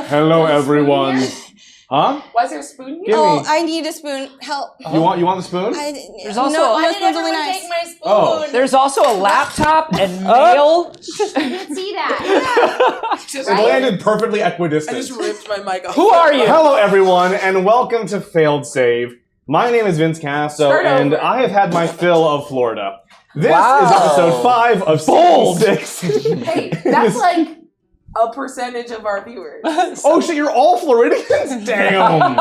Hello, everyone. Huh? Why is there a spoon here? Give me. I need a spoon. Help. You want the spoon? There's also no spoon's only nice. Take my spoon. Oh. There's also a laptop and mail. I didn't see that. It landed perfectly equidistant. I just ripped my mic off. Who are you? Hello, everyone, and welcome to Failed Save. My name is Vince Casso, and I have had my fill of Florida. This is episode 5 of Season 6. Hey, that's like a percentage of our viewers. Oh shit, you're all Floridians? Damn.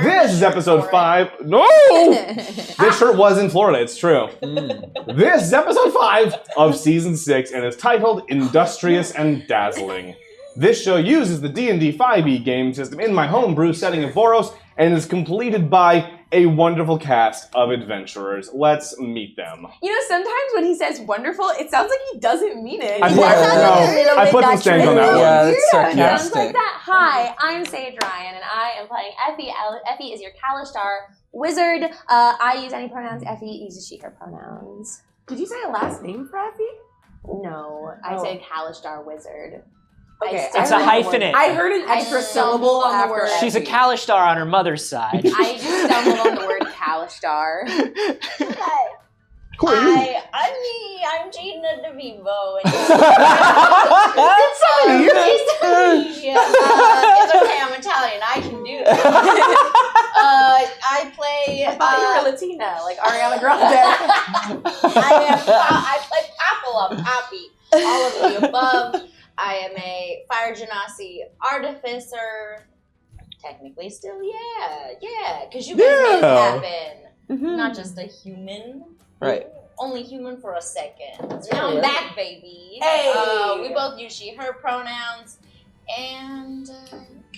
This is episode 5. No! This shirt was in Florida, it's true. This is episode 5 of Season 6, and it's titled Industrious and Dazzling. This show uses the D&D 5e game system in my homebrew setting of Voros, and is completed by a wonderful cast of adventurers. Let's meet them. You know, sometimes when he says wonderful, it sounds like he doesn't mean it. I put some stank on that one. Yeah, that's sarcastic. Sounds like that. Hi, I'm Sage Ryan, and I am playing Effie. Effie is your Kalistar wizard. I use any pronouns. Effie uses she/her pronouns. Did you say a last name for Effie? No, I said Kalistar wizard. Okay, It's a hyphenate. I heard an extra syllable on the after word. She's a Effie. Kalistar on her mother's side. I just stumbled on the word Kalistar. Who are you? Hi, I'm Gina DeVivo. It's okay, I'm Italian. I can do it. I play. I thought you were Latina, like Ariana Grande. I play Papilla, Poppy. All of the above. I am a fire genasi artificer. Technically, still, yeah, because you guys made it happen. Not just a human. Right. Only human for a second. So now I'm back, baby. Hey! We both use she, her pronouns. And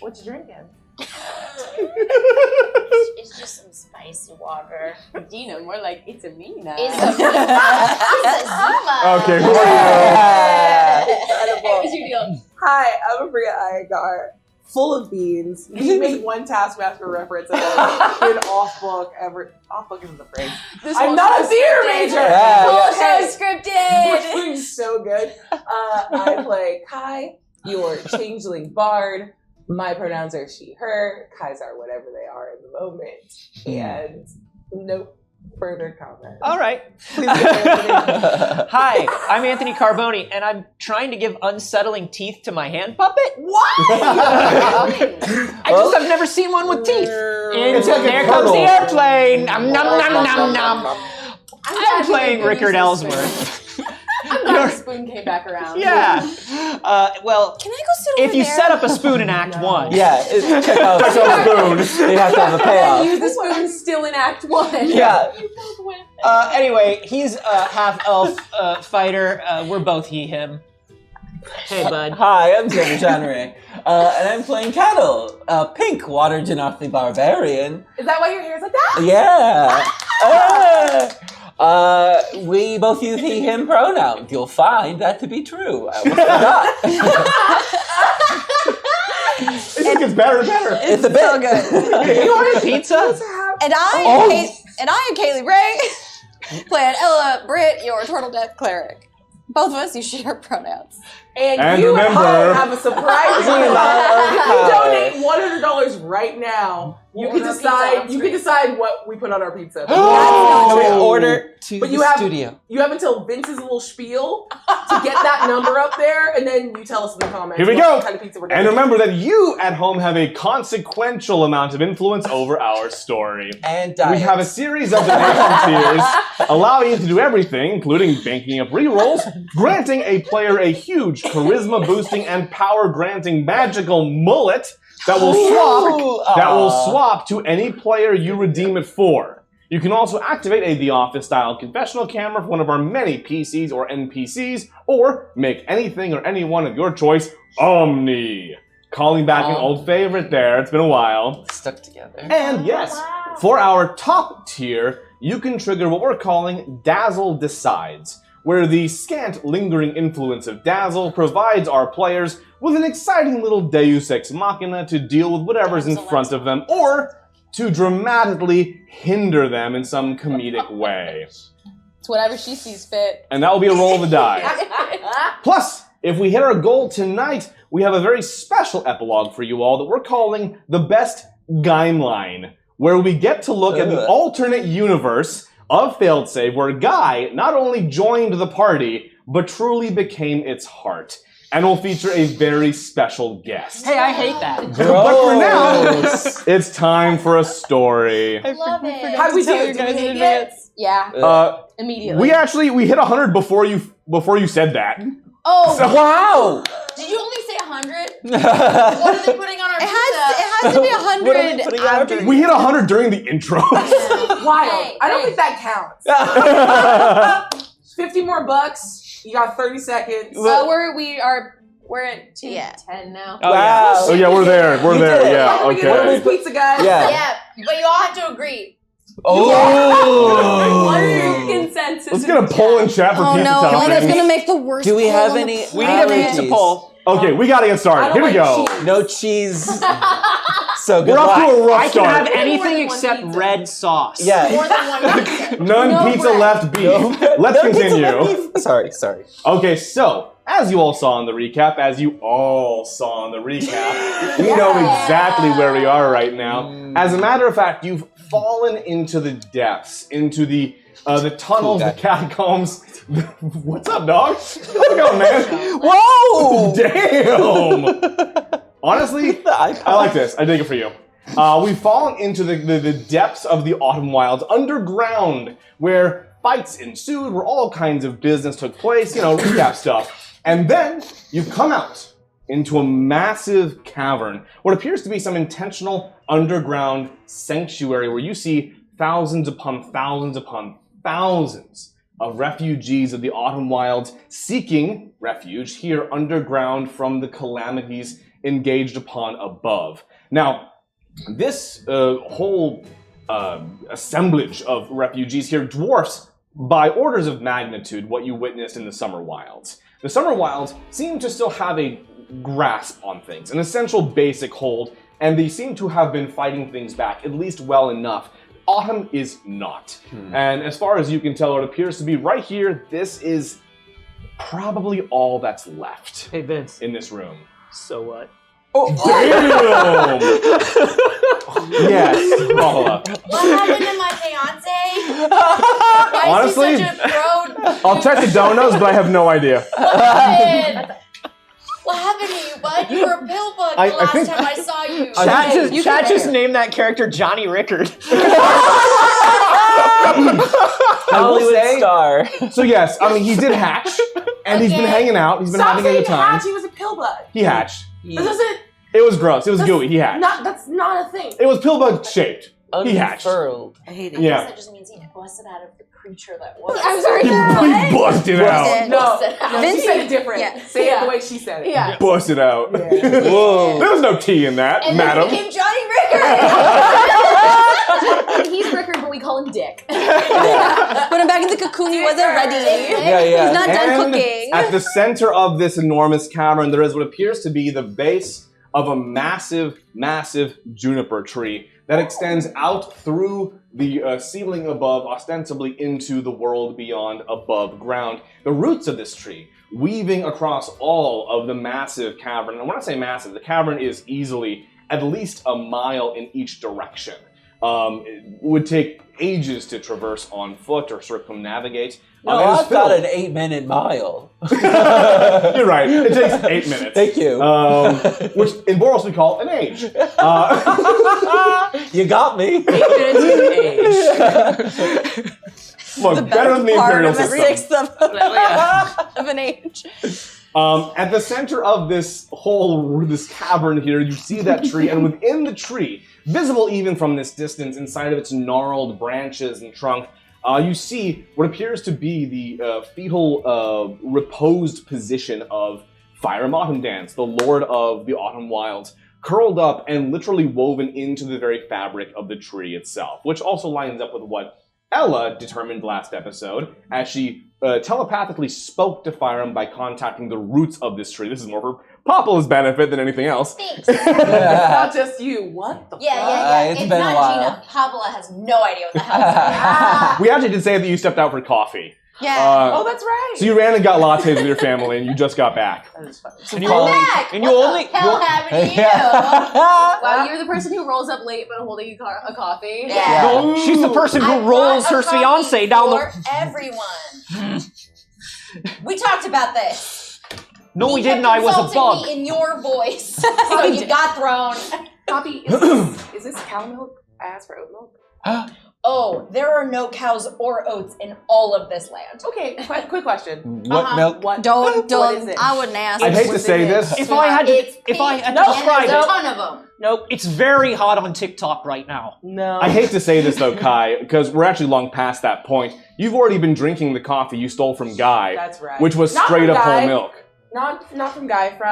What you drinking? it's just some spicy water. Dina, more like it's a me now. It's a Zima. Okay, who are you? Hey, what's your deal? Hi, I'm Maria Iyengar. Full of beans. You made one Taskmaster reference and then an off book isn't the phrase. I'm not a theater major! So scripted! We're doing so good. I play Kai, your changeling bard. My pronouns are she, her. Kai's are whatever they are in the moment. And no further comment. All right. Please get Hi, I'm Anthony Carboni, and I'm trying to give unsettling teeth to my hand puppet. What? I've never seen one with teeth. And It's like a there comes turtle. the airplane. Nom nom nom nom nom. I'm playing Rickard Ellsworth. I'm glad the spoon came back around. Yeah. Well, Can I go sit over if you there? set up a spoon in Act 1. Yeah, check out spoon. You have to have a And payoff. use the spoon still in Act 1. Yeah. You both win. Anyway, he's a half-elf fighter. We're both he/him. Hey, bud. Hi, I'm Jimmy Channery, and I'm playing Cattle, pink water Genasi barbarian. Is that why your hair's like that? Yeah. We both use he, him pronouns. You'll find that to be true. I almost forgot. It gets better and better. It's a bit. so good. You want a pizza? And I am Kaylee Ray, playing Ella Britt, your turtle death cleric. Both of us use she, her pronouns. And you remember- at home have a surprise. If you donate $100 right now. You can decide. You can decide what we put on our pizza. Can we order to But the you have- studio? You have until Vince's little spiel to get that number up there, and then you tell us in the comments. Here we what go. kind of pizza we're And getting. remember that you at home have a consequential amount of influence over our story. And We have a series of donation tiers allowing you to do everything, including banking up rerolls, granting a player a huge charisma boosting and power granting magical mullet that will swap to any player you redeem it for. You can also activate a The Office style confessional camera for one of our many PCs or NPCs, or make anything or anyone of your choice Omni. Calling back an old favorite there, it's been a while. stuck together. And yes, for our top tier, you can trigger what we're calling Dazzle Decides, where the scant, lingering influence of Dazzle provides our players with an exciting little deus ex machina to deal with whatever's in front of them, or to dramatically hinder them in some comedic way. It's whatever she sees fit. And that will be a roll of the die. Plus, if we hit our goal tonight, we have a very special epilogue for you all that we're calling the Best Gameline, where we get to look at an alternate universe of Failed Save, where Guy not only joined the party, but truly became its heart. And will feature a very special guest. Hey, I hate that. But for now, it's time for a story. Love it. How do we do Tell it? you Do guys we in make advance. Yeah, immediately. We hit 100 before you said that. Oh, Wow! Did you only say 100? What are they putting on our it pizza? has to be 100. What are we putting after? We hit 100 during the intro. Wild. Hey, I don't hey. think that counts. 50 more bucks. You got 30 seconds. We're at 210 now. Oh, Wow. Oh yeah, we're there. We're You there. did it. Yeah. How do we get Okay. this pizza, guys? Yeah. Yeah, but you all have to agree. Oh! Consensus. Let's get a poll in chat for Oh pizza no, that's toppings. gonna make the worst. Do we poll have on the any- We need a planet. pizza poll. Okay, we gotta get I started. don't Here we like go. cheese. No cheese. So good We're off luck. to a rough I can start. have More anything than one except pizza. red sauce. Yeah. More than one pizza. None No pizza bread. left beef. No. Let's No pizza continue. left beef. Sorry. Okay, so as you all saw in the recap, we know exactly where we are right now. As a matter of fact, you've fallen into the depths, into the tunnels, the catacombs. What's up, dog? How's it going, man? Whoa! Damn! Honestly, I like this. I dig it for you. We've fallen into the depths of the Autumn Wilds, underground, where fights ensued, where all kinds of business took place, recap stuff. And then you come out into a massive cavern, what appears to be some intentional underground sanctuary where you see thousands upon thousands upon thousands of refugees of the Autumn Wilds seeking refuge here underground from the calamities engaged upon above. Now, this whole assemblage of refugees here dwarfs by orders of magnitude what you witnessed in the Summer Wilds. The Summer Wilds seem to still have a grasp on things, an essential basic hold, and they seem to have been fighting things back, at least well enough. Autumn is not. And as far as you can tell, it appears to be right here, this is probably all that's left Hey, Vince. in this room. So what? Damn! Yes, follow up. What happened to my fiance? Why Honestly, is he such a pro? I'll check the donos, but I have no idea. What happened? What happened to you, bud? You were a pill bug the I last think- time I saw you. Chat just named that character Johnny Rickard. Hollywood star. So yes, I mean, he did hatch, and he's been Okay. hanging out, he's been Stop having a saying good time. hatch. He was a pill bug. He hatched. This isn't. It was gross, it was gooey, he hatched. That's not a thing. It was pillbug shaped. He hatched. Unfurled. I hate it. Yeah. That just means he busted out of the creature that was. I'm sorry. He busted out. No, Busted out. She said it different. Yeah. Say it the way she said it. Yeah. Busted out. Whoa. There was no tea in that, And madam. then he became Johnny Rickard. He's Rickard, but we call him Dick. Put him back in the cocoon. He wasn't ready. Yeah. He's not done And cooking. at the center of this enormous cavern, there is what appears to be the base of a massive, massive juniper tree that extends out through the ceiling above, ostensibly into the world beyond above ground. The roots of this tree weaving across all of the massive cavern. And when I say massive, the cavern is easily at least a mile in each direction. It would take ages to traverse on foot or circumnavigate. No, and I it's thought filled- an 8-minute mile. You're right. It takes 8 minutes. Thank you. Which in Boros we call an age. You got me. Look, better than the Part Imperial of a system. sixth of an age. At the center of this cavern here, you see that tree, and within the tree, visible even from this distance, inside of its gnarled branches and trunk, you see what appears to be the fetal reposed position of Fire Autumn Dance, the Lord of the Autumn Wilds, curled up and literally woven into the very fabric of the tree itself, which also lines up with what Ella determined last episode as she telepathically spoke to Firem by contacting the roots of this tree. This is more for Papa's benefit than anything else. Thanks. It's not just you. What the fuck? Yeah. It's It's been a not while. Gina. Pabla has no idea what the hell is going on. We actually did say that you stepped out for coffee. Yeah. Oh, that's right. So you ran and got lattes with your family, and you just got back. That is funny. And I'm back. and you What only the hell happened to you? Wow, you're the person who rolls up late but holding a coffee. Yeah. No, she's the person I who rolls brought a her coffee fiance down for the. everyone. We talked about this. No, we He kept didn't. I was a insulting bug. me in your voice, so you got thrown. Poppy, is this cow milk? I asked for oat milk. Oh, there are no cows or oats in all of this land. Okay, quick question. What milk? What? Don't. What is it? I wouldn't ask. I'd hate to What's say in it? this. If I had It's to, if I had to pink, describe and there's it, a ton of them. Nope. it's very hot on TikTok right now. No. I hate to say this though, Kai, because we're actually long past that point. You've already been drinking the coffee you stole from Guy, That's right. which was Not straight from up Guy. whole milk. Not from Guy. From.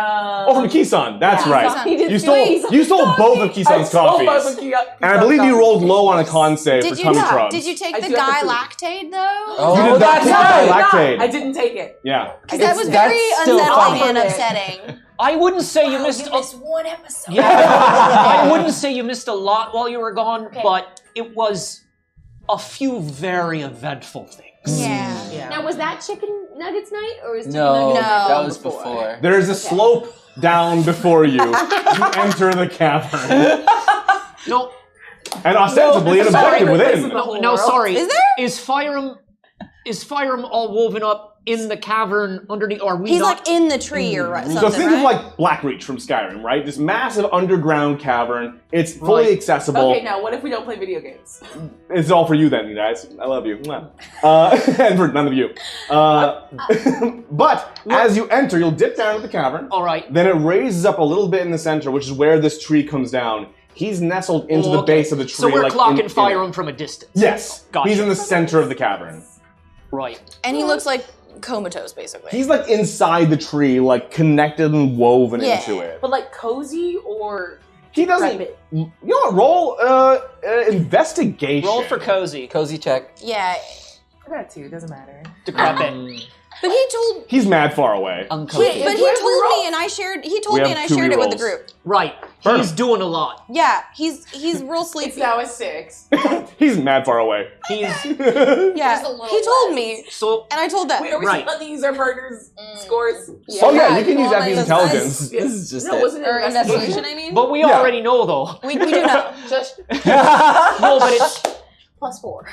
Oh, from Kisan. That's Yeah. right. He did You steal stole both of Kisan's coffees. And I believe you rolled low on a con save for Did you? tummy troubles. Did you take I the do have guy to- lactate though? Oh, You did not that's take right. the lactate. I didn't take it. Yeah. Because that was That's very still unsettling fun. and upsetting. I wouldn't say you Wow, missed. you missed one episode. Yeah, I wouldn't say you missed a lot while you were gone, Okay. but it was a few very eventful things. Yeah. Now, was that chicken nuggets night or was chicken No, nuggets No. that was before. There is a slope down before you to enter the cavern. No, And ostensibly an objective within. no, sorry. Is there? Is Firem all woven up in the cavern underneath? Or are we He's not? like in the tree or something, So think right? of like Blackreach from Skyrim, right? This massive underground cavern. It's fully Right. accessible. Okay, now what if we don't play video games? It's all for you then, you guys. I love you. Mwah. And for none of you. But as you enter, you'll dip down to the cavern. all right. Then it raises up a little bit in the center, which is where this tree comes down. He's nestled into Oh, the okay. base of the tree. So we're like clocking in- Firem from a distance. Yes. Gotcha. He's in the center of the cavern. Right. And he looks like comatose, basically. He's like inside the tree, like connected and woven Yeah. into it. But like cozy or He doesn't. private? You know what? Roll investigation. Roll for cozy. Cozy check. Yeah. I got two. Doesn't matter. Decrepit. But he told. He's mad far away. Uncomfortable. But he told me, and I shared. He told We me, have and I 2 shared it with the rerolls. group. Right. Burn He's him. doing a lot. Yeah, he's real It's sleepy. now a 6. He's mad far away. He's Yeah, Just a little he told less. me, so. and I told them. Wait, are we Right. supposed to use our partner's scores? Oh yeah, you can use well, Effie's that's intelligence. This is just No, it. wasn't it Or investigation? investigation, I mean. But we Yeah. already know, though. We do know. Just No, but it's +4.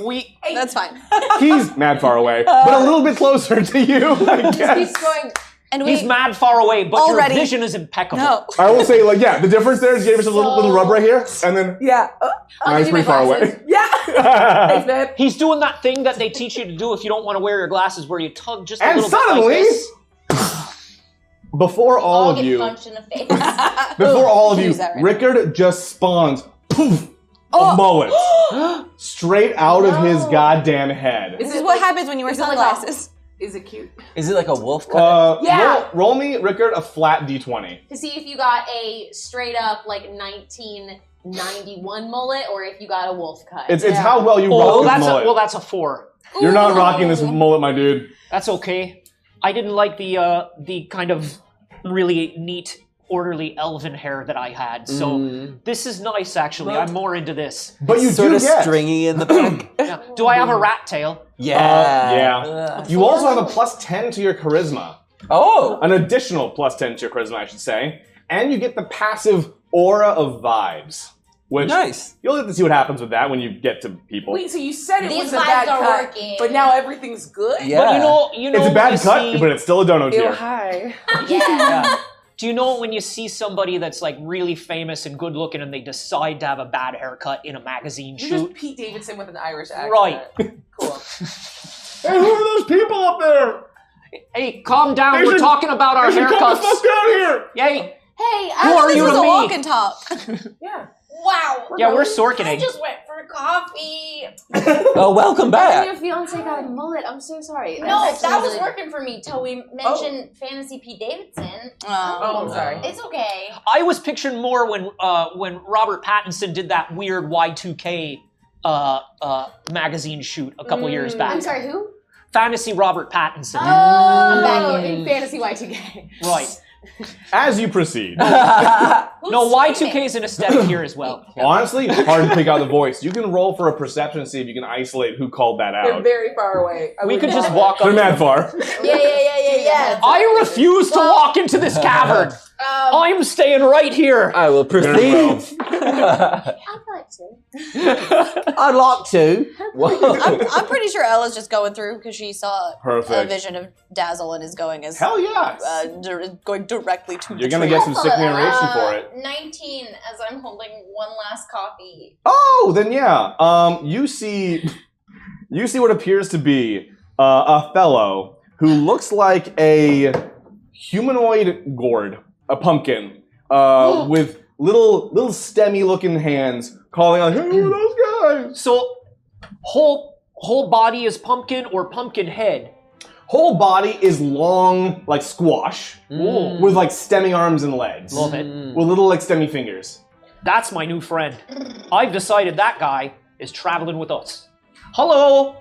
we. That's fine. He's mad far away, but a little bit closer to you, I guess. Keeps going. And we He's mad far away, but Already- your vision is impeccable. no. I will say, like, yeah, the difference there is you gave us a little rub right here, and then yeah. now he's pretty far away. Yeah. Thanks, man. He's doing that thing that they teach you to do if you don't want to wear your glasses, where you tug just a And little bit suddenly, like this. before all I'll of get you, punched in the face. before all of you, Use that right Rickard just spawns, poof, Oh. a mullet straight out of his goddamn head. This is what happens when you wear is it like sunglasses. Is it cute? Is it like a wolf cut? Yeah. roll me, Rickard, a flat d20. To see if you got a straight up like 1991 mullet or if you got a wolf cut. It's how well you Oh, rock this mullet. that's a 4. You're not Ooh. rocking this mullet, my dude. That's okay. I didn't like the kind of really neat, orderly elven hair that I had. So this is nice, actually. Well- I'm more into this. But you sort do of get. stringy in the back. Yeah. Do I have a rat tail? Yeah. You also have a +10 to your charisma. Oh. An additional +10 to your charisma, I should say. And you get the passive aura of vibes. Which Nice. you'll get to see what happens with that when you get to people. Wait, so you said it These was a vibes bad are cut, working. but now everything's good? Yeah. But you know It's a when bad you cut, see- but it's still a dono Ew, tier. hi. Yeah. Yeah. Do you know when you see somebody that's like really famous and good looking and they decide to have a bad haircut in a magazine You're just shoot? Pete Davidson with an Irish accent. Right. Cool. Hey, who are those people up there? Hey, calm down. They We're should- talking about our They should come the haircuts. fuck down here! Yay. Hey, Who are This you was to a me? walk and talk. Yeah. Wow. Yeah, we're I sorting. just went for coffee. Oh, welcome and back. your fiance got a mullet. I'm so sorry. No, That's that was really- working for me till we mentioned Fantasy Pete Davidson. Oh, I'm sorry. It's okay. I was picturing more when Robert Pattinson did that weird Y2K magazine shoot a couple years back. I'm sorry, who? Fantasy Robert Pattinson. I'm back Oh, in fantasy Y2K. Right. As you proceed, No, Y2K is an aesthetic here as well. honestly, hard to pick out the voice. You can roll for a perception and see if you can isolate who called that They're out. very far away. We could just walk They're up. mad far. Yeah. I refuse to walk into this cavern. I'm staying right here. I will Very well. proceed. I'd like to. I'd like to. I'm pretty sure Ella's just going through because she saw a Perfect. vision of Dazzle and is going as Hell yeah. going directly to You're the gonna tree. get some sick narration for it. 19 as I'm holding one last copy. Oh, then yeah. You see what appears to be a fellow who looks like a humanoid gourd, a pumpkin, with little stemmy-looking hands, calling out, "Hey, who are those guys?" So, whole body is pumpkin or pumpkin head? Whole body is long, like squash, Ooh. with like stemmy arms and legs, Love it. with little like stemmy fingers. That's my new friend. I've decided that guy is traveling with us. Hello.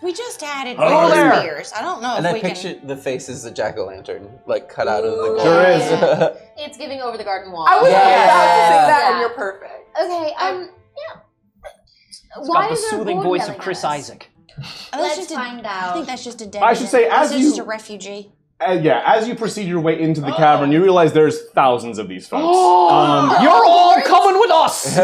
We just added Oh, there. spears. I don't know And if I we picture the face is a jack-o'-lantern, like cut out of the Ooh. ground. Sure is. Yeah. It's giving over the garden wall. I was about to say that, Yeah. and you're perfect. Okay, It's why got the is there a soothing board voice of yelling Chris at us? Isaac. can. Let's find I out. think that's just a dead. I should say, as This is you- just a refugee. Yeah, as you proceed your way into the cavern, you realize there's thousands of these folks. You're all coming with us.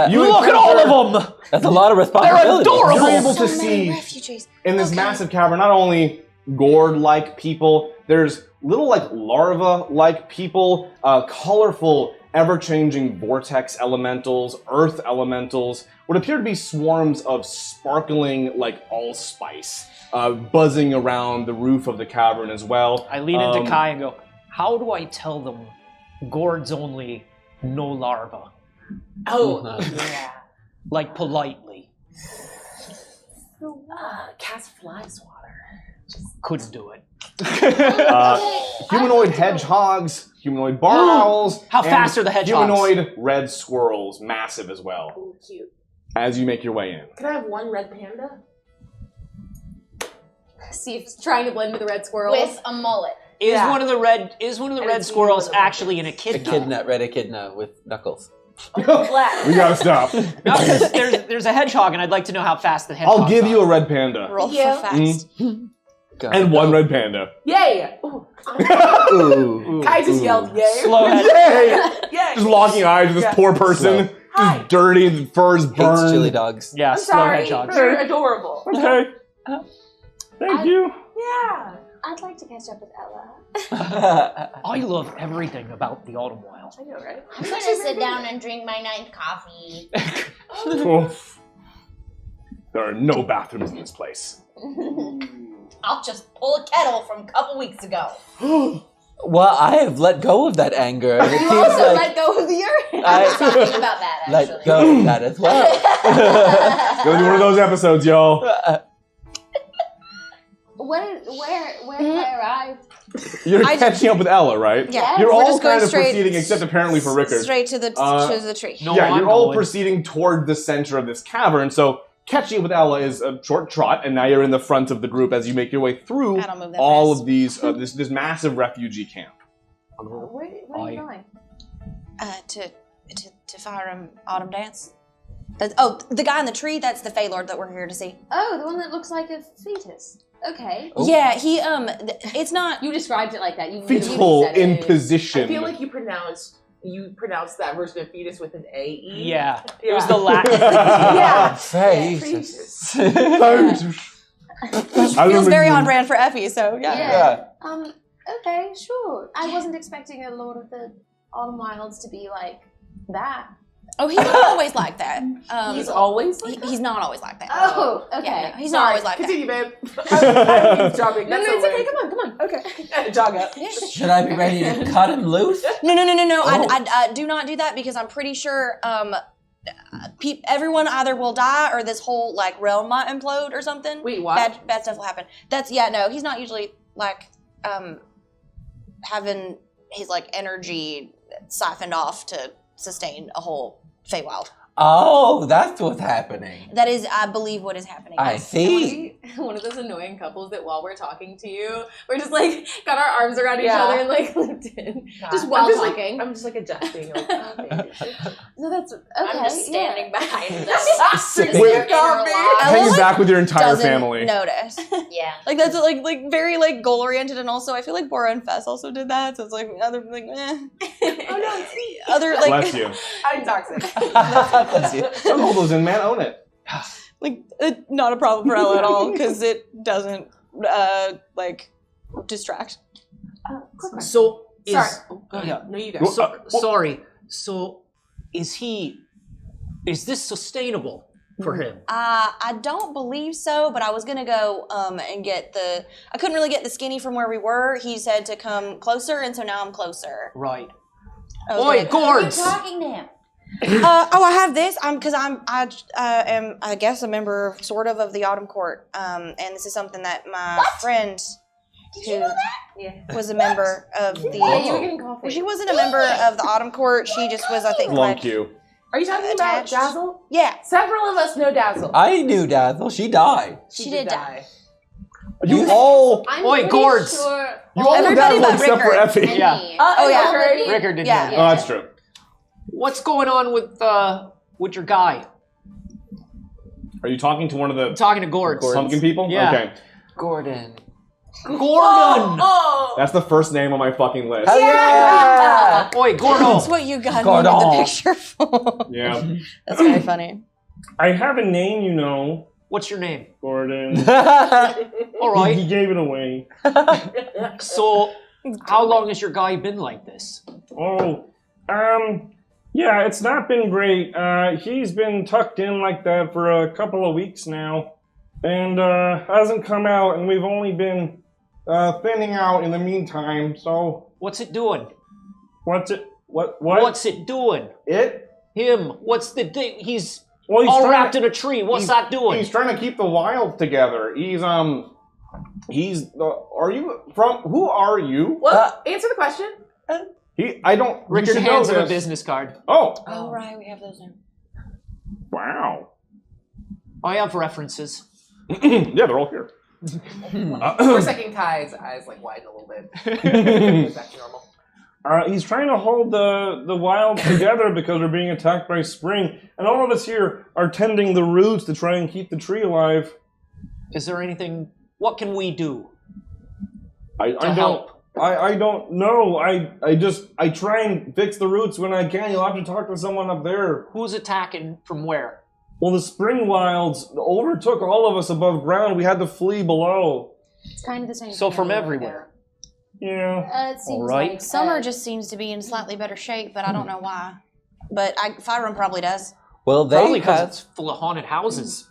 You look at all of them. That's a lot of They're responsibility. adorable. You're able So to many see refugees. in this Okay. massive cavern not only gourd-like people, there's little like larva-like people, colorful, ever-changing vortex elementals, earth elementals, what appear to be swarms of sparkling like allspice, buzzing around the roof of the cavern as well. I lean into Kai and go, how do I tell them gourds only, no larva? Oh, Mhm. yeah. Like politely. Cast fly swatter. Couldn't do it. Humanoid hedgehogs, humanoid barn owls. How and fast are the hedgehogs? Humanoid red squirrels, massive as well. Oh, cute. As you make your way in. Can I have one red panda? See if it's trying to blend with the red squirrels. With a mullet. Is Yeah. one of the red And red it's squirrels one of the actually an echidna? Red echidna with knuckles. Black. We gotta stop. No, because there's a hedgehog, and I'd like to know how fast the hedgehog. I'll give you a red panda. Roll Yeah. for fast. God. And one red panda. Yay! Ooh. Ooh. Kai just yelled yay. slow head. Yay! Yay! Just locking eyes with this Yeah. poor person. Hi. Just dirty, the fur's Hates chili burned. dogs. Yeah, I'm slow sorry. hedgehogs. You're adorable. Hey. Thank you. Yeah. I'd like to catch up with Ella. I love everything about the Autumn Wild. I know, right? I'm gonna sit down and drink my 9th coffee. Oof. There are no bathrooms in this place. I'll just pull a kettle from a couple weeks ago. Well, I have let go of that anger. And it You seems also like let go of the urine. I- I was talking about that, actually. let go of that as well. Gonna be one of those episodes, y'all. Where did I arrive? You're I- catching up with Ella, right? Yeah, You're we're all just going kind of straight- proceeding, except apparently for Rickard. Straight to the tree. No, Yeah, I'm you're all going. proceeding toward the center of this cavern. So catching up with Ella is a short trot, and now you're in the front of the group as you make your way through I don't move that all fast. of these this massive refugee camp. Where are you going? To fire Autumn Dance. The guy in the tree. That's the Fey Lord that we're here to see. Oh, the one that looks like a fetus. Okay. Oh. Yeah, he it's not. You described it like that. You literally Fetal said in it. position. I feel like you pronounced that version of fetus with an A-E. Yeah, it was the Latin. Yeah. Face. Feels very on brand for Effie. So yeah. Yeah. Okay, sure. I wasn't expecting a Lord of the Autumn Wilds to be like that. Oh, he's not always like that. He's always like He's not always like that. Oh, okay. Yeah, he's Sorry, not always like continue, babe. I don't keep jogging. No, That's no, it's so okay. weird. Come on. Okay. Jog up. that. Should I be ready to cut him loose? No. Oh. I do not do that because I'm pretty sure everyone either will die or this whole like realm might implode or something. Wait, what? Bad stuff will happen. No, he's not usually like having his like energy siphoned off to sustain a whole Feywild. Oh, that's what's happening. That is, I believe, what is happening. I Yes. see. One of those annoying couples that while we're talking to you, we're just like got our arms around each Yeah. other and like lived in. Just I'm while just talking. I'm just like adjusting. Like, oh, baby. No, that's okay. I'm just standing behind this. Sipping this your interlock. Hanging Ella back with your entire Doesn't family. notice. Yeah. Like that's like very like goal oriented, and also I feel like Bora and Fess also did that. So it's like other like Oh no, it's me. other like Bless you. I'm toxic. Bless you. Don't hold those in, man. Own it. like not a problem for Ella at all because it doesn't like distract. Quick question. So is Sorry. Oh, go ahead. yeah. No, you go. Well, Sorry. So is this sustainable for him? I don't believe so, but I was gonna go and get I couldn't really get the skinny from where we were. He said to come closer, and so now I'm closer. Right. I was Oi, gonna- Gourds! You're talking to him. I have this. Because I am, I guess, a member sort of the Autumn Court. And this is something that my friend, Did who you know that? was a member of the. Yeah, you were getting coffee. Well, she wasn't a member of the Autumn Court. She just was, I think, Long like, queue. Are you talking Attached. about Dazzle? yeah. Several of us know Dazzle. I knew Dazzle. She died. She did die. You all, I'm Oi, pretty Gourds. sure you all know Everybody Dazzle but except for Rickard. Effie. Yeah. Oh, yeah. Rickard. Rickard didn't Yeah. know. Oh, that's true. What's going on with your guy? Are you talking to one of I'm the talking to Gourds. pumpkin people? Yeah. Okay. Gordon. Gordon! Oh! That's the first name on my fucking list. Hell yeah! Oi, Gordon! That's what you got Gordon. me the picture for. Yeah. That's very funny. I have a name, you know, What's your name? Gordon. All right. He gave it away. So, how long has your guy been like this? Oh, yeah, it's not been great. He's been tucked in like that for a couple of weeks now, and hasn't come out, and we've only been thinning out in the meantime. So What's it doing? what's it? What? What's it doing? It? Him? What's the thing? He's Well, all wrapped in a tree. What's that doing? He's trying to keep the wild together. Are you from? Who are you? Well, answer the question. I don't. Rickard you should know hands him a this. business card. Oh, Oh, right. We have those now. wow. I have references. Yeah, they're all here. For a second, Kai's eyes like widen a little bit. Back to normal. He's trying to hold the wild together because we're being attacked by spring, and all of us here are tending the roots to try and keep the tree alive. Is there anything? What can we do I to don't. help? I don't know. I try and fix the roots when I can. You'll have to talk to someone up there. Who's attacking from where? Well, the spring wilds overtook all of us above ground. We had to flee below. It's kind of the same. So thing from everywhere. Yeah. It seems right. like Summer just seems to be in slightly better shape, but I don't know why. But Fyron probably does. Well, Probably they because have. it's full of haunted houses.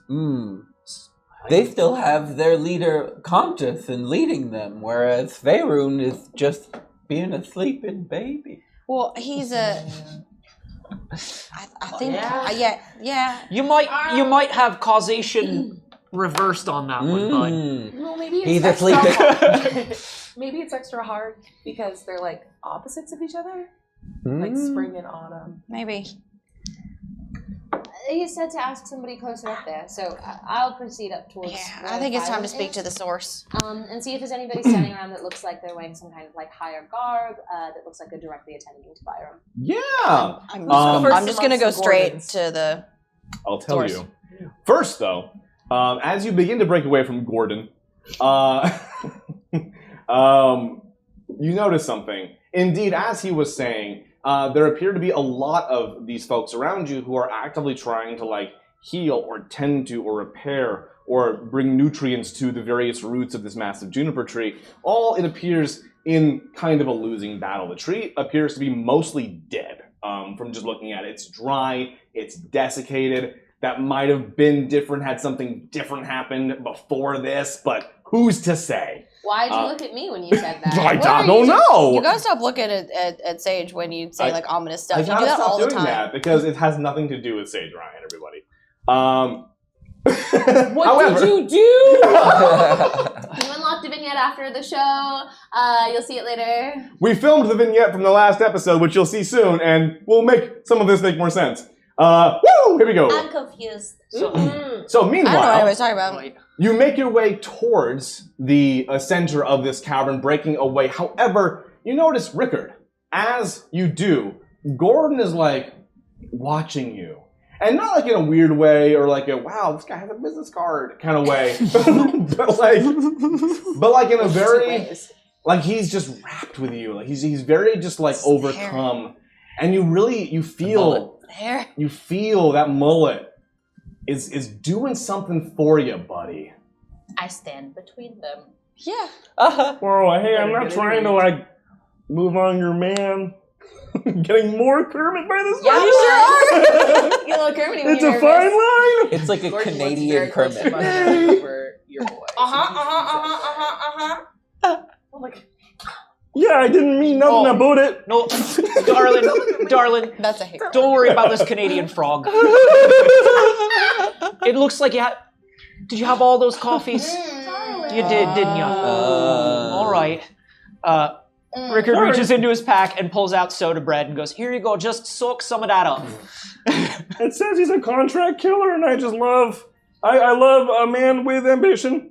They still have their leader Comteth and leading them, whereas Faerun is just being a sleeping baby. Well, he's a. I think. Yeah. Yeah. You might have causation reversed on that one, bud. Well, maybe it's He's a extra sleeping. hard. Maybe it's extra hard because they're like opposites of each other, like spring and autumn. Maybe. He said to ask somebody closer up there, so I'll proceed up towards. Yeah, where I think it's time Fyron to speak is, to the source. and see if there's anybody standing around that looks like they're wearing some kind of like higher garb that looks like they're directly attending to Byron. Yeah. I'm just gonna go amongst the straight Gordons. to the. I'll tell Source. you. First, though, as you begin to break away from Gordon, you notice something. Indeed, as he was saying, there appear to be a lot of these folks around you who are actively trying to like heal or tend to or repair or bring nutrients to the various roots of this massive juniper tree. All, it appears, in kind of a losing battle. The tree appears to be mostly dead from just looking at it. It's dry, it's desiccated. That might have been different had something different happened before this, but who's to say? Why'd you look at me when you said that? I don't know. You gotta stop looking at Sage when you say like ominous stuff. I You do gotta that stop all the doing time. that because it has nothing to do with Sage Ryan, everybody. What However, did you do? You unlocked a vignette after the show. You'll see it later. we filmed the vignette from the last episode, which you'll see soon, and we'll make some of this make more sense. Woo! Woo! Here we go. I'm confused. So I don't know what meanwhile, anybody's talking about. Right. you make your way towards the center of this cavern, breaking away. However, you notice Rickard. As you do, Gordon is like watching you. And not like in a weird way or like a, wow, this guy has a business card kind of way. but like in a very, like he's just wrapped with you. Like he's very just like overcome. And you feel that mullet is doing something for you, buddy. I stand between them. Yeah. Well, hey, I'm not trying to like move on your man. Getting more Kermit by this Yeah, time? you sure are. You little Kermit. It's a fine line. It's like a Gordon looks Canadian very close to Kermit. my over your boy. I'm like, Yeah, I didn't mean nothing about it. No, darling, That's a hiccup. don't worry about this Canadian frog. It looks like you had. Did you have all those coffees? You did, didn't you? All right. Rickard reaches into his pack and pulls out soda bread and goes, "Here you go. Just soak some of that up." It says he's a contract killer, and I just love. I love a man with ambition.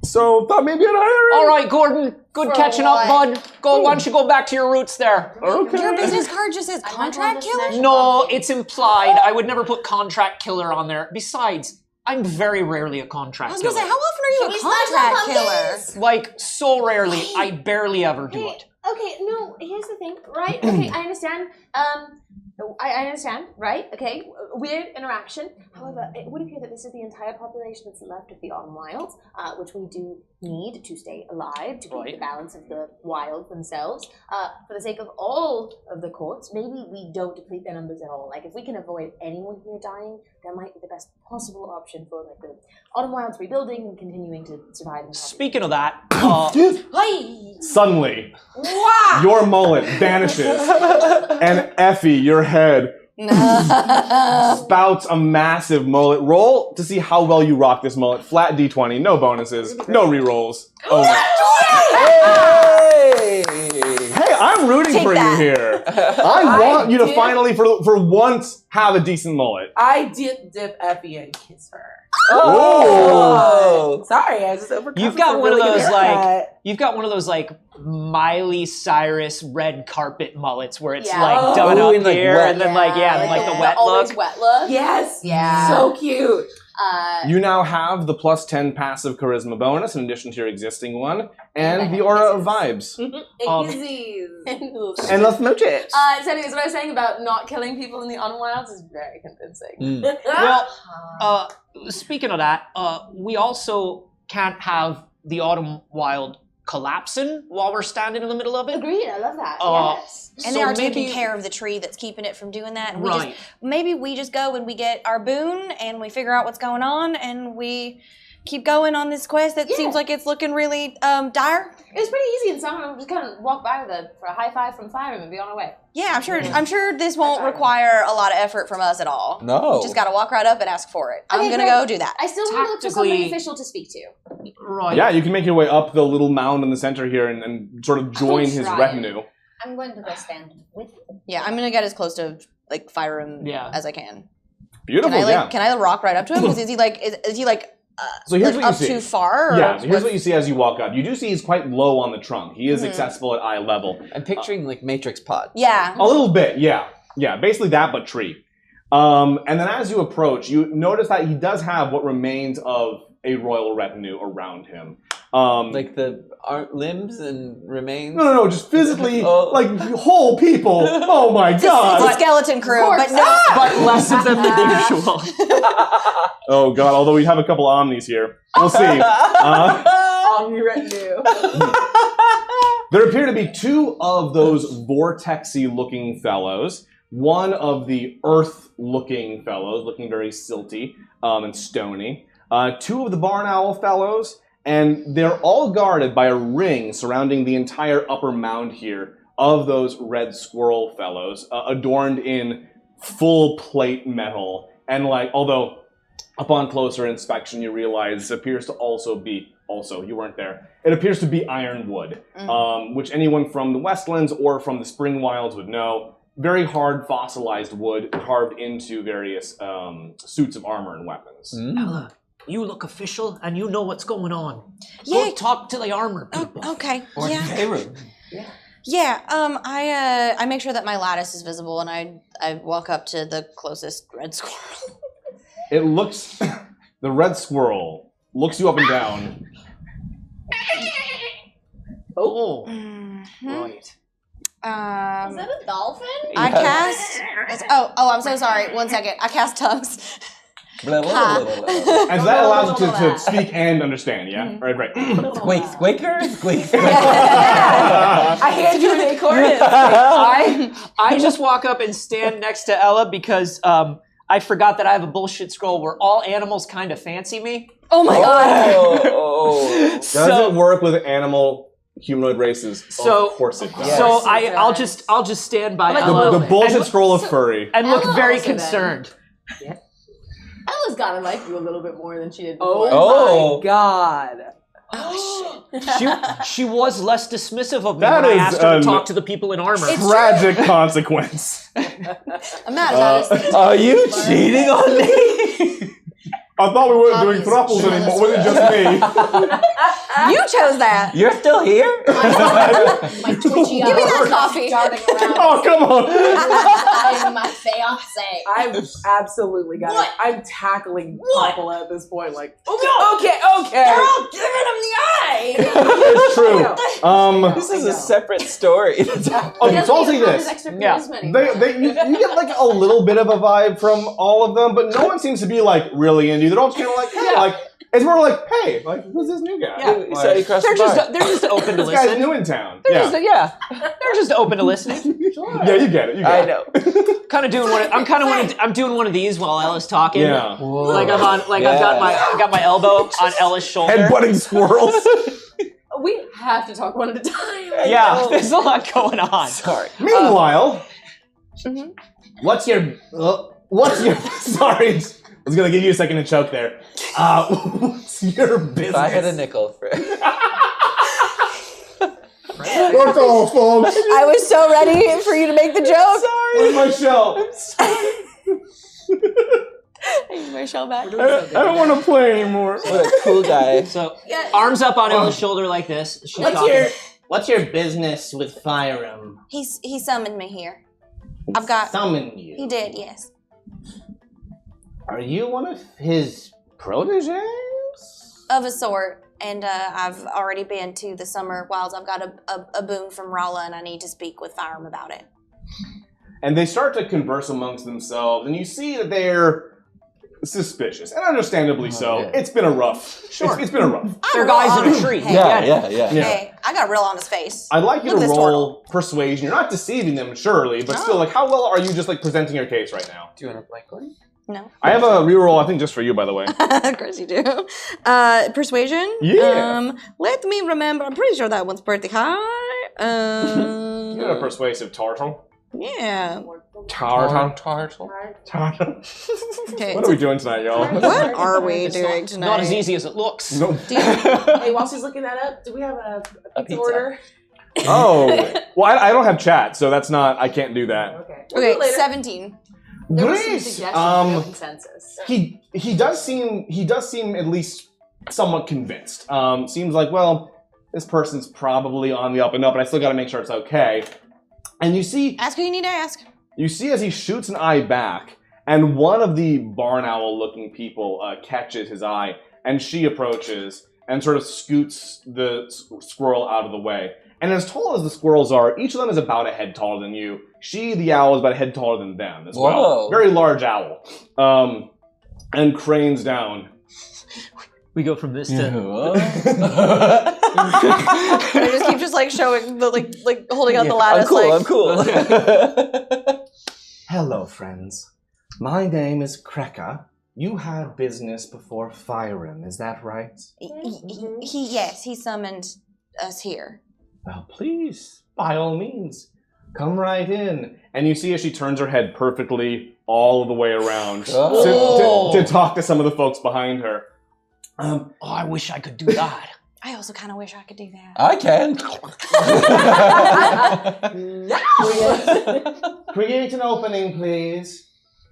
So thought maybe I'd hire him. All right, Gordon. Good For catching up, what? bud. Go. Why don't you go back to your roots there? Okay. Your business card just says contract killer? No, it's implied. I would never put contract killer on there. Besides, I'm very rarely a contract I was killer. gonna say, how often are you Can a we smash contract some killer? pumpkins? Like, so rarely. I barely ever do it. Okay, no, here's the thing, right? Okay, I understand. I understand, right? Okay, weird interaction. However, it would appear that this is the entire population that's left of the Autumn Wilds, which we do need to stay alive, to keep the balance of the wilds themselves. For the sake of all of the courts, maybe we don't deplete their numbers at all. Like, if we can avoid anyone here dying, that might be the best possible option for like the Autumn Wilds rebuilding and continuing to survive. Speaking of that, Suddenly, your mullet vanishes, and Effie, your head, spouts a massive mullet. Roll to see how well you rock this mullet. Flat D20, no bonuses, no rerolls. Oh, hey, I'm rooting Take for that. you here. I want you to finally, for once, have a decent mullet. I did dip Effie and kiss her. Oh. Sorry, I was just overcome. You've got for one of really good those, like- haircut. you've got one of those like Miley Cyrus red carpet mullets where it's Yeah. like done Oh, up and, like, here wet. and then like the wet always look. wet look. Yes. Yeah. So cute. You now have the plus 10 passive charisma bonus in addition to your existing one, and the aura of vibes. And let's mooch it. So anyways, what I was saying about not killing people in the Autumn Wilds is very convincing. Well, speaking of that, we also can't have the autumn wild collapsing while we're standing in the middle of it. Agreed, I love that. Yes. And So they are maybe- taking care of the tree that's keeping it from doing that. And Right. maybe we just go and we get our boon and we figure out what's going on and we keep going on this quest that seems like it's looking really dire. It was pretty easy and someone just kind of walk by for a high five from Fire and be on our way. Yeah, I'm sure this won't require a lot of effort from us at all. No. You just gotta walk right up and ask for it. I'm Okay, gonna great. go do that. I still want to look for somebody Tactically- official to speak to. Right. Yeah, you can make your way up the little mound in the center here and sort of join his try. retinue. I'm going to go stand with them. Yeah, I'm gonna get as close to like Fire him Yeah. as I can. Beautiful, Can I yeah. can I rock right up to him? Is he like So here's like what you up see. too far? Or Yeah, so here's what you see as you walk up. You do see he's quite low on the trunk. He is accessible at eye level. I'm picturing like Matrix Pod. Yeah. A little bit, yeah. Yeah, basically that, but tree. And then as you approach, you notice that he does have what remains of a royal retinue around him. Like the limbs and remains. No, just physically, Oh. like whole people. Oh my It's a god. skeleton crew, but no. But less of them than usual. Oh god, although we have a couple omnis here. We'll see. Omni retinue. There appear to be two of those vortexy looking fellows. One of the earth looking fellows, looking very silty and stony. Two of the barn owl fellows, and they're all guarded by a ring surrounding the entire upper mound here of those red squirrel fellows, adorned in full plate metal. And although upon closer inspection you realize it appears to you weren't there, it appears to be ironwood, which anyone from the Westlands or from the Spring Wilds would know. very hard fossilized wood carved into various suits of armor and weapons. Ella, you look official and you know what's going on. Yeah. Go talk to the armor people. Okay. Or Yeah. Faerun. Yeah. I make sure that my lattice is visible, and I walk up to the closest red squirrel. It looks, the red squirrel looks you up and down. Oh, Mm-hmm. right. Is that a dolphin? I cast. Oh, I'm so sorry. 1 second. I cast tongues. Blah, blah, Ha. blah, blah, blah. And so that allows you to speak and understand, yeah? Right. Squeak, squeaker, squeak, squeak. I hand you an acorn. I just walk up and stand next to Ella because I forgot that I have a bullshit scroll where all animals kind of fancy me. Oh my god. Oh. Doesn't work with animal humanoid races. So- of course it does. Yes. So Yes, it I'll does. just stand by Like Ella The bullshit and, scroll of furry. and look Ella very also then. concerned. Ella's gotta like you a little bit more than she did Oh, before. Oh. my god. She was less dismissive of me That when I is, asked her to um, talk to the people in armor. Tragic consequence. I'm mad about it. Are you cheating on me? I thought we weren't doing Obviously. thruples anymore. Was it just me? You chose that. You're still here? My twitchy Give me that eyes coffee. darting around. Oh, come on. I'm my fiance. I've absolutely got What? it. I'm tackling What? Papola at this point. Like, No. okay. They're all giving him the eye. It's true. This is a separate story. Okay, so I'll say this. Yeah. You get like a little bit of a vibe from all of them, but no one seems to be like really into you. They're all just kind of like, hey, like it's more like, hey, like who's this new guy? Yeah. You said he crossed They're the bar. just open to This guy's listen. new in town. They're Yeah, they're just open to listening. yeah, you get it. You I get know. Kind of doing I'm doing one of these while Ella's it. talking. Yeah. Like I'm on, like I've got my elbow on Ella's shoulder. Headbutting squirrels. We have to talk one at a time. Yeah, there's a lot going on. Sorry. Meanwhile, Mhm. what's your sorry. I was gonna give you a second to choke there. What's your business? If I had a nickel for Work off, folks. I was so ready for you to make the joke. Where's my shell? I need my shell back. I don't want to play anymore. what a cool guy. So arms up on Ella's shoulder like this. She's talking. What's your business with Fire'em? He summoned me here. I've got. Summoned you. He did, yes. Are you one of his proteges? Of a sort. And I've already been to the Summer Wilds. I've got a boon from Rala, and I need to speak with Fire'em about it. And they start to converse amongst themselves, and you see that they're suspicious, and understandably so. yeah. It's been a rough. Sure. It's been a rough. They're I'm guys real in a honest. tree. Hey, Yeah. Hey, I got a real honest face. I'd like you Look to at this roll persuasion. You're not deceiving them, surely, but still, like, how well are you just like presenting your case right now? Do you want to play coin? No. I have a reroll, I think, just for you, by the way. Of course you do. Persuasion? Yeah. Let me remember. I'm pretty sure that one's pretty high. You're a persuasive tartle. Yeah. Turtle. Okay. What are we doing tonight, y'all? What are we It's doing not, tonight? not as easy as it looks. No. Hey, while she's looking that up, do we have a pizza pizza. order? Oh. Well, I don't have chat, so that's not. I can't do that. Okay. We'll do Okay, it later. 17. There was some Great. suggestions, no consensus. He does seem at least somewhat convinced. Seems like, well, this person's probably on the up and up, but I still got to make sure it's okay. And you see Ask who you need to ask. as he shoots an eye back, and one of the barn owl-looking people catches his eye, and she approaches and sort of scoots the squirrel out of the way. And as tall as the squirrels are, each of them is about a head taller than you. She, the owl, is about a head taller than them as well. Whoa. Very large owl. And cranes down. We go from this to I just keep like showing the like holding out the lattice. I'm cool. Hello, friends. My name is Kreka. You had business before Fire'em, is that right? Yes, he summoned us here. Well, please, by all means, come right in. And you see as she turns her head perfectly all the way around Oh. to talk to some of the folks behind her. I wish I could do that. I also kind of wish I could do that. I can. Create an opening, please.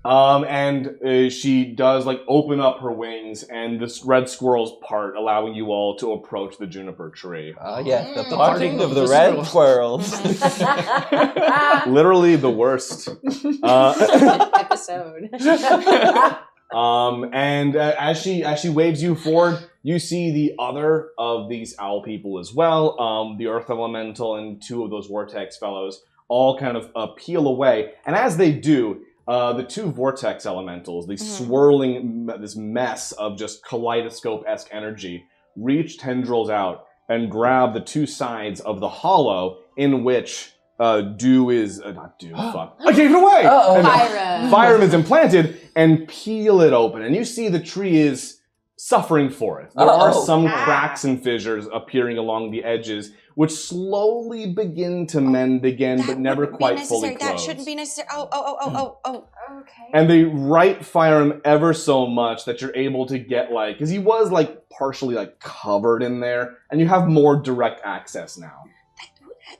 And she does open up her wings, and the red squirrels part, allowing you all to approach the juniper tree. Yes, the parting of the red squirrels. Literally the worst. Episode. And as she waves you forward, you see the other of these owl people as well. The earth elemental and two of those vortex fellows all kind of peel away, and as they do. The two vortex elementals, these swirling, this mess of just kaleidoscope-esque energy, reach tendrils out and grab the two sides of the hollow in which not Dew, fuck. I gave it away! Fyram is implanted and peel it open. And you see the tree is suffering for it. There are some cracks and fissures appearing along the edges, which slowly begin to mend again, but never quite fully close. That shouldn't be necessary. Oh. Okay. And they fire him ever so much that you're able to get because he was partially covered in there, and you have more direct access now.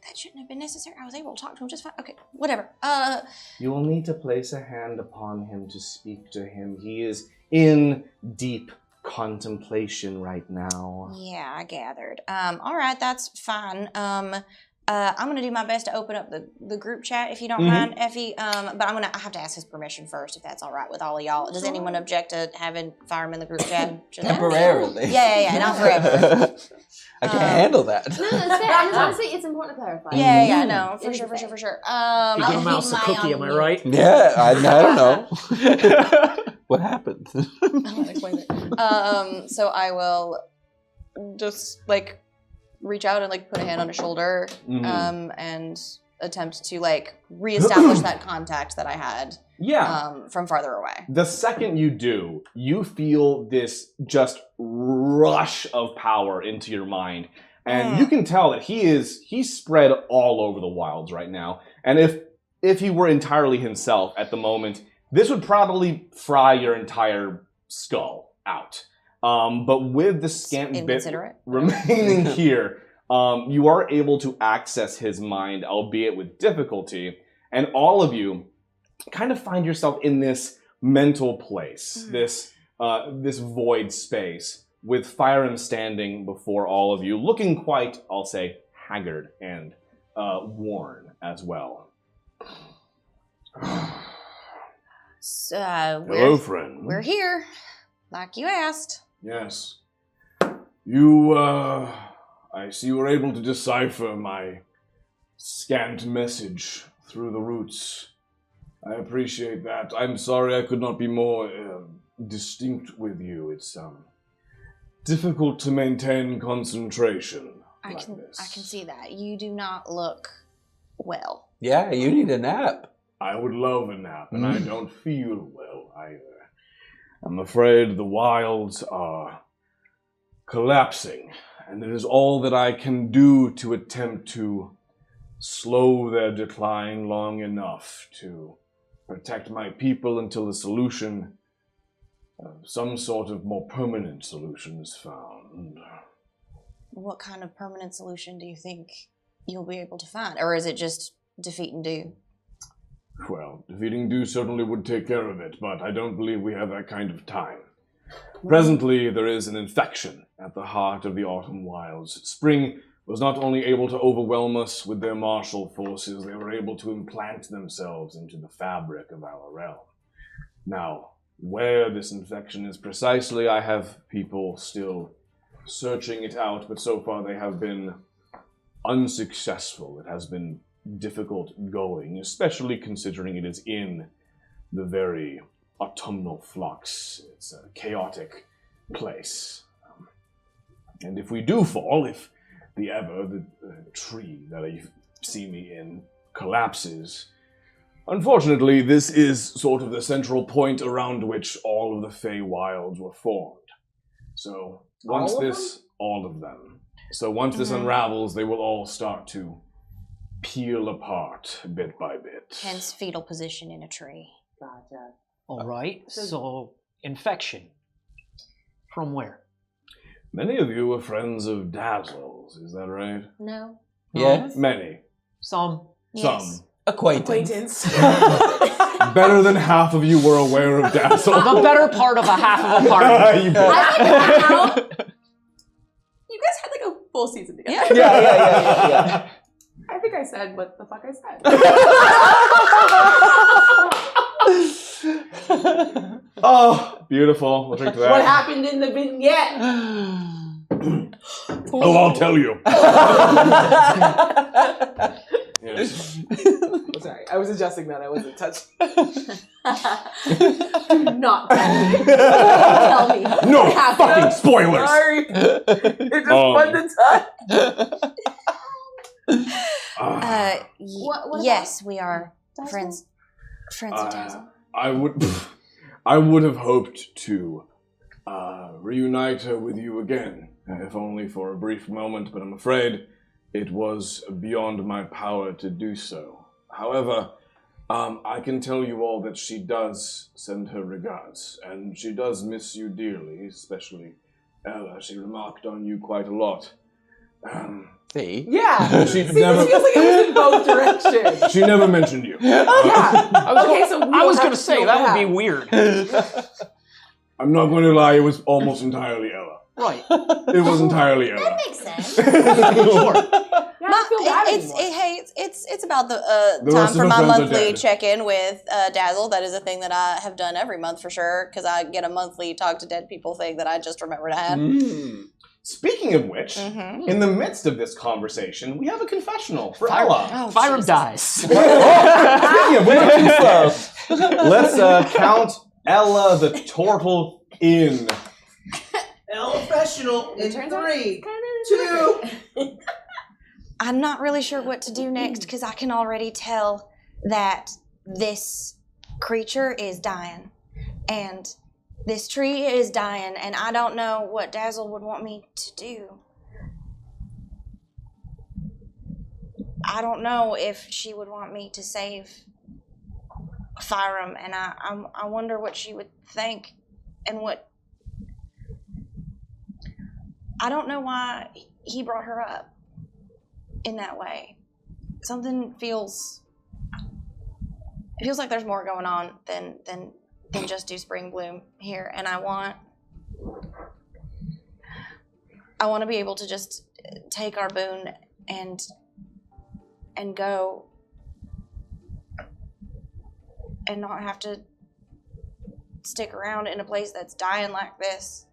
That shouldn't have been necessary. I was able to talk to him just fine. Okay, whatever. You will need to place a hand upon him to speak to him. He is in deep contemplation right now. Yeah, I gathered. All right, that's fine. I'm gonna do my best to open up the group chat if you don't mind, Effie. But I have to ask his permission first if that's all right with all of y'all. Does anyone object to having Fyram in the group chat? Temporarily. Yeah, not forever. I can't handle that. No, that's fair. And honestly, it's important to clarify. Yeah, no, for sure. You give a mouse a cookie, am I right? Yeah, I don't know. What happened? I don't explain it. So I will just reach out and put a hand on his shoulder, and attempt to reestablish that contact that I had. Yeah. From farther away. The second you do, you feel this just rush of power into your mind. And you can tell that he's spread all over the wilds right now. And if he were entirely himself at the moment, this would probably fry your entire skull out. But with the scant bit remaining here, you are able to access his mind, albeit with difficulty. And all of you kind of find yourself in this mental place, this void space, with Fyram standing before all of you, looking quite, I'll say, haggard and worn as well. Hello, friend. We're here, like you asked. Yes. You, I see you were able to decipher my scant message through the roots. I appreciate that. I'm sorry I could not be more distinct with you. It's difficult to maintain concentration. I can see that. You do not look well. Yeah, you need a nap. I would love a nap, and I don't feel well either. I'm afraid the wilds are collapsing, and it is all that I can do to attempt to slow their decline long enough to protect my people until a solution, some sort of more permanent solution is found. What kind of permanent solution do you think you'll be able to find? Or is it just defeating Dew? Well, defeating Dew certainly would take care of it, but I don't believe we have that kind of time. Presently, there is an infection at the heart of the autumn wilds. Spring was not only able to overwhelm us with their martial forces, they were able to implant themselves into the fabric of our realm. Now, where this infection is precisely, I have people still searching it out, but so far they have been unsuccessful. It has been difficult going, especially considering it is in the very autumnal flux. It's a chaotic place. And if we do fall, if the tree that you see me in collapses, unfortunately, this is sort of the central point around which all of the Fey Wilds were formed. So once all of them. So once this unravels, they will all start to peel apart bit by bit. Hence fetal position in a tree. Gotcha. All right. So infection. From where? Many of you were friends of Dazzle's, is that right? No. Yes. Many. Some. Yes. Acquaintance. Better than half of you were aware of Dazzle. The better part of a half of a party. You bet. You guys had like a full season together. Yeah. I think I said what the fuck I said. Oh, beautiful. We'll drink to that. What happened in the vignette? Oh, I'll tell you. Yes. Oh, sorry, I was adjusting that. I wasn't touching. Do not tell me. No fucking spoilers. Sorry. It's just fun to touch. What Yes, we are Dazzle? friends of Dazzle. I would have hoped to reunite her with you again, if only for a brief moment, but I'm afraid it was beyond my power to do so. However, I can tell you all that she does send her regards, and she does miss you dearly, especially Ella. She remarked on you quite a lot. See? Yeah. She See, never. this feels like it was in both directions. She never mentioned you. Yeah. I was have gonna say that would be weird. I'm not going to lie, it was almost entirely Ella. Right. It was entirely Ella. That makes sense. Sure. Yeah, I don't feel bad anymore. It's about the The time rest for of my her friends are monthly dead. check-in with Dazzle. That is a thing that I have done every month for sure, because I get a monthly talk to dead people thing that I just remembered I had. Speaking of which, Mhm. in the midst of this conversation, we have a confessional for Fire- Ella. Oh, Fyram Jesus. dies. Speaking of which, let's count Ella the turtle in. Professional in Turns out 3, Two. 2. I'm not really sure what to do next because I can already tell that this creature is dying and this tree is dying, and I don't know what Dazzle would want me to do. I don't know if she would want me to save Fyram, and I wonder what she would think and what. I don't know why he brought her up in that way. Something feels. It feels like there's more going on than just do Spring Bloom here, and I want to be able to just take our boon and go and not have to stick around in a place that's dying like this.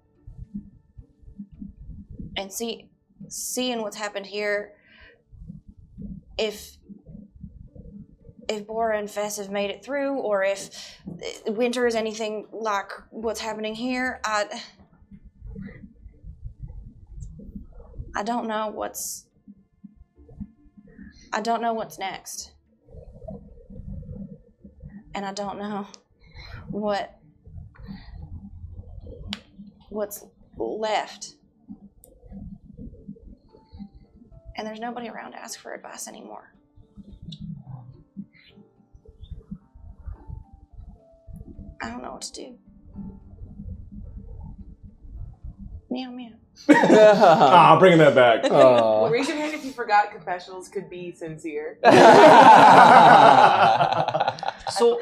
And seeing what's happened here, if Bora and Fess have made it through, or if winter is anything like what's happening here, I don't know what's next. And I don't know what's left. And there's nobody around to ask for advice anymore. I don't know what to do. Meow meow. Bringing that back. Aw. Raise your hand if you forgot confessionals could be sincere. So,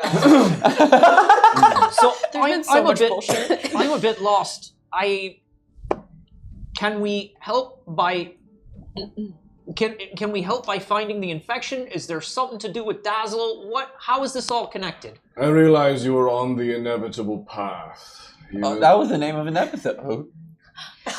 There's been so much bullshit. I'm a bit lost. Can we help by? Can we help by finding the infection? Is there something to do with Dazzle? How is this all connected? I realize you are on the inevitable path. That was the name of an episode.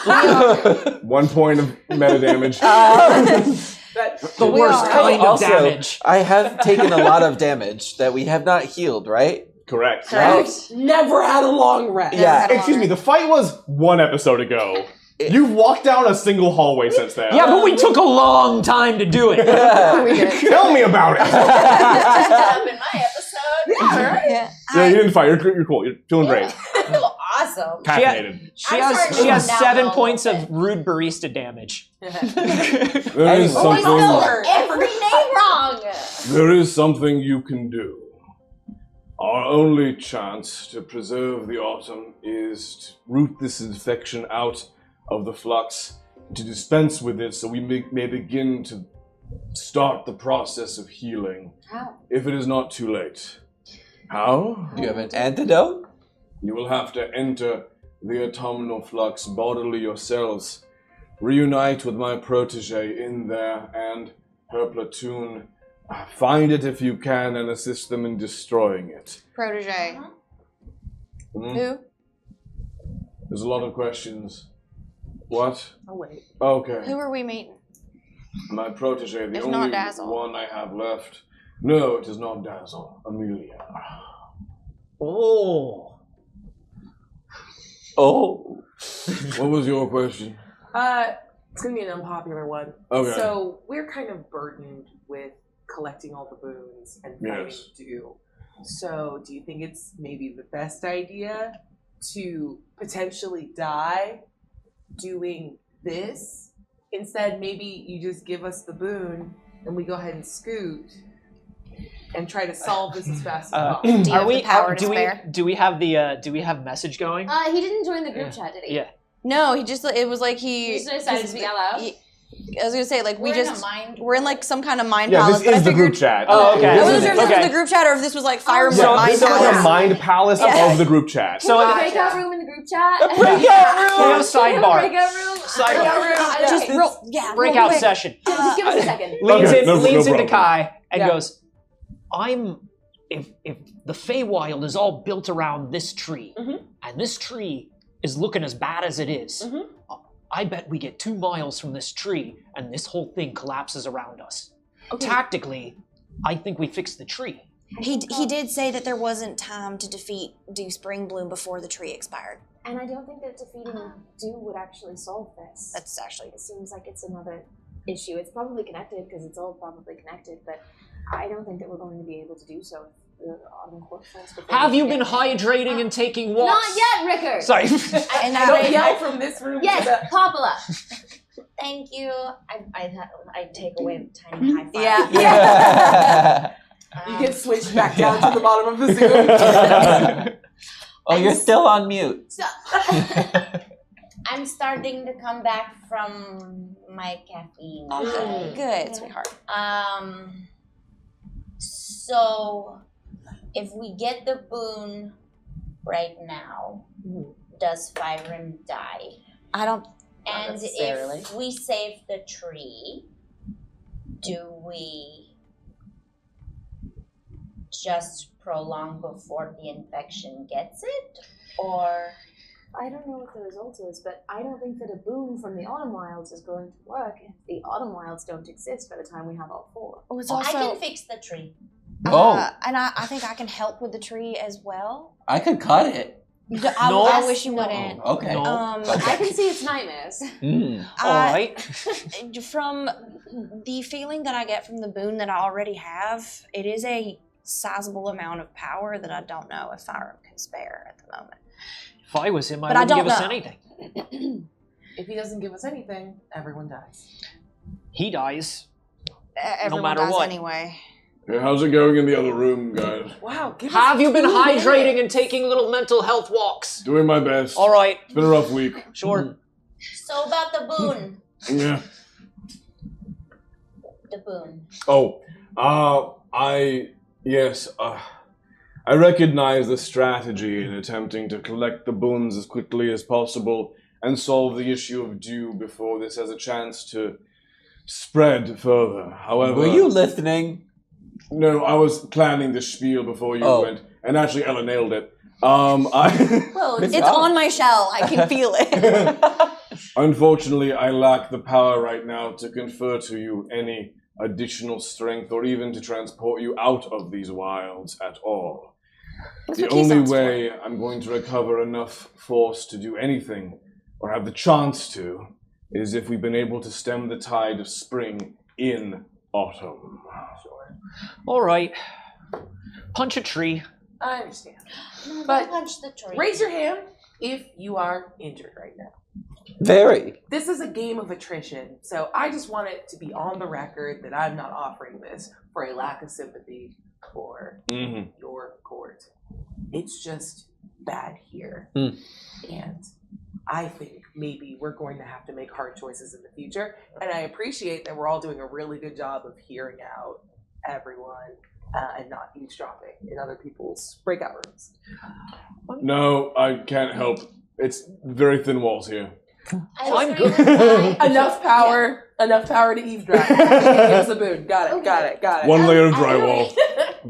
1 point of meta damage. The worst kind of Also, damage. I have taken a lot of damage that we have not healed, right? Correct. Never had a long rest. Yeah. Excuse me, the fight was 1 episode ago. You've walked down a single hallway since then. Yeah, but we took a long time to do it. Tell me about it. Up in my episode. Yeah, right? Yeah, you didn't fight. You're cool. You're feeling great. I feel awesome. Caffeinated. She I'm has starting to come 7 down a points little of rude barista damage. There Anyway. is Oh, I spelled something. every name wrong. There is something you can do. Our only chance to preserve the autumn is to root this infection out of the flux to dispense with it so we may begin to start the process of healing. How? If it is not too late. How? Do you have an antidote? You will have to enter the autumnal flux bodily yourselves. Reunite with my protege in there and her platoon. Find it if you can and assist them in destroying it. Protege. Hmm? Who? There's a lot of questions. What? Oh, wait. Okay. Who are we meeting? My protege, the It's not only Dazzle. one I have left. No, it is not Dazzle. Amelia. Oh. Oh. What was your question? It's gonna be an unpopular one. Okay. So we're kind of burdened with collecting all the boons and fighting Yes. due. So do you think it's maybe the best idea to potentially die doing this? Instead, maybe you just give us the boon and we go ahead and scoot and try to solve this as fast as possible. Do you have the power to do spare? do we have message going? He didn't join the group chat, did he? Yeah. No, he just, it was like He just decided to speak out loud. I was gonna say, like, We're in a mind. we're in like some kind of mind Yeah, palace. this but I is the figured, group chat. Oh, okay. I This wasn't is- sure if this Okay. was the group chat or if this was like Fire Yeah, Mind this is like Palace. a mind palace Yeah. of the group chat. So breakout room in the group chat. Chaos sidebar. Breakout room. Just Okay. real Breakout quick. session. Just give us a second. Leans Okay, in, no leans into problem. Kai and Yeah. goes, if the Feywild is all built around this tree, and this tree is looking as bad as it is, I bet we get 2 miles from this tree and this whole thing collapses around us. Tactically, I think we fixed the tree. He did say that there wasn't time to defeat Dew Spring Bloom before the tree expired. And I don't think that defeating Dew would actually solve this. That's actually It seems like it's another issue. It's probably connected because it's all probably connected, but I don't think that we're going to be able to do so. If the autumn court falls before Have we you get been there. hydrating and taking walks? Not yet, Rickard. Sorry. and Don't yell from this room to Yes, the... Popula. Thank you. I take away a tiny high five. Yeah. You can switch back down to the bottom of the Zoom. Oh, you're still on mute. So, I'm starting to come back from my caffeine. Good, sweetheart. So if we get the boon right now, does Fyrim die? I don't. And necessarily. if we save the tree, do we just prolong before the infection gets it? Or I don't know what the result is, but I don't think that a boon from the Autumn Wilds is going to work if the Autumn Wilds don't exist by the time we have all 4. Oh, it's I also. can fix the tree. And I think I can help with the tree as well. I could cut it. I wish you wouldn't. Oh, okay. No. I can see its nightmares. All right. From the feeling that I get from the boon that I already have, it is a sizable amount of power that I don't know if Fyrim can spare at the moment. If I was him, I But I wouldn't don't give us know. anything. If he doesn't give us anything, everyone dies. He dies. Everyone matter dies what. anyway. Hey, how's it going in the other room, guys? Wow, give Have us you been 2 hydrating minutes. and taking little mental health walks? Doing my best. All right. It's been a rough week. Sure. So about the boon. Yeah. The boon. I recognize the strategy in attempting to collect the boons as quickly as possible and solve the issue of dew before this has a chance to spread further. However, Were you listening? No, I was planning the spiel before you Oh. went, and actually Ella nailed it. Well, It's It's on my shell. I can feel it. Unfortunately, I lack the power right now to confer to you any additional strength or even to transport you out of these wilds at all. That's The what only Keyson's way I'm going to recover enough force to do anything, or have the chance to, is if we've been able to stem the tide of spring in autumn. All right. Punch a tree. I understand. No, But don't punch the tree. Raise your hand if you are injured right now. Very. This is a game of attrition, so I just want it to be on the record that I'm not offering this for a lack of sympathy for your court. It's just bad here. And I think maybe we're going to have to make hard choices in the future. And I appreciate that we're all doing a really good job of hearing out everyone and not eavesdropping in other people's breakout rooms. No, I can't help. It's very thin walls here. I'm good. Enough power to eavesdrop. Give us a boon. Got it. One layer of drywall.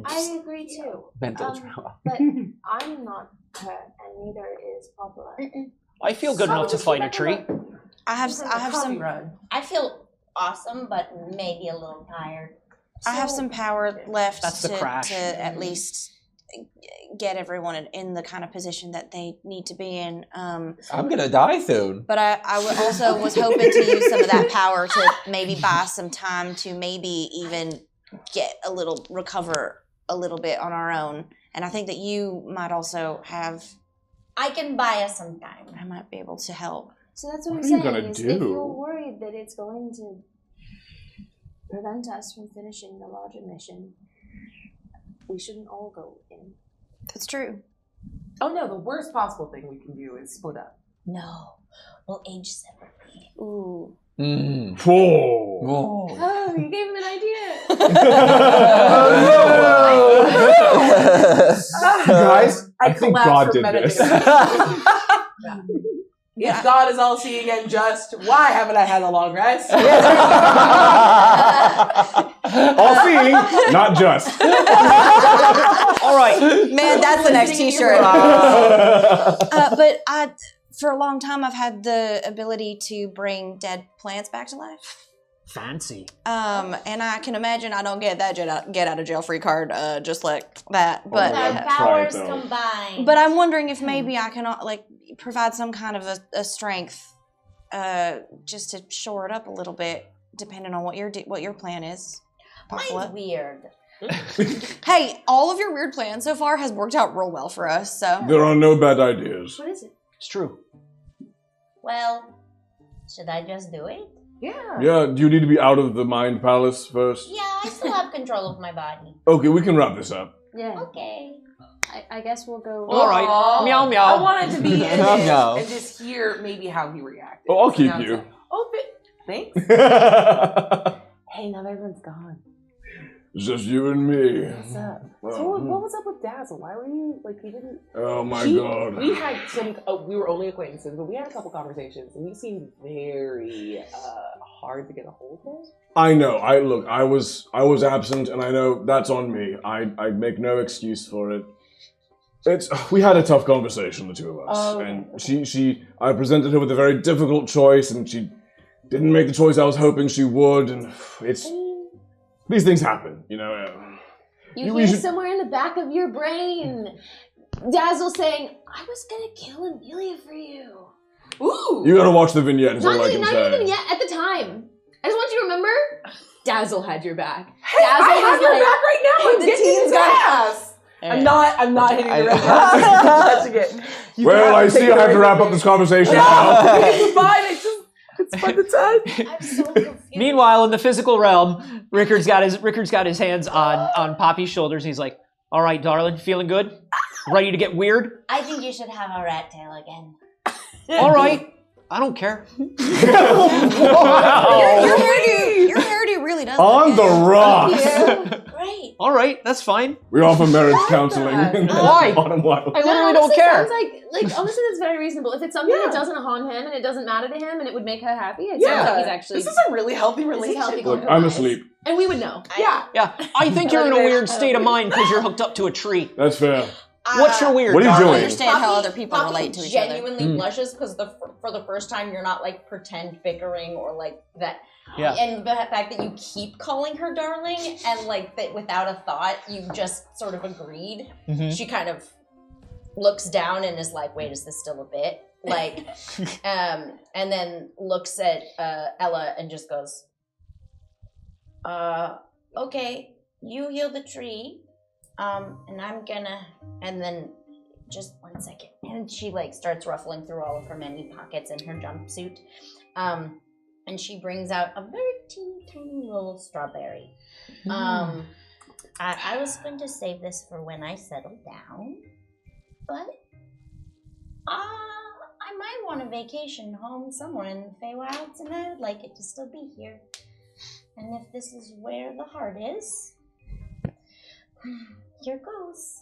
I agree too. Mental drywall. But I'm not hurt, and neither is Popula. I feel good enough to fight a tree. I have some run. I feel awesome, but maybe a little tired. I have some power left That's the crash. to at least get everyone in the kind of position that they need to be in. I'm gonna die soon. But I also was hoping to use some of that power to maybe buy some time to maybe even recover a little bit on our own. And I think that you might also have. I can buy us some time. I might be able to help. So that's what I'm What are you saying. gonna Is do? if you're worried that it's going to prevent us from finishing the larger mission, we shouldn't all go in. That's true. Oh no, the worst possible thing we can do is split up. No, we'll age separately. Ooh. Whoa. Whoa. Oh, you gave him an idea. Guys, I think collapse God from did meditation. this. If God is all seeing and just, why haven't I had a long rest? All seeing, not just. All right. Man, that's the next t-shirt. But for a long time, I've had the ability to bring dead plants back to life. Fancy. And I can imagine I don't get that get out of jail free card just like that. But Our Try it, powers though. combined. but I'm wondering if maybe I can provide some kind of a strength just to shore it up a little bit, depending on what your plan is. Mine's Popula. weird. Hey, all of your weird plans so far has worked out real well for us. So There are no bad ideas. What is it? It's true. Well, should I just do it? Yeah. Yeah, do you need to be out of the mind palace first? Yeah, I still have control of my body. Okay, we can wrap this up. Yeah. Okay. I guess we'll go. All right. Aw. Meow, meow. I wanted to be in it Meow, meow. and just hear maybe how he reacted. Oh, I'll So keep now it's you. like, oh, thanks. Hey, now everyone's gone. It's just you and me. What's up? Well, So what was up with Dazzle? Why were you you didn't? Oh my We god. had some. We were only acquaintances, but we had a couple conversations, and you seemed very hard to get a hold of. I know. I was absent, and I know that's on me. I make no excuse for it. We had a tough conversation, the two of us, Oh, okay. and I presented her with a very difficult choice, and she didn't make the choice I was hoping she would, and these things happen, you know. You We hear should- somewhere in the back of your brain Dazzle saying, I was gonna kill Amelia for you. Ooh. You gotta watch the vignette. Is all I can Not say. even yet at the time. I just want you to remember, Dazzle had your back. Hey, Dazzle I have was your like, back right now. I'm the getting teens his got- ass. I'm not hitting the right button. Touching it. You Well, have I to see take I it have to away wrap from up me. this conversation No, now. it's fine. It's fun to touch. I'm so confused. Meanwhile, in the physical realm, Rickard's got his hands on Poppy's shoulders. And he's like, "All right, darling, feeling good? Ready to get weird? I think you should have a rat tail again. All right, I don't care." Your hairdo really does. On look the good. rocks. Great. All right, that's fine. We offer marriage counseling. Why? Bottom line. I literally don't honestly, care. Sounds like honestly, that's very reasonable. If it's something Yeah. that doesn't harm him and it doesn't matter to him and it would make her happy, it Yeah. sounds like he's actually. This is a really healthy This is relationship. healthy Look, going I'm on. asleep. And we would know. Yeah. Yeah, I think you're in a weird state of mind because you're hooked up to a tree. That's fair. What's your weird? What are you I darling? doing? understand how other people Poppy relate to each other. genuinely blushes because for the first time you're not like pretend bickering or like that. Yeah. And the fact that you keep calling her darling and like that without a thought you just sort of agreed. Mhm. She kind of looks down and is like, "Wait, is this still a bit?" Like, and then looks at Ella and just goes, "Okay, you heal the tree." And I'm gonna, and then just 1 second. And she like starts ruffling through all of her many pockets in her jumpsuit. And she brings out a very teeny tiny little strawberry. I was going to save this for when I settle down, but I might want a vacation home somewhere in the Feywilds, and I would like it to still be here. And if this is where the heart is, here goes.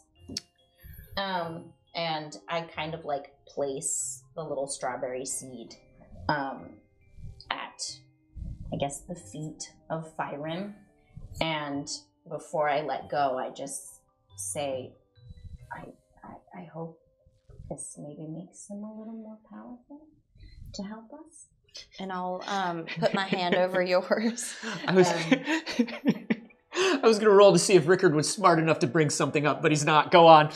And I kind of like place the little strawberry seed at, I guess, the feet of Fyron. And before I let go, I just say, I hope this maybe makes them a little more powerful to help us. And I'll put my hand over yours. I was gonna roll to see if Rickard was smart enough to bring something up, but he's not. Go on.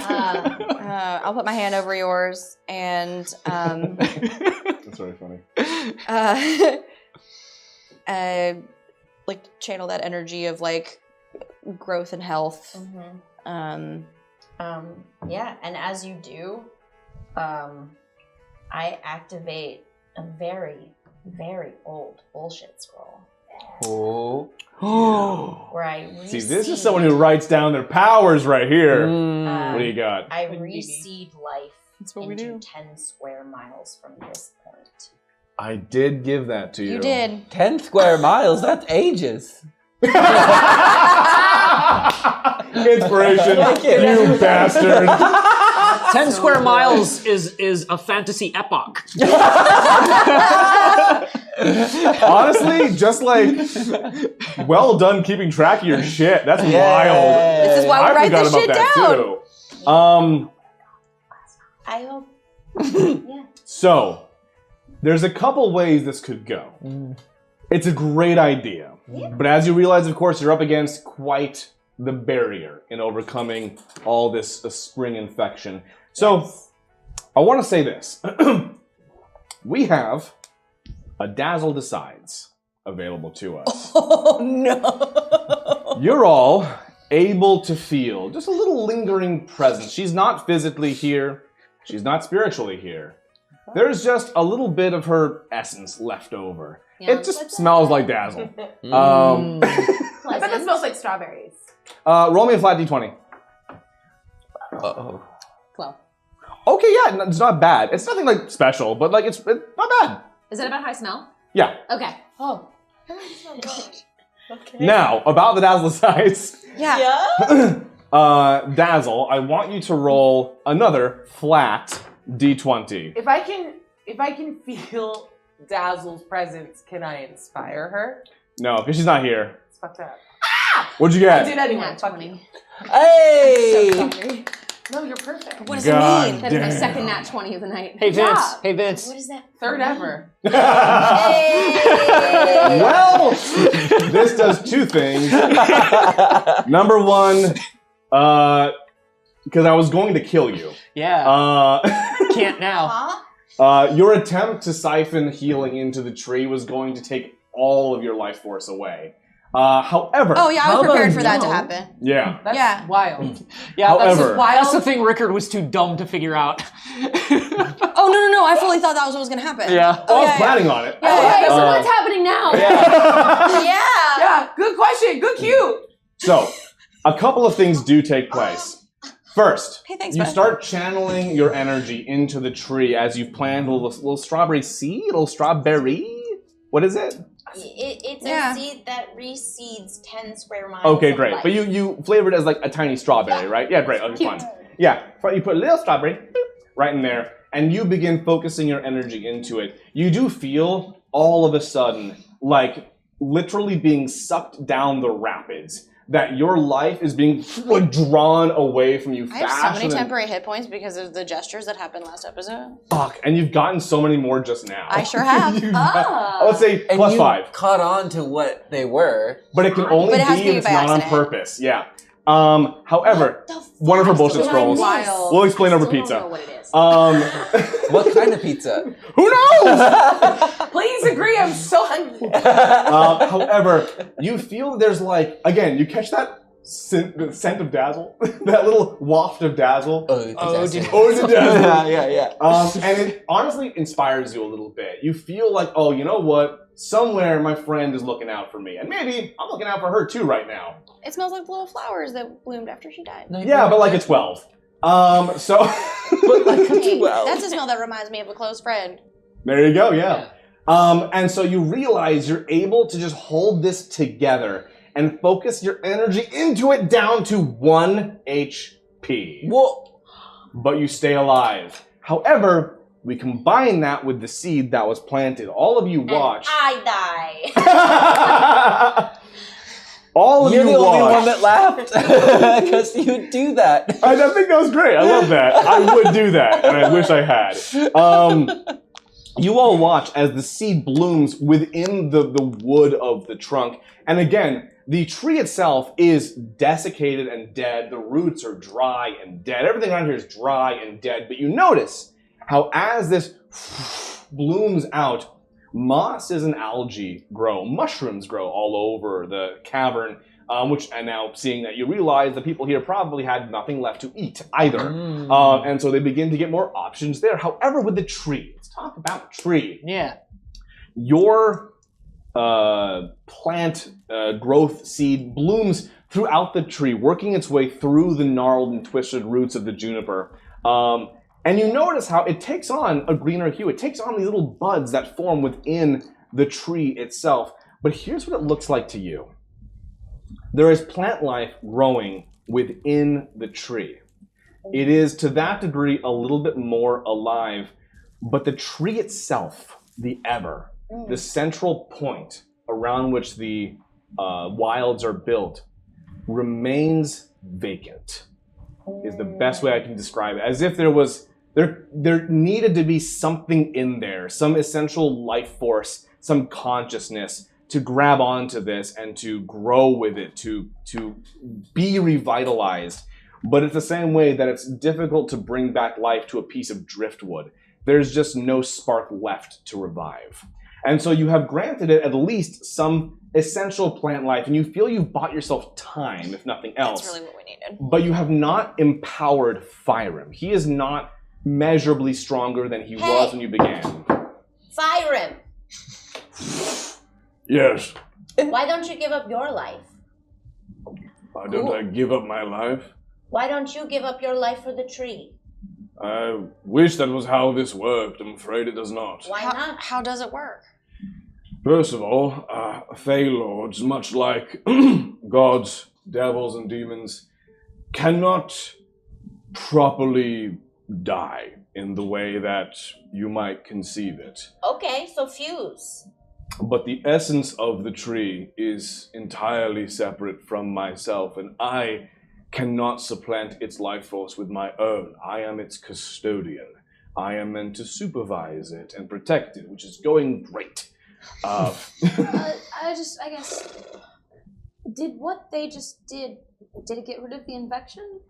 I'll put my hand over yours and That's very funny. like channel that energy of like growth and health. Yeah, and as you do, I activate a very, very old bullshit scroll. Oh. Where I See, this is someone who writes down their powers right here. Mm. What do you got? I reseed life That's what we into do. 10 square miles from this point. I did give that to you. You did. 10 square miles, that's ages. Inspiration, you bastard. 10 square miles is a fantasy epoch. Honestly, just like, well done keeping track of your shit. That's wild. This is why we I write forgot this about shit that down. too. I hope. Yeah. So, there's a couple ways this could go. It's a great idea. But as you realize, of course, you're up against quite the barrier in overcoming all this spring infection. So, I want to say this. We have a Dazzle Decides available to us. Oh, no. You're all able to feel just a little lingering presence. She's not physically here. She's not spiritually here. There's just a little bit of her essence left over. It just smells like Dazzle. I bet it smells like strawberries. Roll me a flat d20. Uh-oh. 12. Okay, yeah, it's not bad. It's nothing like special, but like it's not bad. Is it about how I smell? Yeah. Okay. Oh. Now, about the Dazzle size. Yeah. Dazzle, I want you to roll another flat d20. If I can feel Dazzle's presence, can I inspire her? No, because she's not here. It's fucked up. What'd you get? I did anyway. Nat Fuck 20. you. Hey! So sorry. No, you're perfect. What does God it mean? That is my damn. second nat 20 of the night. Hey, Vince. Yeah. Hey, Vince. What is that? Third ever. Well, this does two things. Number one, because I was going to kill you. Yeah. Can't now. Huh? Your attempt to siphon healing into the tree was going to take all of your life force away. However, Oh, yeah, I How was prepared about for that to no? happen. yeah. That's Yeah. wild. Yeah, However- that's the thing Rickard was too dumb to figure out. Oh, no. I fully thought that was what was going to happen. Yeah. I was yeah, planning on it. Yeah. Okay, so what's happening now? Yeah. Yeah, good question. Good cue. So, a couple of things do take place. First, Hey, thanks, you bud. start channeling your energy into the tree as you've planned a little strawberry seed, a little strawberry. What is it? It's Yeah. a seed that reseeds 10 square miles. Okay, of great. life. But you flavored it as like a tiny strawberry, right? Yeah, great. Okay, fine. Yeah, you put a little strawberry boop, right in there, and you begin focusing your energy into it. You do feel all of a sudden like literally being sucked down the rapids. That your life is being like drawn away from you I have so faster many than temporary hit points because of the gestures that happened last episode. fuck, and you've gotten so many more just now. I sure have. You've Ah. let's say And plus you 5, caught on to what they were. but it can only But it has be to if be it's by not on accident. purpose. Yeah. However, one of her bullshit scrolls. Wild. We'll explain over I still pizza. don't know what it is. What kind of pizza? Who knows? Please agree. I'm so hungry. However, you feel there's like again, you catch that the scent of Dazzle, that little waft of Dazzle. Oh, did- Oh, it's a Dazzle. yeah. And it honestly inspires you a little bit. You feel like, oh, you know what? Somewhere my friend is looking out for me, and maybe I'm looking out for her too right now. It smells like the little flowers that bloomed after she died. Yeah, but like a 12. So But like a Hey, 12. that's a smell that reminds me of a close friend. there you go, yeah. And so you realize you're able to just hold this together and focus your energy into it down to 1 HP. Whoa. But you stay alive. However, we combine that with the seed that was planted. All of you watch. And I die. All of You're you the only watch. one that laughed because you do that. I think that was great. I love that. I would do that, and I wish I had. You all watch as the seed blooms within the wood of the trunk. And again, the tree itself is desiccated and dead. The roots are dry and dead. Everything around here is dry and dead. But you notice how as this blooms out, mosses and algae grow. Mushrooms grow all over the cavern. And now seeing that, you realize the people here probably had nothing left to eat either. And so they begin to get more options there. However, with the tree, let's talk about the tree. Yeah. Your plant growth seed blooms throughout the tree, working its way through the gnarled and twisted roots of the juniper. And you notice how it takes on a greener hue. It takes on these little buds that form within the tree itself. But here's what it looks like to you. There is plant life growing within the tree. It is to that degree a little bit more alive, but the tree itself, the central point around which the wilds are built, remains vacant, is the best way I can describe it. As if there needed to be something in there, some essential life force, some consciousness to grab onto this and to grow with it, to be revitalized. But it's the same way that it's difficult to bring back life to a piece of driftwood. There's just no spark left to revive. And so you have granted it at least some essential plant life, and you feel you've bought yourself time, if nothing else. That's really what we needed. But you have not empowered Fyrim. He is not measurably stronger than he was when you began. Fyrim, Yes. why don't you give up your life? Why don't I give up my life? Why don't you give up your life for the tree? I wish that was how this worked. I'm afraid it does not. Why not? How does it work? First of all, Fey Lords, much like gods, devils, and demons, cannot properly die in the way that you might conceive it. Okay, so fuse. But the essence of the tree is entirely separate from myself, and I cannot supplant its life force with my own. I am its custodian. I am meant to supervise it and protect it, which is going great. I guess, did what they just did it get rid of the infection?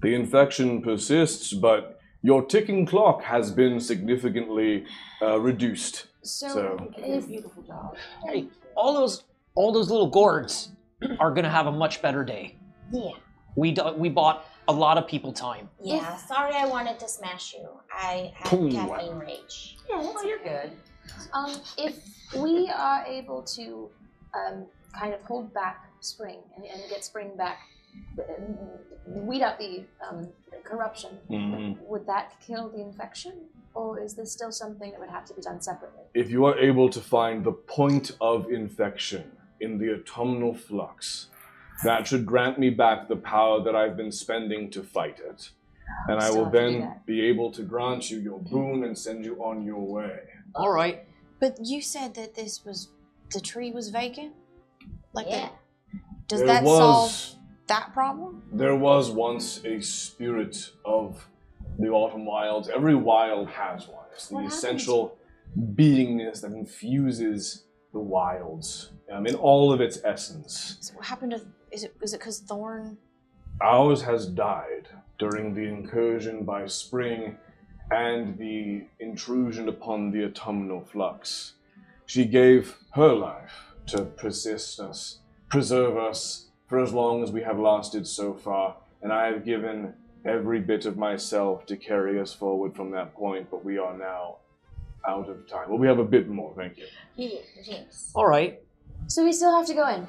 The infection persists, but your ticking clock has been significantly reduced. So if Beautiful job. Hey, all those little gourds are gonna have a much better day. Yeah. We bought a lot of people time. Yeah, sorry I wanted to smash you. I had caffeine rage. Oh, you're good. if we are able to kind of hold back spring and get spring back, weed out the corruption, would that kill the infection? Or is this still something that would have to be done separately? If you are able to find the point of infection in the autumnal flux, that should grant me back the power that I've been spending to fight it. And I will then be able to grant you your boon and send you on your way. All right. But you said that the tree was vacant? Yeah. Does that solve that problem? There was once a spirit of the autumn wilds. Every wild has one. It's the essential beingness that infuses the wilds in all of its essence. So what happened to? Is it because Thorn? Ours has died during the incursion by spring and the intrusion upon the autumnal flux. She gave her life to preserve us for as long as we have lasted so far, and I have given every bit of myself to carry us forward from that point, but we are now out of time. Well, we have a bit more, thank you. Yes. All right. So we still have to go in.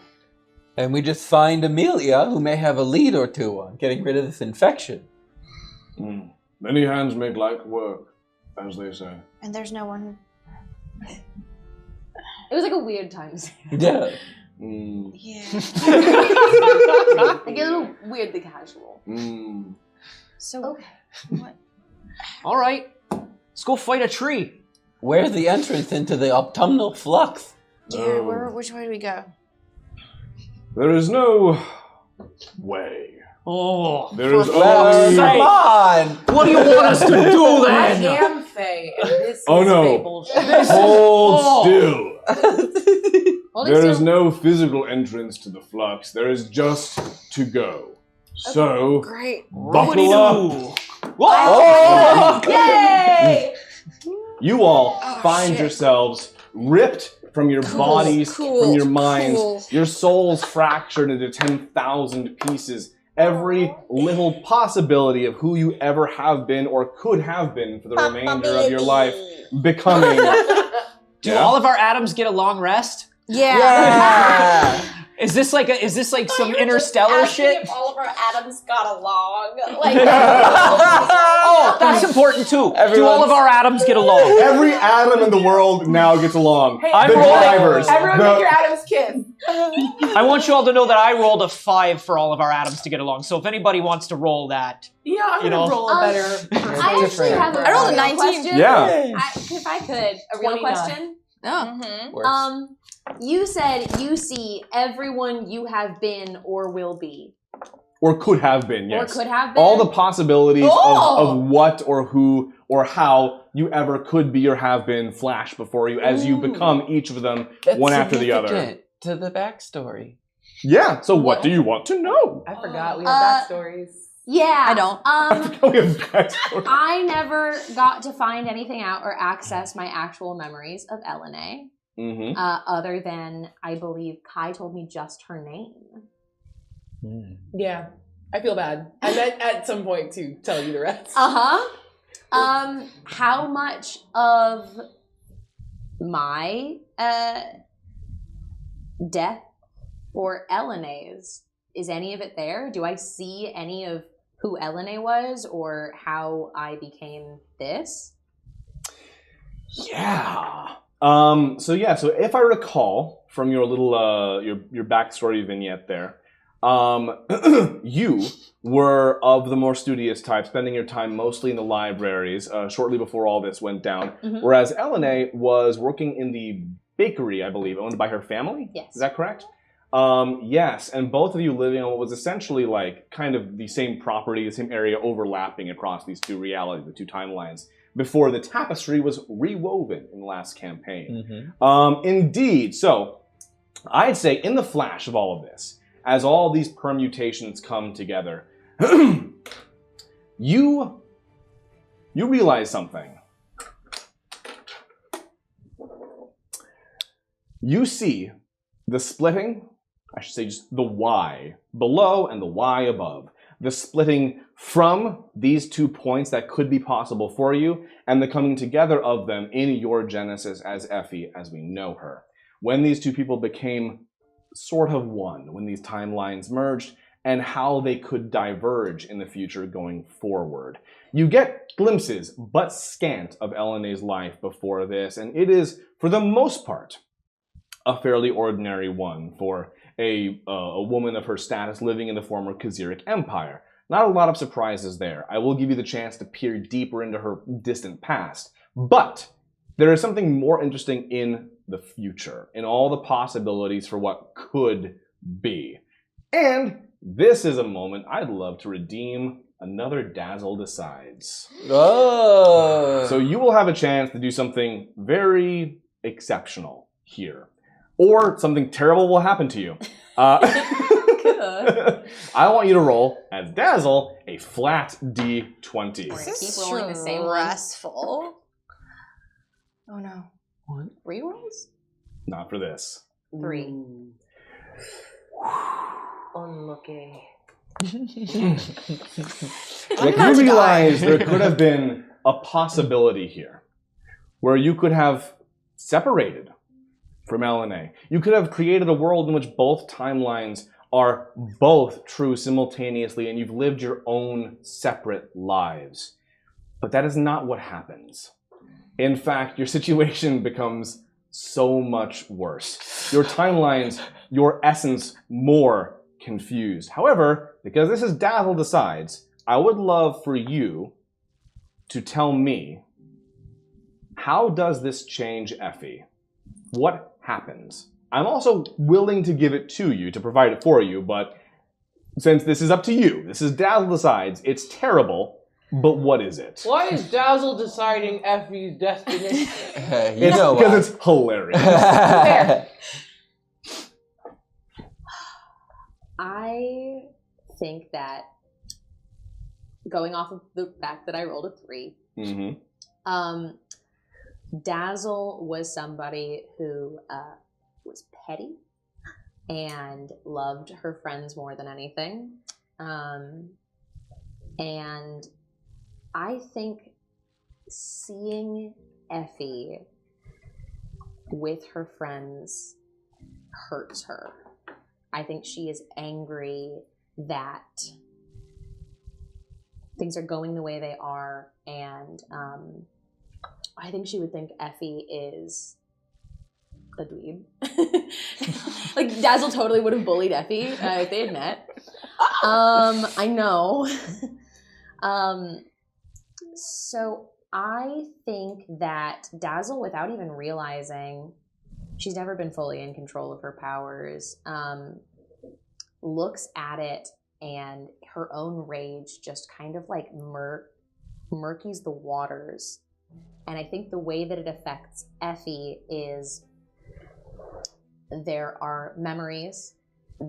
And we just find Amelia, who may have a lead or two on getting rid of this infection. Many hands make light work, as they say. And there's no one. It was like a weird time. Yeah. Yeah. Like a little weirdly casual. So Okay. what? All right, let's go fight a tree. Where's the entrance into the autumnal flux? Yeah, which way do we go? There is no way. Oh, There is Well, only... come on! what do you want us to do I then? am Faye, and this Oh, is no. Faye bullshit. Hold still. Holding There is still. no physical entrance to the flux. There is just to go. So, Great. buckle up. Oh! Yay! You all Oh, find shit. yourselves ripped from your bodies, from your minds, your souls fractured into 10,000 pieces. Every little possibility of who you ever have been or could have been for the remainder of your life becoming. Do all of our atoms get a long rest? Yeah. Is this like some interstellar shit? If all of our atoms got along, like Oh, that's important too. Do all Everyone's- of our atoms get along? Every atom in the world now gets along. Hey, I'm the rolling. drivers. Everyone the- make your Adam's kiss. I want you all to know that I rolled a 5 for all of our atoms to get along. So if anybody wants to roll that, Yeah, I'm You gonna know. roll a better. I actually have a I rolled a real 19. question. Yeah. If I could, a real 29. question. Oh. Mm-hmm. You said you see everyone you have been or will be. Or could have been, yes. Or could have been. All the possibilities Oh! of what or who or how you ever could be or have been flash before you as you become each of them That's one after the other. significant to the backstory. Yeah, so what do you want to know? I forgot we have backstories. Yeah. I don't. We have backstory. I never got to find anything out or access my actual memories of LNA, Mm-hmm. other than, I believe, Kai told me just her name. Yeah, I feel bad. I meant at some point to tell you the rest. Uh-huh. How much of my death or LNA's, is any of it there? Do I see any of who LNA was or how I became this? Yeah. So if I recall from your little your backstory vignette there, you were of the more studious type, spending your time mostly in the libraries shortly before all this went down. Mhm. Whereas Elena was working in the bakery, I believe, owned by her family. Yes. Is that correct? Yes, and both of you living on what was essentially like kind of the same property, the same area overlapping across these two realities, the two timelines, before the tapestry was rewoven in the last campaign. Indeed. So, I'd say in the flash of all of this, as all these permutations come together, you realize something. You see the splitting, I should say just the Y below and the Y above. The splitting from these 2 points that could be possible for you, and the coming together of them in your genesis as Effie, as we know her. When these two people became sort of one, when these timelines merged, and how they could diverge in the future going forward. You get glimpses, but scant, of Elena's life before this, and it is, for the most part, a fairly ordinary one for a woman of her status living in the former Khazaric Empire. Not a lot of surprises there. I will give you the chance to peer deeper into her distant past. But there is something more interesting in the future, in all the possibilities for what could be. And this is a moment I'd love to redeem another Dazzle Decides. Oh. So you will have a chance to do something very exceptional here. Or something terrible will happen to you. I want you to roll, as Dazzle, a flat D20. This Keep rolling the same one. stressful. Oh no. Rerolls? Not for this. 3. Unlucky. Like you realize there could have been a possibility here where you could have separated from LNA. You could have created a world in which both timelines are both true simultaneously, and you've lived your own separate lives. But that is not what happens. In fact, your situation becomes so much worse. Your timelines, your essence, more confused. However, because this is Dazzle Decides, I would love for you to tell me, how does this change Effie? What happens? I'm also willing to give it to you, to provide it for you, but since this is up to you, this is Dazzle Decides, it's terrible, but what is it? Why is Dazzle deciding Effie's destiny? It's because it's hilarious. I think that going off of the fact that I rolled a 3, Dazzle was somebody who was petty and loved her friends more than anything. And I think seeing Effie with her friends hurts her. I think she is angry that things are going the way they are, and I think she would think Effie is a dweeb. Like, Dazzle totally would have bullied Effie if they had met. I know. So I think that Dazzle, without even realizing she's never been fully in control of her powers, looks at it, and her own rage just kind of like murkies the waters. And I think the way that it affects Effie is there are memories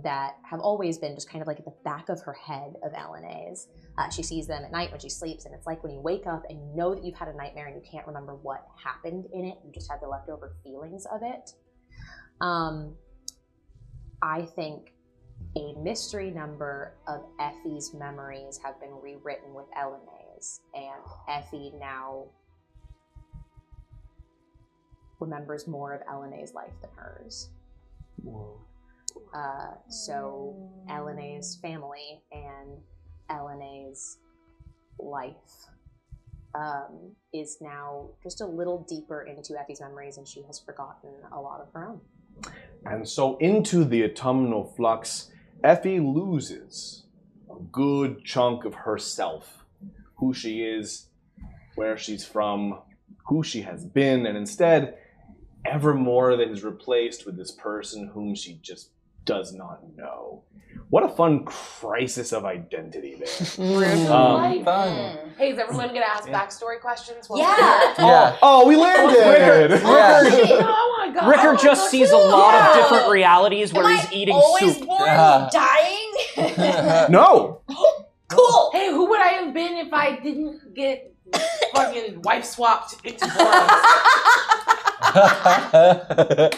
that have always been just kind of like at the back of her head of LNA's. She sees them at night when she sleeps, and it's like when you wake up and you know that you've had a nightmare and you can't remember what happened in it, you just have the leftover feelings of it. I think a mystery number of Effie's memories have been rewritten with LNA's, and Effie now remembers more of LNA's life than hers. Whoa. So LNA's family and LNA's life is now just a little deeper into Effie's memories, and she has forgotten a lot of her own. And so into the autumnal flux, Effie loses a good chunk of herself, who she is, where she's from, who she has been, and instead, evermore that is replaced with this person whom she just does not know. What a fun crisis of identity there. Fun. Hey, is everyone gonna ask backstory questions? Yeah. Oh, we landed! Yeah. Rickard just sees a lot of different realities where he's eating always soup. born dying? No! Cool. Hey, who would I have been if I didn't get fucking wife swapped into blood? I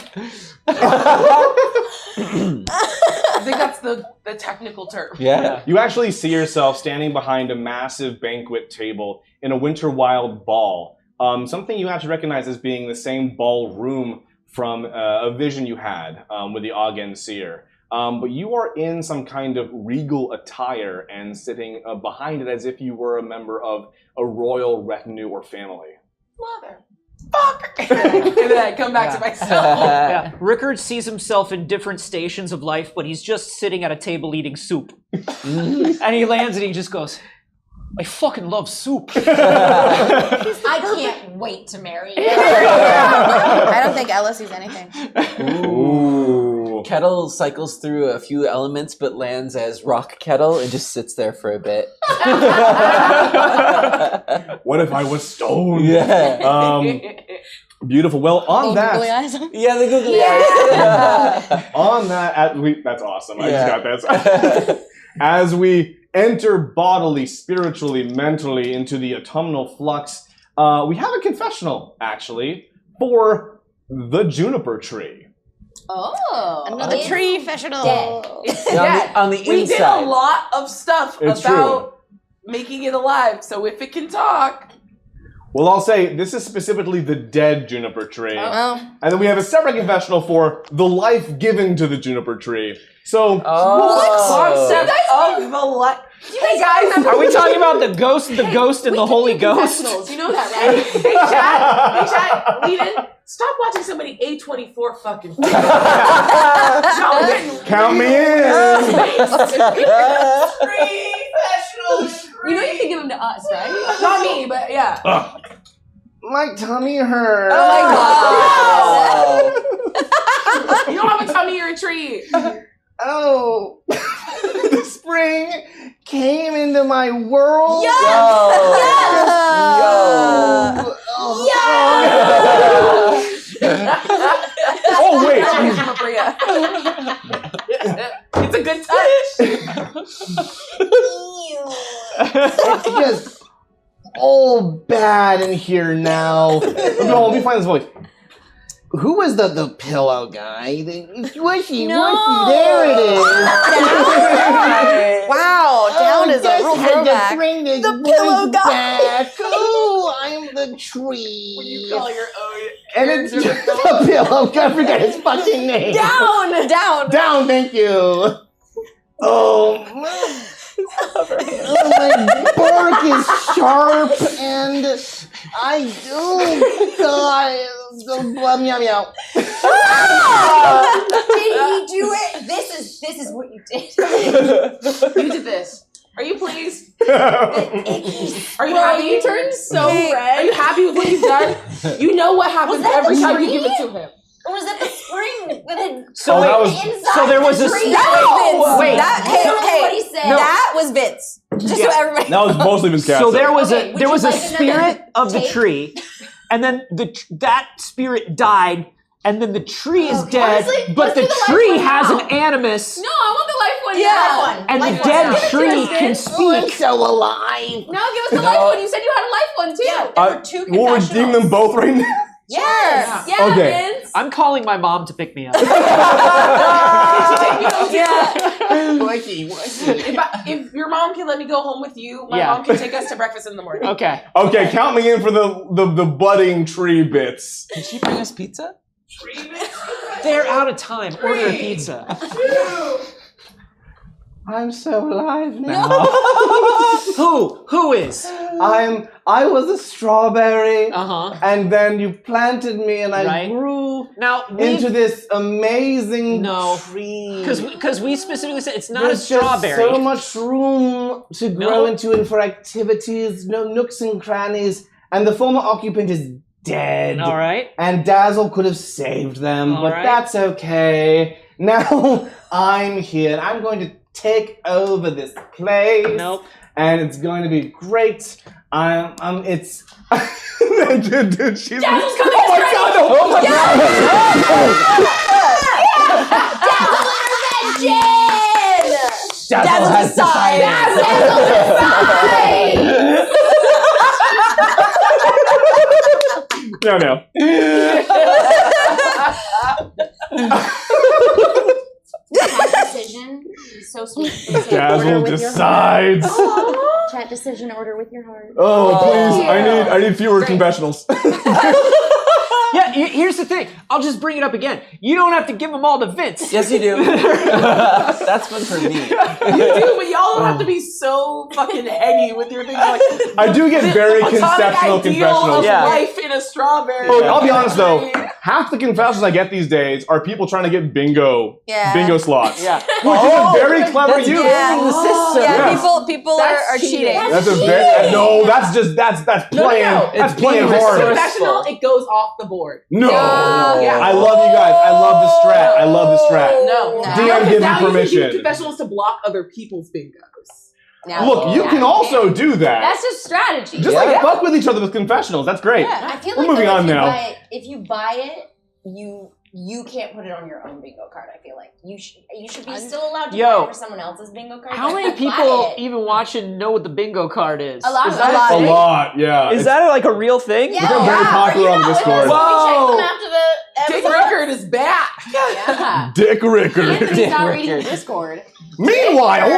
think that's the technical term. Yeah. You actually see yourself standing behind a massive banquet table in a Winter Wild ball. Something you actually recognize as being the same ballroom from a vision you had with the Ogden Seer. But you are in some kind of regal attire and sitting behind it as if you were a member of a royal retinue or family. Motherfucker! And then I come back to myself. Yeah. Rickard sees himself in different stations of life, but he's just sitting at a table eating soup. And he lands and he just goes, I fucking love soup. I can't wait to marry you. I don't think Ella sees anything. Ooh. Kettle cycles through a few elements, but lands as rock kettle and just sits there for a bit. What if I was stoned? Yeah. Beautiful. Well, on that, Yeah, the googly eyes. on that, that's awesome. I Yeah. just got this. As we enter bodily, spiritually, mentally into the autumnal flux, we have a confessional, actually, for the juniper tree. Oh. Another tree professional. Yeah, on the We did inside. a lot of stuff It's about making it alive, so if it can talk. Well, I'll say this is specifically the dead juniper tree. Oh. And then we have a separate confessional for the life given to the juniper tree. So, Concept of the life. Hey guys, Are we talking about the ghost and the Holy Ghost? professionals, you know that, right? Hey chat, lead in. Stop watching somebody A24 fucking. count me in. You know you can give them to us, right? Not me, but yeah. My tummy hurts. Oh my god! You don't have a tummy or a tree. Oh, the spring came into my world. Yo! Oh, wait. It's a good touch. It's just all bad in here now. No, let me find this voice. Who was the pillow guy? Squishy, No. whooshy, there it is. Wow, down is a just real had throwback. to bring this The pillow voice guy. back. Oh, I'm the tree. When you call your own. And it's just the pillow guy. I forgot his fucking name. Down. Down, thank you. Oh, my bark is sharp and meow meow. Did he do it? This is what you did. You did this. Are you pleased? Icky Are you happy? You turned so Hey, Are you happy with what you've done? You know what happens that every the time you tree? give it to him. Or was that the spring that had So, Oh, that was- inside so there was the a tree? That was Vince. Wait. That, That's hey, what he said. that was Vince. Just so everybody. That was mostly Vince Castle. so there was Okay, a would there you was a like another spirit of the take? tree, and then that spirit died, and then the tree is dead, Honestly, but let's the do the life tree one has now. an animus, No, I want the life one. Yeah. now. Life one. and Life the one. dead Give it to tree us, can Vince. Oh, I'm speak. so alive. No, give us the life one. You said you had a life one too. Yeah, there were two We'll redeem them confessionals. both right now. Yes. Yeah, Okay. Vince. I'm calling my mom to pick me up. Squishy, whooshy. If your mom can let me go home with you, my Yeah. mom can take us to breakfast in the morning. Okay. Okay, count me in for the budding tree bits. Did she bring us pizza? They're out of time. Order a pizza. I'm so alive now. Who is? I was a strawberry, Uh-huh. and then you planted me, and I Right. grew Now, into this amazing No. tree. because we specifically said it's not There's a strawberry. just so much room to grow No. into and for activities, no nooks and crannies, and the former occupant is dead. All right. And Dazzle could have saved them, All but right. that's okay. Now I'm here, and I'm going to take over this place. Nope. And it's going to be great. It's She's Dazzle's coming. oh my god! No, oh my god! Dazzle has decided. No, no. Chat decision. So sweet. Dazzle decides. Chat decision order with your heart. Oh, please! I need fewer confessionals. Yeah, here's the thing. I'll just bring it up again. You don't have to give them all to Vince. Yes, you do. That's one for me. You do, but y'all don't have to be so fucking heady with your things. Like, I do get very the conceptual platonic ideal confessionals. of Yeah. life in a strawberry. Oh, I'll be honest though, half the confessions I get these days are people trying to get bingo slots. Yeah. Which is a very clever That's use. Yeah. using the system. Yeah, Yes. people That's are cheating. cheating. That's a very no. That's playing. No. That's It's playing being hard. Confessional, it goes off the board. No. Yeah. I love you guys. I love the strat. I love the strat. No. No. DM Because give now you can use permission. confessionals to block other people's bingos. Now, Look, you can also do that. That's just strategy. Just like fuck with each other with confessionals. That's great. I feel We're like moving though, on now. If you buy it, you can't put it on your own bingo card. I feel like you should be still allowed to Yo. buy it for someone else's bingo card. How but many buy people it. even watching know what the bingo card is? A lot. Is A that lot. A lot, yeah. Is that like a real thing? Yeah, become very popular on Discord. We check Whoa. them after the Dick Rickard is back. Yeah. Dick Rickard. Anthony's not reading Discord. Meanwhile,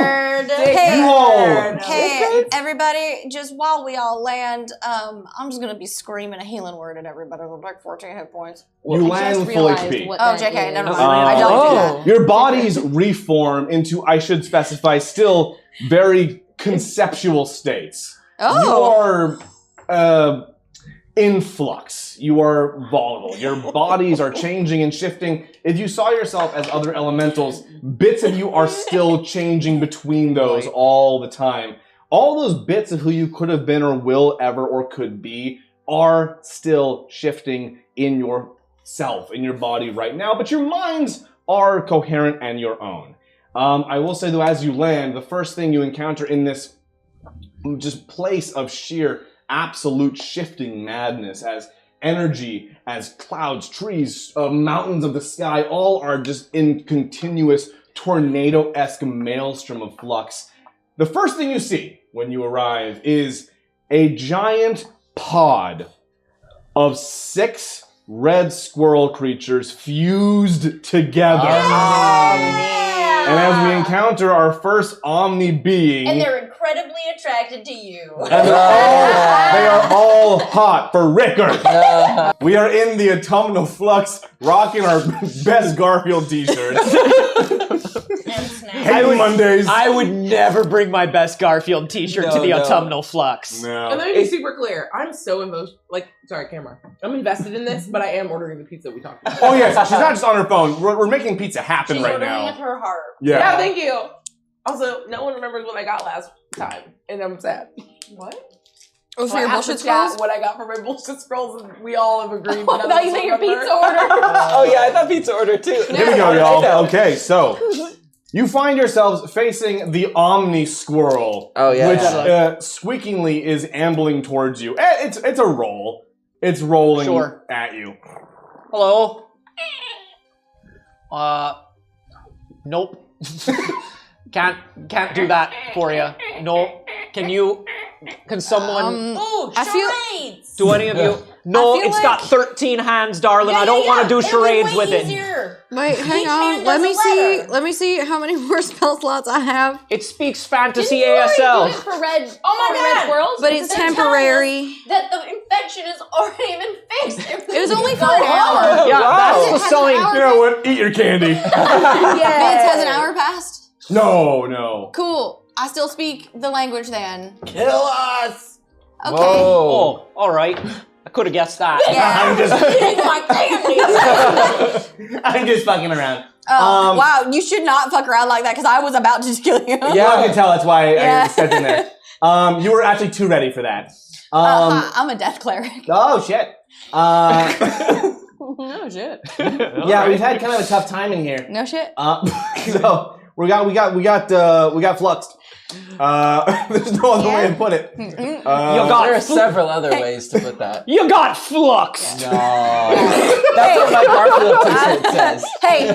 Hey, you all. hey, everybody! Just while we all land, I'm just gonna be screaming a healing word at everybody with like 14 hit points. You land with full HP. Oh, JK, never mind. I don't do that. Your bodies reform into, I should specify, still very conceptual states. Oh. You are in flux. You are volatile. Your bodies are changing and shifting. If you saw yourself as other elementals, bits of you are still changing between those all the time. All those bits of who you could have been or will ever or could be are still shifting in yourself, in your body right now, but your minds are coherent and your own. I will say though, as you land, the first thing you encounter in this just place of sheer absolute shifting madness, as energy, as clouds, trees, mountains of the sky, all are just in continuous tornado-esque maelstrom of flux. The first thing you see when you arrive is a giant pod of 6 red squirrel creatures fused together. And as we encounter our first Omni being, And they're incredibly attracted to you. and they are all hot for Rickard. We are in the autumnal flux, rocking our best Garfield t-shirts. Happy Mondays. I would never bring my best Garfield t-shirt to the autumnal flux. No. And let me be super clear. I'm so emotional. Sorry, camera. I'm invested in this, but I am ordering the pizza we talked about. Oh yes, she's not just on her phone. We're making pizza happen She's right ordering now. with her heart. Yeah, thank you. Also, no one remembers what I got last time, and I'm sad. What? Oh, for Well, your I asked bullshit the chat scrolls? what I got for my bullshit scrolls, and we all have agreed. I thought you meant your pizza order. Oh yeah, I thought pizza order too. Here we go, y'all. Okay, so you find yourselves facing the Omni Squirrel, Oh yeah. which squeakingly is ambling towards you. It's a roll. It's rolling at you. Hello? Nope. Can't do that for you. No. Can someone Ooh, I feel- charades! do any of you? No, I feel it's got like- 13 hands, darling. I don't want to do It'll be charades way with it. easier. Wait, hang Each on. hand Let does me a see. letter. Let me see how many more spell slots I have. It speaks fantasy Didn't you already ASL. do it for red? Oh my red God. squirrels? But it's They're telling temporary. That the infection is already been fixed. It was only for an hour. Yeah, that's the Has an selling. hour- You know what? Eat your candy. Vince, has an hour passed? No. Cool. I still speak the language then. Kill us! Okay. Whoa. Oh, all right. I could have guessed that. Yeah. Eating my candy. I'm just fucking around. Wow, you should not fuck around like that because I was about to kill you. Yeah, I can tell. That's why Yeah. I stepped in there. You were actually too ready for that. I'm a death cleric. Oh shit. No shit. Yeah, we've had kind of a tough time in here. No shit. So we got fluxed. There's no other way to put it. You got There are several other ways to put that. You got fluxed. No. That's what my Garfield t-shirt says. Hey,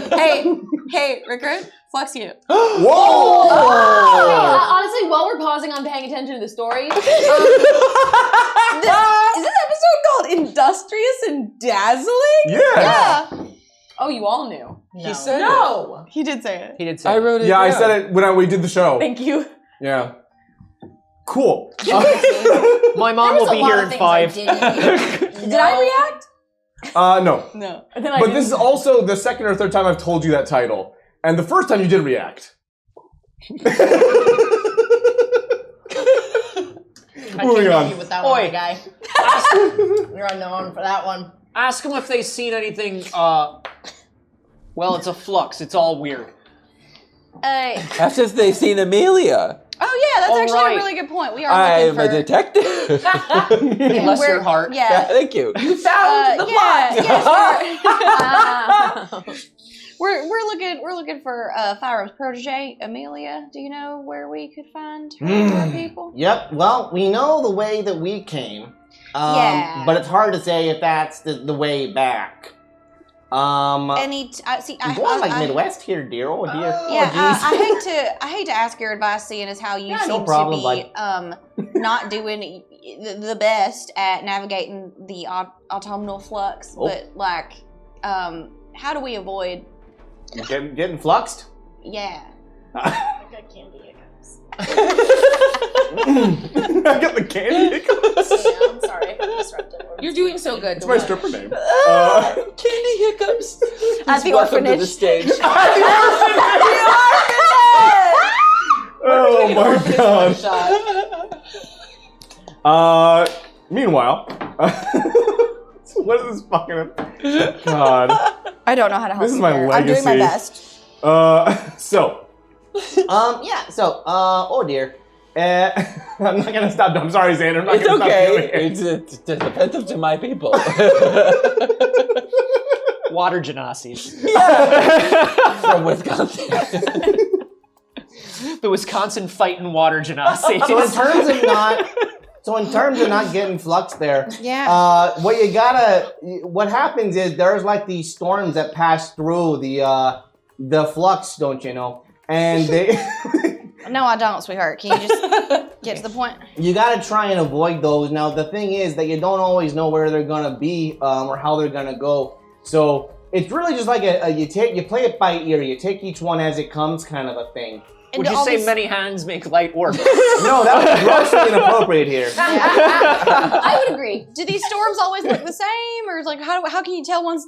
Rickard, flex you. Whoa! Honestly, while we're pausing on paying attention to the story, Is this episode called Industrious and Dazzling? Yeah. oh, you all knew. He said No. He did say it. He did say I wrote it Yeah, I down. said it when we did the show. Thank you. Yeah. Cool. My mom will There's a be lot here of in things 5. I didn't Did I react? No. No. And then I But didn't. this is also the second or third time I've told you that title. And the first time you did react. Moving on. With that Oi. one, guy. You're on the one for that one. Ask them if they've seen anything. Well, it's a flux. It's all weird. After they've seen Amelia. Oh yeah, that's All actually right. a really good point. We are I'm looking a for. detective. Bless We're- your heart. Yeah. Thank you. You found the plot. Yes, we're looking for Thyro's protege, Amelia. Do you know where we could find her people? Yep. Well, we know the way that we came. Yeah. But it's hard to say if that's the way back. Any? I going like Midwest here, dear. Oh dear. Yeah, Oh, geez. I hate to ask your advice, seeing as how you Yeah, seem no problem, to be not doing the best at navigating the autumnal flux, Oh. but like how do we avoid? Getting fluxed? Yeah. I got candy hiccups. I got the candy hiccups. Yeah, I'm sorry if I'm disruptive. You're doing so good. It's my stripper name. Candy hiccups. At the Welcome to orphanage. the stage. Oh my god. Meanwhile, what is this fucking? God. I don't know how to help This is you my here. I'm doing my legacy. best. So. Yeah, so, oh dear. I'm not gonna stop. I'm sorry, Xander. I'm not It's gonna okay. stop doing it. It's offensive to my people. Water Genasies. From Wisconsin. The Wisconsin fighting water Genasies. So in terms of not getting fluxed there, Yeah. what happens is there's like these storms that pass through the flux, don't you know? And they No, I don't, sweetheart. Can you just get to the point? you gotta try and avoid those. Now the thing is that you don't always know where they're gonna be or how they're gonna go. So it's really just like you play it by ear. You take each one as it comes, kind of a thing. Would you say many hands make light work? No, that was grossly inappropriate here. I would agree. Do these storms always look the same, or is like how can you tell one's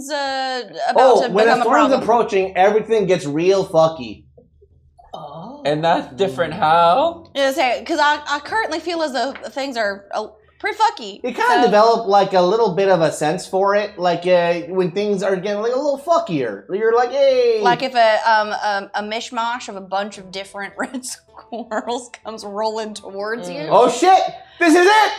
about to when a become a storm's problem? approaching, everything gets real fucky. And that's different how? Yeah, say because I currently feel as though things are pretty fucky. You kind of develop like a little bit of a sense for it, like when things are getting like a little fuckier. You're like, hey. Like if a mishmash of a bunch of different red squirrels comes rolling towards you. Oh shit! This is it!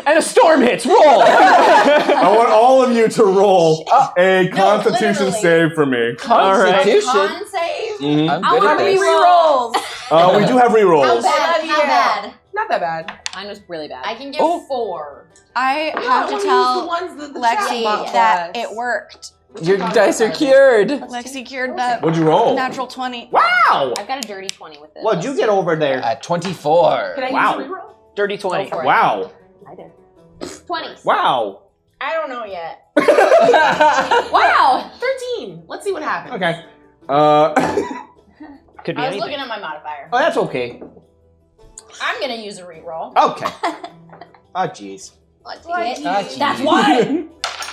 And a storm hits. Roll. I want all of you to roll a Constitution literally. save for me. Constitution. Con save? Mhm. I'm I good want at to this. re-roll. We do have How rerolls. bad? How bad? Not that bad. Mine was really bad. I can give Oh. 4. I have to tell Lexi chat that box. it worked. Your dice are cured. Lexi cured that What'd you roll? natural 20. Wow! I've got a dirty 20 with this. What'd you get over there? At 24. Can I Wow. use reroll? Dirty 20. Go for it. Wow. I did. 20s. Wow. I don't know yet. Wow, 13. Let's see what happens. Okay. Could be I was anything. looking at my modifier. Oh, that's okay. I'm gonna use a reroll. Okay. Oh, jeez. Let's Ah, get jeez. That's why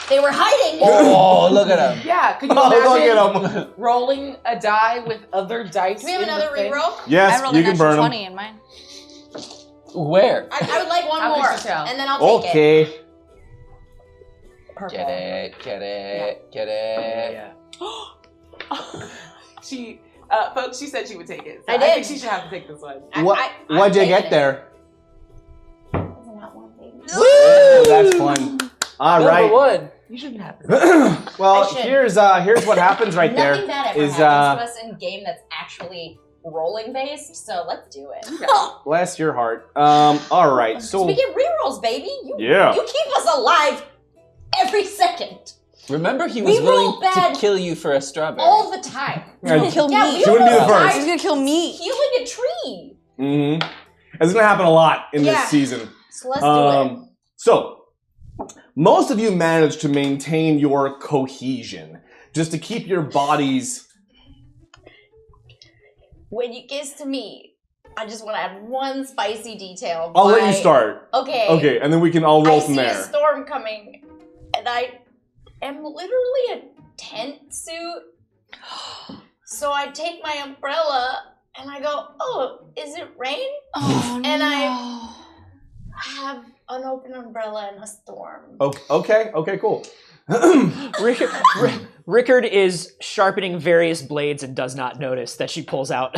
they were hiding. Oh, look at him. Yeah, could you Oh, look imagine at him. rolling a die with other dice? Do we have in the another thing? reroll? Yes, I rolled you a can natural burn 20 them. in mine. Where? I would like one How could more, you tell? and then I'll take it. Okay. Purple. Get it, get it, get it. Yeah. She, folks, she said she would take it. So I did. think she should have to take this one. I'm What'd you taking get it. there? Isn't that one, baby? Ooh, that's fun. All Number right. one. You shouldn't have to. Well, I should. here's what happens right there. Nothing bad ever is, happens to us in game that's actually rolling based, so let's do it. Bless your heart. All right. So So we get rerolls, baby. Yeah. You keep us alive every second, Remember, he We was willing roll bad to kill you for a strawberry. all the time. He's gonna kill Yeah, me. we She wouldn't be the almost first. He's died gonna kill me. healing a tree. Mm-hmm. It's gonna happen a lot in Yeah. this season. So let's do it. So, most of you manage to maintain your cohesion, just to keep your bodies. When you kiss to me, I just want to add one spicy detail. I'll let Why- you start. Okay. Okay, and then we can all roll I from see a there. storm coming, and I am literally a tent suit. So I take my umbrella and I go, "Oh, is it rain?" Oh, And I no. have an open umbrella in a storm. Okay, cool. Rickard is sharpening various blades and does not notice that she pulls out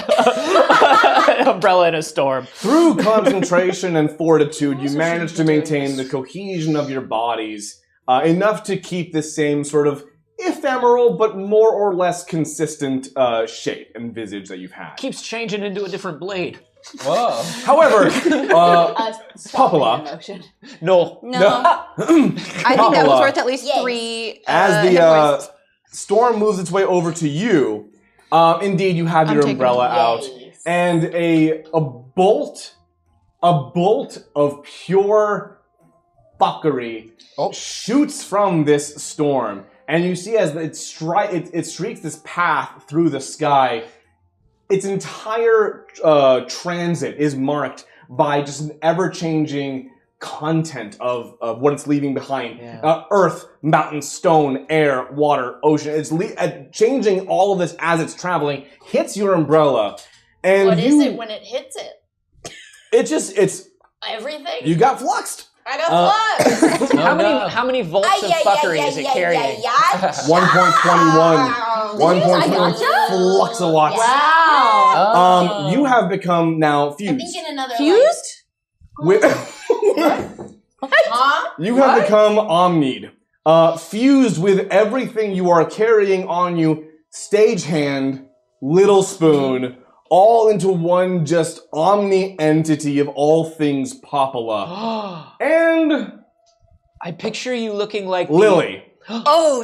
an umbrella in a storm. Through concentration and fortitude, you manage to maintain the cohesion of your bodies enough to keep the same sort of ephemeral but more or less consistent shape and visage that you've had. Keeps changing into a different blade. Whoa. However, Popula. Papala, No. I think that was Papala, worth at least Yes. 3 as hit the points. storm moves its way over to you, indeed you have I'm your taking umbrella out, Yes. and a bolt of pure fuckery shoots from this storm. And you see as it streaks this path through the sky, its entire transit is marked by just an ever-changing content of what it's leaving behind. Earth, mountain, stone, air, water, ocean. It's changing all of this as it's traveling, hits your umbrella. And What is it when it hits it? It's Everything? you got fluxed. I got flux! How many volts of fuckery is it carrying? 1.21. 1.21 flux a lot. Wow! You have become now I fused. think in another Fused? With Huh? you have become omnied. Fused with everything you are carrying on you, stagehand, little spoon, all into one just omni entity of all things Popala. And I picture you looking like Lily. Oh.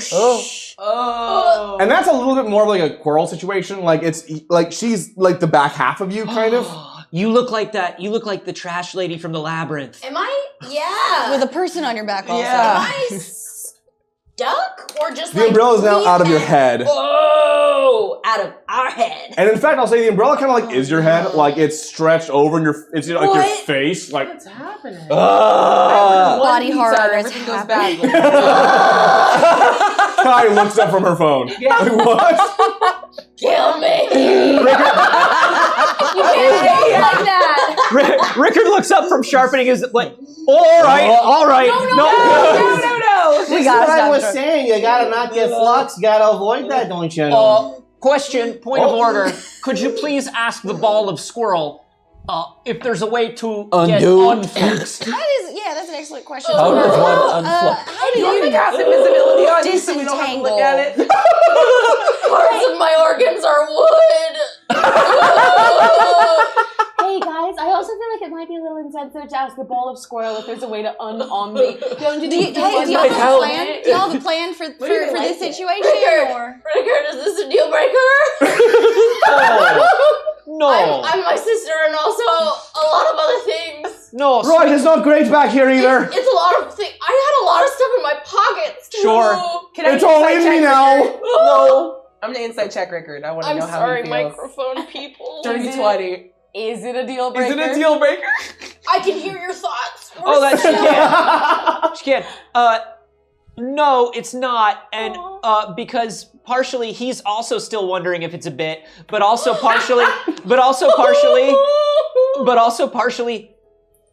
And that's a little bit more of like a quarrel situation. Like it's like she's like the back half of you, kind of. You look like that. You look like the trash lady from the labyrinth. Am I? Yeah. With a person on your back also. Yeah. Am I stuck? Or just The umbrella is now out of your head. Oh, out of our head. And in fact, I'll say the umbrella kind of like is your head, like it's stretched over in your, it's like your face, like. What's happening? Body horror is everything goes bad. Kai looks up from her phone. Like, what? Kill me. You can't say it like that. Rickard looks up from sharpening his like. All right. No. This is what I was saying. You gotta not get flux. You gotta avoid that, don't you know? Question, point of order. Could you please ask the ball of squirrel if there's a way to get unfluxed? That's an excellent question. How does one unflux? How do You you cast invisibility on you so we don't have to look at it. Parts of my organs are wood. Hey guys, I also feel like it might be a little insensitive to ask the ball of squirrel if there's a way to un-omni. Don't you think? Do y'all have a plan? Do y'all have a plan for this situation? Or? Rickard, is this a deal breaker? No. I'm my sister and also a lot of other things. No. Roy, it's not great back here either. It's a lot of things. I had a lot of stuff in my pockets too. Sure. Can I It's all inside in check me now. Rickard? No. I'm gonna inside check Rickard. I want to I'm know how sorry, he feels. microphone people. Dirty 20. Is it a deal breaker? Is it a deal breaker? I can hear your thoughts. Oh, that she can. She can. No, it's not, and because partially he's also still wondering if it's a bit, but also partially,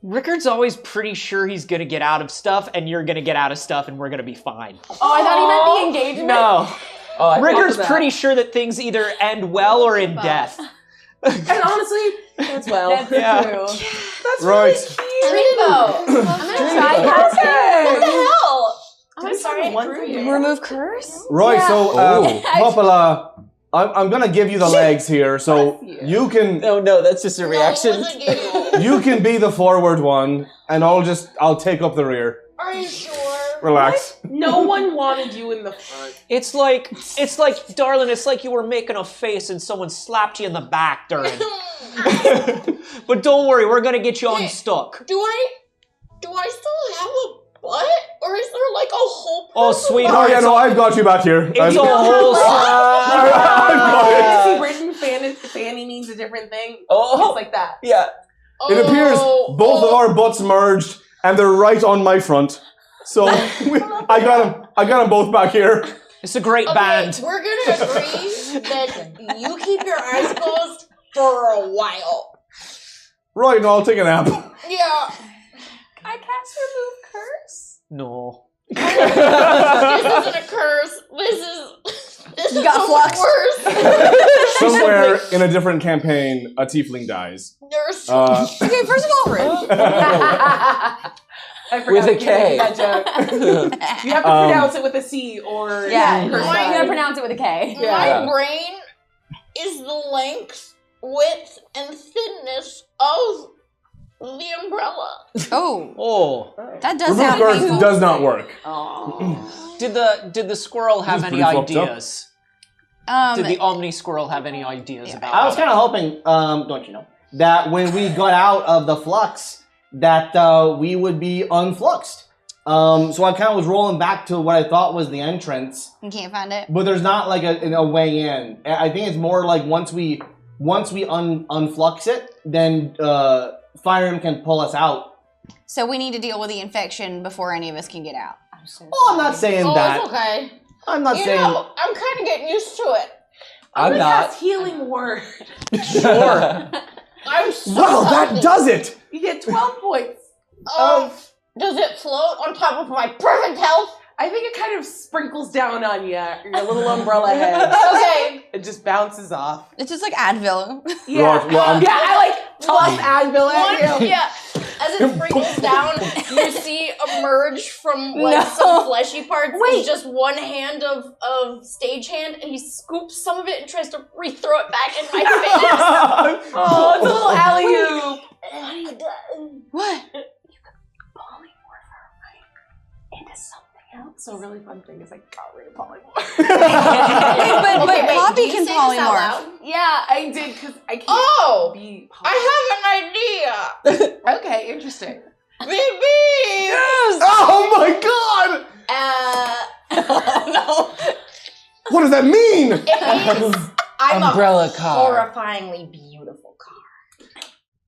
Rickard's always pretty sure he's gonna get out of stuff, and you're gonna get out of stuff, and we're gonna be fine. Oh, I thought he meant the engagement. No. Rickard's pretty sure that things either end well or in death. And honestly, that's well. That's true. That's Right. Dreamboat. I'm gonna try casting. What the hell? I'm sorry. Remove curse? Roy, so Popala, I'm gonna give you the legs here, so you can No, that's just a reaction. No, it was a giggle. you can be the forward one, and I'll take up the rear. Are you sure? Relax. No one wanted you in the front. It's like, darling, it's like you were making a face and someone slapped you in the back during. But don't worry, we're gonna get you unstuck. Do I still have a butt? Or is there like a whole Oh, person? sweetheart. Oh yeah, no, I've got you back here. It's a whole See, written fanny means a different thing. Oh. It's like that. Yeah. It appears both of our butts merged, and they're right on my front. So I got them both back here. It's a great band. We're gonna agree that you keep your eyes closed for a while. Right, no, I'll take a nap. Yeah. I cast remove curse. No. This isn't a curse. This is got almost worse. Somewhere in a different campaign, a tiefling dies. There's Okay, first of all, I forgot With a you K. made that joke. You have to pronounce it with a C or Yeah, curse you gotta line. pronounce it with a K. my brain is the length, width, and thinness of the umbrella. oh, that does Remove sound curse painful. does not work. Did the squirrel have This is any pretty fucked up. ideas? Did the Omni squirrel have any ideas about I was how kind of hoping, don't you know, that when we got out of the flux, that we would be unfluxed. So I kind of was rolling back to what I thought was the entrance, You can't find it. but there's not like a way in. I think it's more like once we unflux it, then Fire Emblem can pull us out. So we need to deal with the infection before any of us can get out. Oh, I'm not saying that. It's okay. I'm not You saying. know, I'm kind of getting used to it. I'm not. Cast healing word. Sure. I'm so Well, that healthy. does it. You get 12 points. Does it float on top of my perfect health? I think it kind of sprinkles down on you, your little umbrella head. Okay. It just bounces off. It's just like Advil. Yeah, Well, I'm- I like toss Advil at you. Yeah. As it sprinkles down, you see emerge from like some fleshy parts. Wait. Is just one hand of stagehand, and he scoops some of it and tries to re-throw it back in my face. Oh, it's a little alley-oop. What are you doing? What? Into something else. So a really fun thing is I got rid of polymorph. But Wait, Poppy did you can say this out polymorph. loud? Yeah, I did because I can't Oh! be I have an idea! Okay, interesting. BB! Oh my god! No. What does that mean? It means I'm Umbrella a car. horrifyingly beautiful car.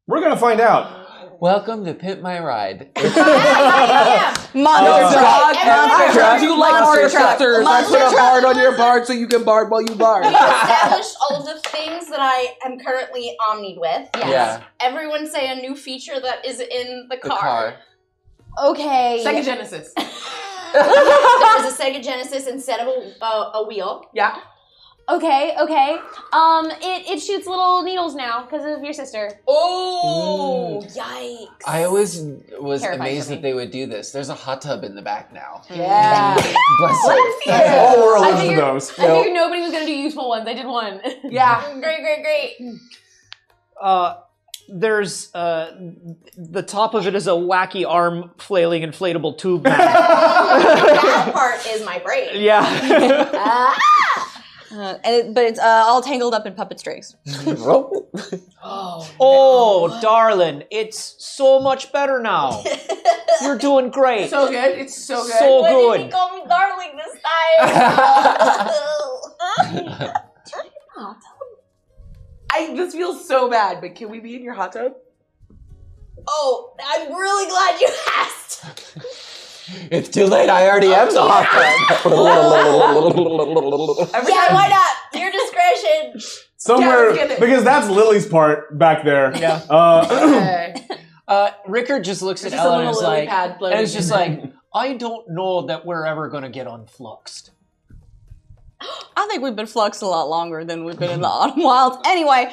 We're gonna find out. Welcome to Pimp My Ride. Yeah. Monster truck. Monster I do like Monster hard truck. tractors. I Monster put a truck. bard on your bard so you can bard while you bard. We established all of the things that I am currently omnied with. Yes. Yeah. Everyone say a new feature that is in the The car. car. Okay. Sega Genesis. There is a Sega Genesis instead of a wheel. Yeah. Okay. It shoots little needles now because of your sister. Oh, yikes. I always was Terrifying amazed for me. that they would do this. There's a hot tub in the back now. Yeah. Bless her. All worlds I of figured- those. I figured nobody was gonna do useful ones. I did one. Yeah. Great. There's the top of it is a wacky arm flailing inflatable tube man. That part is my brain. Yeah. Ah! but it's all tangled up in puppet strings. Oh, darling, it's so much better now. You're doing great. So good. It's so good. So Why did he good. call me darling this time? This feels so bad, but can we be in your hot tub? Oh, I'm really glad you asked. It's too late. I already am the hot tub. Yeah, why not? Your discretion. Somewhere, Yeah, let's get it. because that's Lily's part back there. Yeah. Okay. Rickard just looks at Just a Ella and little is lily like, pad floating and it's just in like, I don't know that we're ever gonna get unfluxed. I think we've been fluxed a lot longer than we've been in the autumn wilds. Anyway,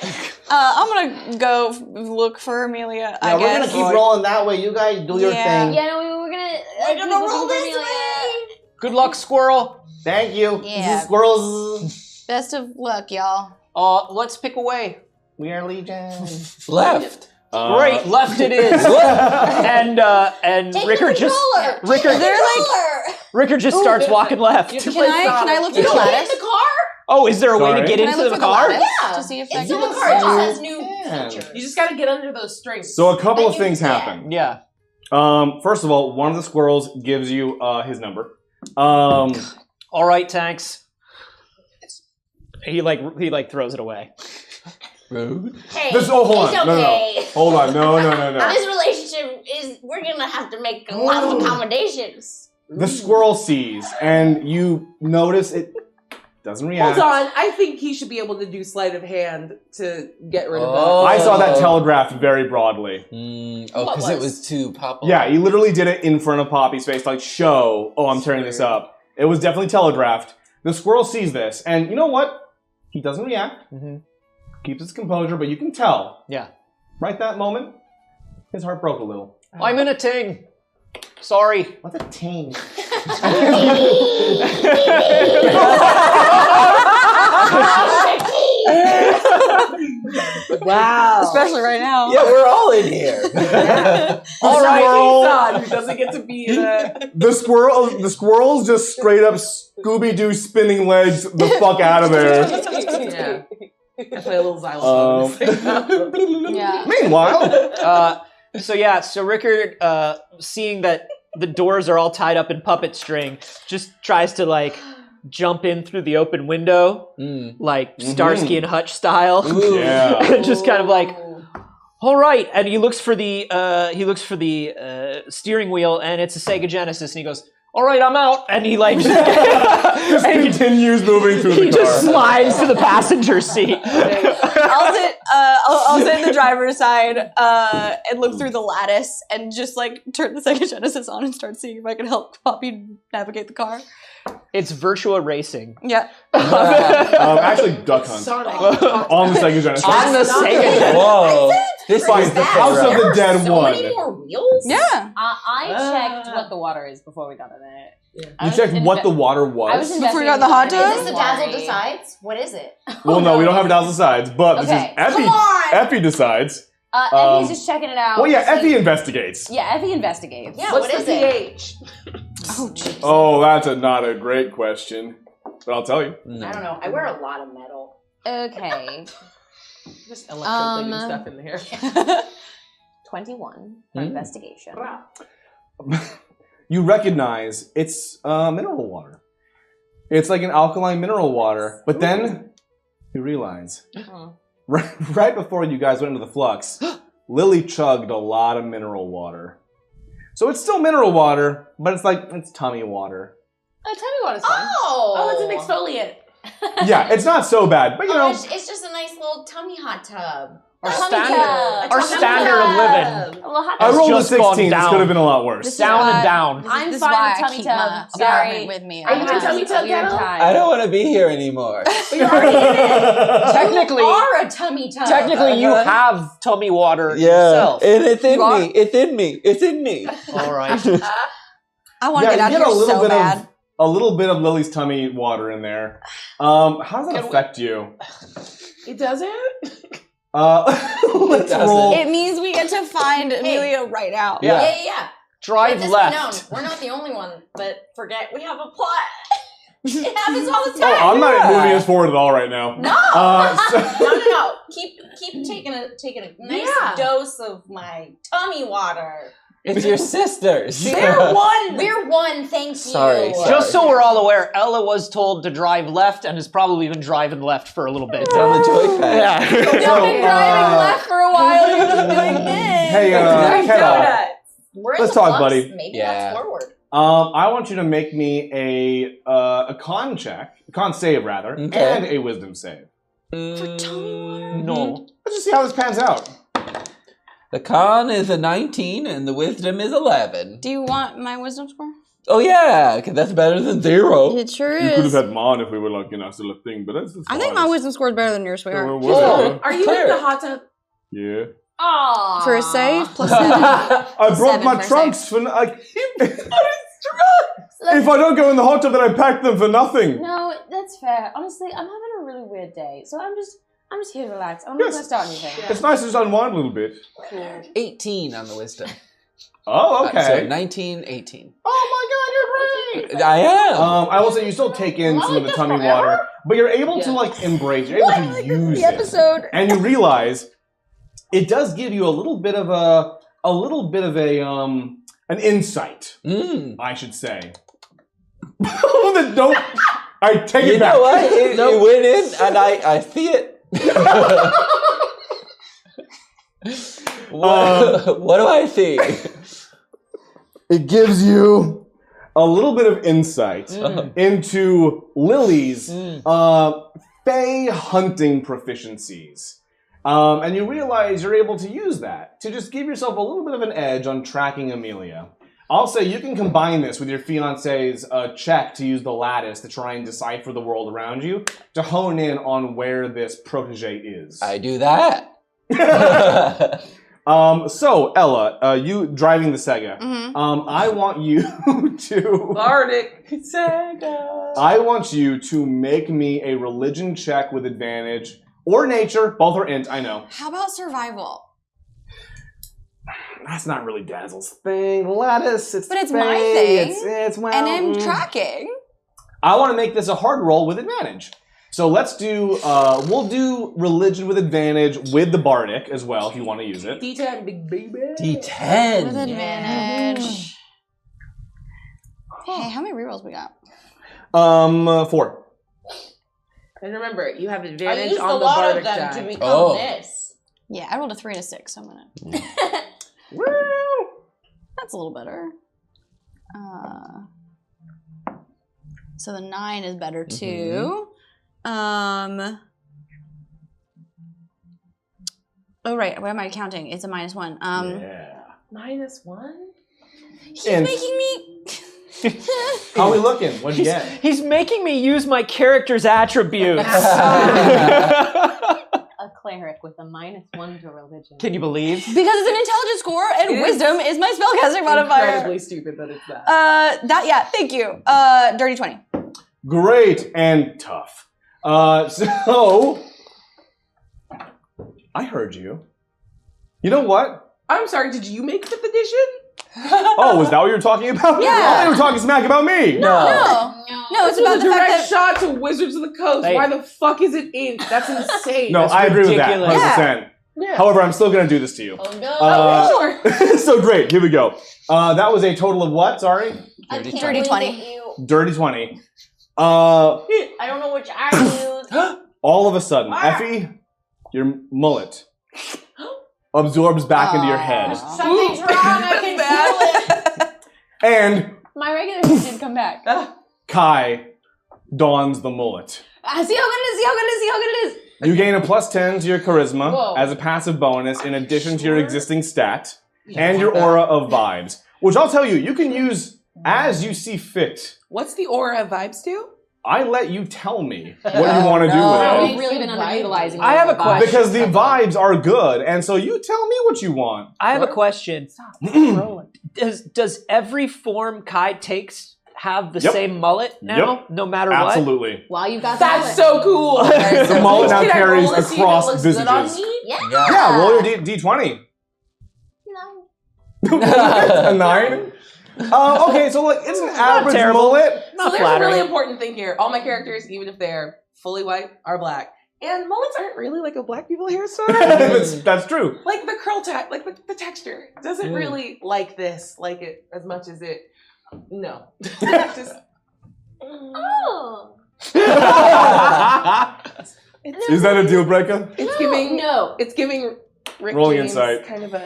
I'm gonna go look for Amelia. I Yeah, we're guess. gonna keep rolling that way. You guys do your Yeah. thing. Yeah, no, we're gonna. We're gonna roll this way. Good luck, squirrel. Thank you. Yeah. Squirrels. Best of luck, y'all. Let's pick away. We are Legion. Left. Great, left it is. and Take Rickard the just controller. Rickard They're Rickard just starts walking left. You have to Can play I Sonic. look You through the don't get lattice? the car? Oh, is there a way Sorry? to get Can I into look the through car? lattice Yeah. to see if It's I in can? the car. It just has new Yeah. features. You just gotta get under those strings. So a couple of Thank you. things happen. Yeah. First of all, one of the squirrels gives you his number. All right, thanks. He throws it away. Rude. Hey, hold on. it's No, no, no. okay. Hold on. No. This relationship we're gonna have to make a lot of accommodations. The squirrel sees, and you notice it doesn't react. Hold on. I think he should be able to do sleight of hand to get rid of Oh. I saw that telegraphed very broadly. Oh, What because it was? was too popular. Yeah, he literally did it in front of Poppy's face, like, show, oh, I'm tearing this up. It was definitely telegraphed. The squirrel sees this, and you know what? He doesn't react. Mm-hmm. Keeps his composure, but you can tell. Yeah. Right that moment, his heart broke a little. I'm in a ting. Sorry. What's a ting? Wow. Especially right now. Yeah, we're all in here. All right, Son, who doesn't get to be in a... the squirrels just straight up Scooby-Doo spinning legs the fuck out of there. Yeah. I play a little xylophone. Yeah. Meanwhile, So Rickard, seeing that the doors are all tied up in puppet string, just tries to like jump in through the open window, like Starsky and Hutch style. Yeah. And just kind of like, all right. And he looks for the steering wheel, and it's a Sega Genesis, and he goes, all right, I'm out. And he like Just continues moving through the car. he just slides to the passenger seat. I'll sit in the driver's side and look through the lattice and just like turn the Sega Genesis on and start seeing if I can help Poppy navigate the car. It's Virtua Racing. Yeah. Actually, Duck Hunt. On the Sega Genesis. On the Sega Genesis. Whoa. This Fine, is the House of the Dead so one. many more wheels? Yeah. I checked what the water is before we got in it. You checked what the water I was was? Before we got in the hot Is tub? this the Dazzle decides? What is it? Well, no, we don't have Dazzle decides, but this Okay. is Effie. Come on! Effie decides. Effie's just checking it out. Well, yeah, See- Effie investigates. Yeah, Effie investigates. Yeah, What's what is the it? pH? Oh, jeez. Oh, that's not a great question, but I'll tell you. I don't know. I wear a lot of metal. Okay. Just electroplating stuff in there. 21 for investigation. You recognize it's mineral water. It's like an alkaline mineral water, but then you realize right before you guys went into the flux, Lily chugged a lot of mineral water. So it's still mineral water, but it's tummy water. Tell me what it's fine. Oh! It's an exfoliant. Yeah, it's not so bad, but you know. It's just a nice little tummy hot tub. Our Tummy standard, tub. our Tummy standard of living. A little hot I dog. rolled a just gone 16. This down. could have been a lot worse. Down and down. I'm This is fine why with I tummy keep tub. my Sorry. apartment with me. Are you It's a tummy a tub, weird Dazzle? time. I don't want to be here anymore. You're already in it. Technically, You are a tummy tub. technically, you have tummy water Yeah, yourself. and it's in You are- me. It's in me. It's in me. All right. I want to get out you of here so bit bad. a little bit of Lily's tummy water in there. How does that affect you? It doesn't? Let's doesn't. roll. It means we get to find Amelia right now. Yeah. Yeah. Drive Let this left. be known, we're not the only one, but forget we have a plot. It happens all the Oh, time. I'm not moving us forward at all right now. No. No. Keep taking a nice dose of my tummy water. It's your sisters. We're one. Thank you. Sorry. Just so we're all aware, Ella was told to drive left and has probably been driving left for a little bit. It's on the joypad. Yeah. You've been driving left for a while. You're just doing this. Hey, Kettle. We're in Let's the talk, flux. buddy. Maybe Yeah. that's forward. I want you to make me a con save rather, Okay. and a wisdom save. No. Let's just see how this pans out. The con is a 19 and the wisdom is 11. Do you want my wisdom score? Oh yeah, because that's better than 0. It sure You could have is. had mine if we were like, still a thing, but that's I think my wisdom score is better than yours, sweetheart. Are you in the hot tub? Yeah. Aww. For a save, plus 7. I brought 7 my for a trunks for. If I don't go in the hot tub, then I pack them for nothing. No, that's fair. Honestly, I'm having a really weird day, so I'm just here to relax. I'm not Yes. gonna start anything. It's nice to just unwind a little bit. 18 on the wisdom. Oh, okay. So 19, 18. Oh my God, you're great. I am. I will say you still take in some of the tummy water, but you're able to embrace. You're able to use The it, episode. and you realize it does give you a little bit of an insight, I should say. Don't. I take You it back. know what? It went in and I see it. What do I see? It gives you a little bit of insight into Lily's Fey hunting proficiencies. And you realize you're able to use that to just give yourself a little bit of an edge on tracking Amelia. I'll say you can combine this with your fiance's check to use the lattice to try and decipher the world around you to hone in on where this protege is. I do that. So, Ella, you driving the Sega. I want you to... Bardic Sega. I want you to make me a religion check with advantage. Or nature. Both are int, I know. How about survival? That's not really Dazzle's thing. Lattice, But it's Fey, my thing. It's well, And I'm tracking. I want to make this a hard roll with advantage. So let's do, we'll do religion with advantage with the bardic as well, if you want to use it. D10, big baby. D10. With advantage. Hey, how many rerolls we got? 4. And remember, you have I advantage used a on the lot bardic of them die. to become Oh. this. Yeah, I rolled a 3 and a 6, so I'm gonna. That's a little better. So the 9 is better too. Oh right, what am I counting? It's a -1. Yeah. -1? He's And- making me. How are we looking? What'd you get? He's making me use my character's attributes. A cleric with a -1 to religion. Can you believe? Because it's an intelligence score and It is wisdom is my spellcasting modifier. Incredibly stupid that it's that. Yeah, thank you. Dirty 20. Great and tough. So I heard you. You know what? I'm sorry, did you make 5th edition? Oh, was that what you were talking about? Yeah. I thought you were talking smack about me. No, it's This about was the a fact direct that. shot to Wizards of the Coast. Hey. Why the fuck is it ink? That's insane. No, That's I agree with that. ridiculous. 100%. Yeah. However, I'm still going to do this to you. Oh no. Sure. So great. Here we go. That was a total of what? Sorry? I can't Dirty believe 20. that you- Dirty 20. I don't know which eye to use. All of a sudden, Effie, your mullet absorbs back into your head. Something's wrong. I can feel it. And My regular suit did come back. Kai dons the mullet. See how good it is, see how good it is, see how good it is. You gain a +10 to your charisma Whoa. as a passive bonus in addition to your existing stat and your aura of vibes, which I'll tell you, you can use as you see fit. What's the aura of vibes do? I let you tell me what you want to do We've with it. really been underutilizing I have a those vibes. question. Because the vibes are good, and so you tell me what you want. I have a question. Does every form Kai takes have the Yep. same mullet now, Yep. no matter what? Absolutely. While you've got That's the so cool. The mullet now Can I carries roll to see if it across looks good on visages. me? Yeah. Yeah, roll your D20. A 9? Okay, so like it's an average terrible. mullet. So there's flattering. a really important thing here. All my characters, even if they're fully white, are black. And mullets aren't really like a black people hairstyle. That's true. Like the curl like the texture doesn't really like this, like it as much as it. No. Just, Oh. Is that a deal breaker? it's giving. No. It's giving Rick Rolling James insight. kind of a.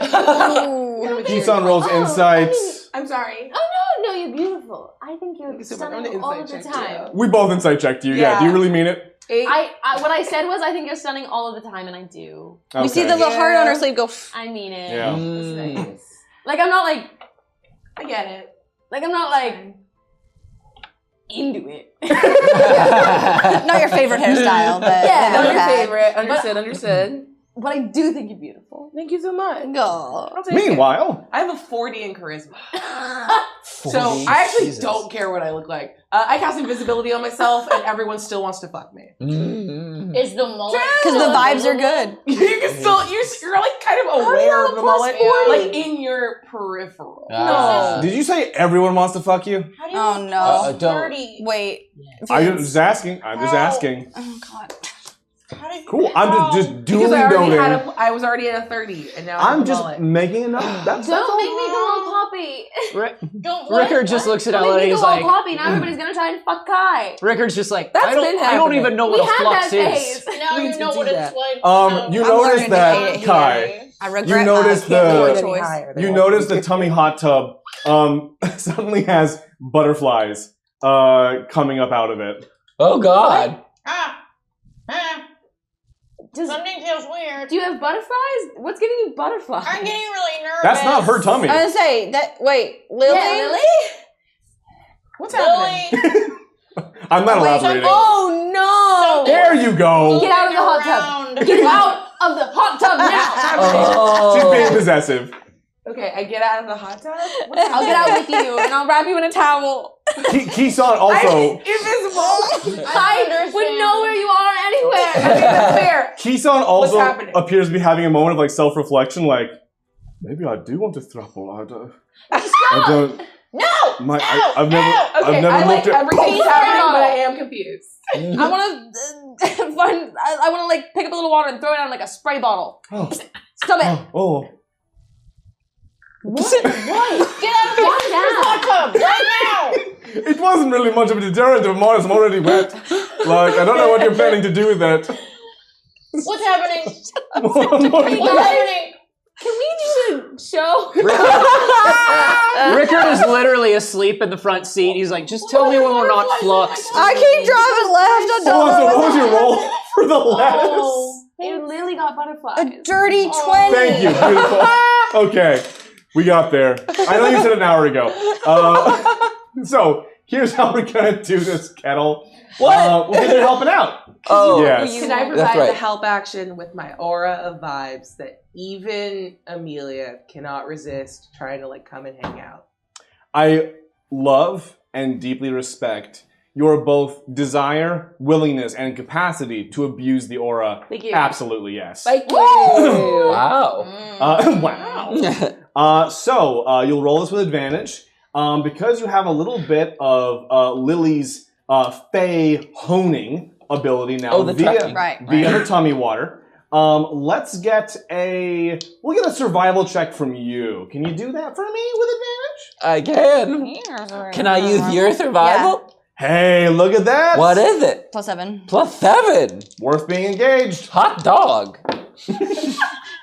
Keystone rolls Oh, insights. I'm sorry. Oh no, you're beautiful. I think you're So we're going to stunning all of insight the check, time. too. We both insight checked you. Yeah. Yeah. Do you really mean it? 8. What I said was I think you're stunning all of the time, and I do. We see Okay. the little heart on her sleeve go. I mean it. Yeah. Nice. Like I'm not like I get it. I'm not like into it. Not your favorite hairstyle, but Yeah, that Not we've your had. favorite. Understood. But I do think you're beautiful. Thank you so much. Go. I'll take it. Meanwhile, I have a 40 in charisma. So I actually don't care what I look like. I cast invisibility on myself, and everyone still wants to fuck me. Is the mullet? Because the vibes are good. You can still you're like kind of aware of the mullet, like in your peripheral. Ah. did you say everyone wants to fuck you? How do you Oh no. don't. Wait. I'm just asking. I'm just asking. Oh god. How do you Cool. I'm just Because duly I already had noting. I was already at a 30, and now I have I'm a just mullet. making enough. That's Don't make me go all poppy. don't what? Rickard just looks at Don't Ella make and me he's go all like, poppy. Now everybody's gonna try and fuck Kai. Rickard's just like, That's I don't been even happening. know what We a had flux that is. phase. Now you know what it's like. You I'm notice learning that to hate it Kai. here. I regret You notice my the- choice. You notice the tummy hot tub suddenly has butterflies coming up out of it. Oh God. Something feels weird. Do you have butterflies? What's giving you butterflies? I'm getting really nervous. That's not her tummy. I was gonna say that. Wait, Lily. Yeah, Lily? What's happening? Lily, I'm not elaborating. Oh no! There you go. Get out of the hot tub. around. Get out of the hot tub now. She's being Oh. possessive. Okay, I get out of the hot tub. I'll get out with you and I'll wrap you in a towel. Kisan also. Invisible. I would know where you are anywhere. That's fair. Kisan also happening? appears to be having a moment of like self-reflection, like maybe I do want to throuple. I don't. No! I've never. Okay, I've never I like looked at. everything's happening, but I am confused. I want to find. I want to like pick up a little water and throw it on like a spray bottle. Oh, Stop it. oh. What? Get out of the hot tub right now! It wasn't really much of a deterrent if Mars I'm already wet. Like, I don't know what you're planning to do with that. What's happening? What? What's happening? Can we do a show? Rickard is literally asleep in the front seat. He's like, just tell me when we're not fluxed. I keep driving left. I don't Hold on, so know. what was your roll for the lattice? Oh, and Lily got butterflies. A dirty 20. Thank you, beautiful. Okay, we got there. I know you said an hour ago. So, here's how we're gonna do this, Kettle. What? Well, they're helping out. Oh, Yes. Can I That's provide right. the help action with my aura of vibes that even Amelia cannot resist trying to like come and hang out? I love and deeply respect your both desire, willingness, and capacity to abuse the aura. Thank you. Absolutely, yes. Thank you. Wow. Wow. So, you'll roll this with advantage. Because you have a little bit of Lily's Fey honing ability now Oh, the tracking. via her tummy water. We'll get a survival check from you. Can you do that for me with advantage? I can. Can I use your survival? Hey, look at that! What is it? +7. +7. Worth being engaged. Hot dog.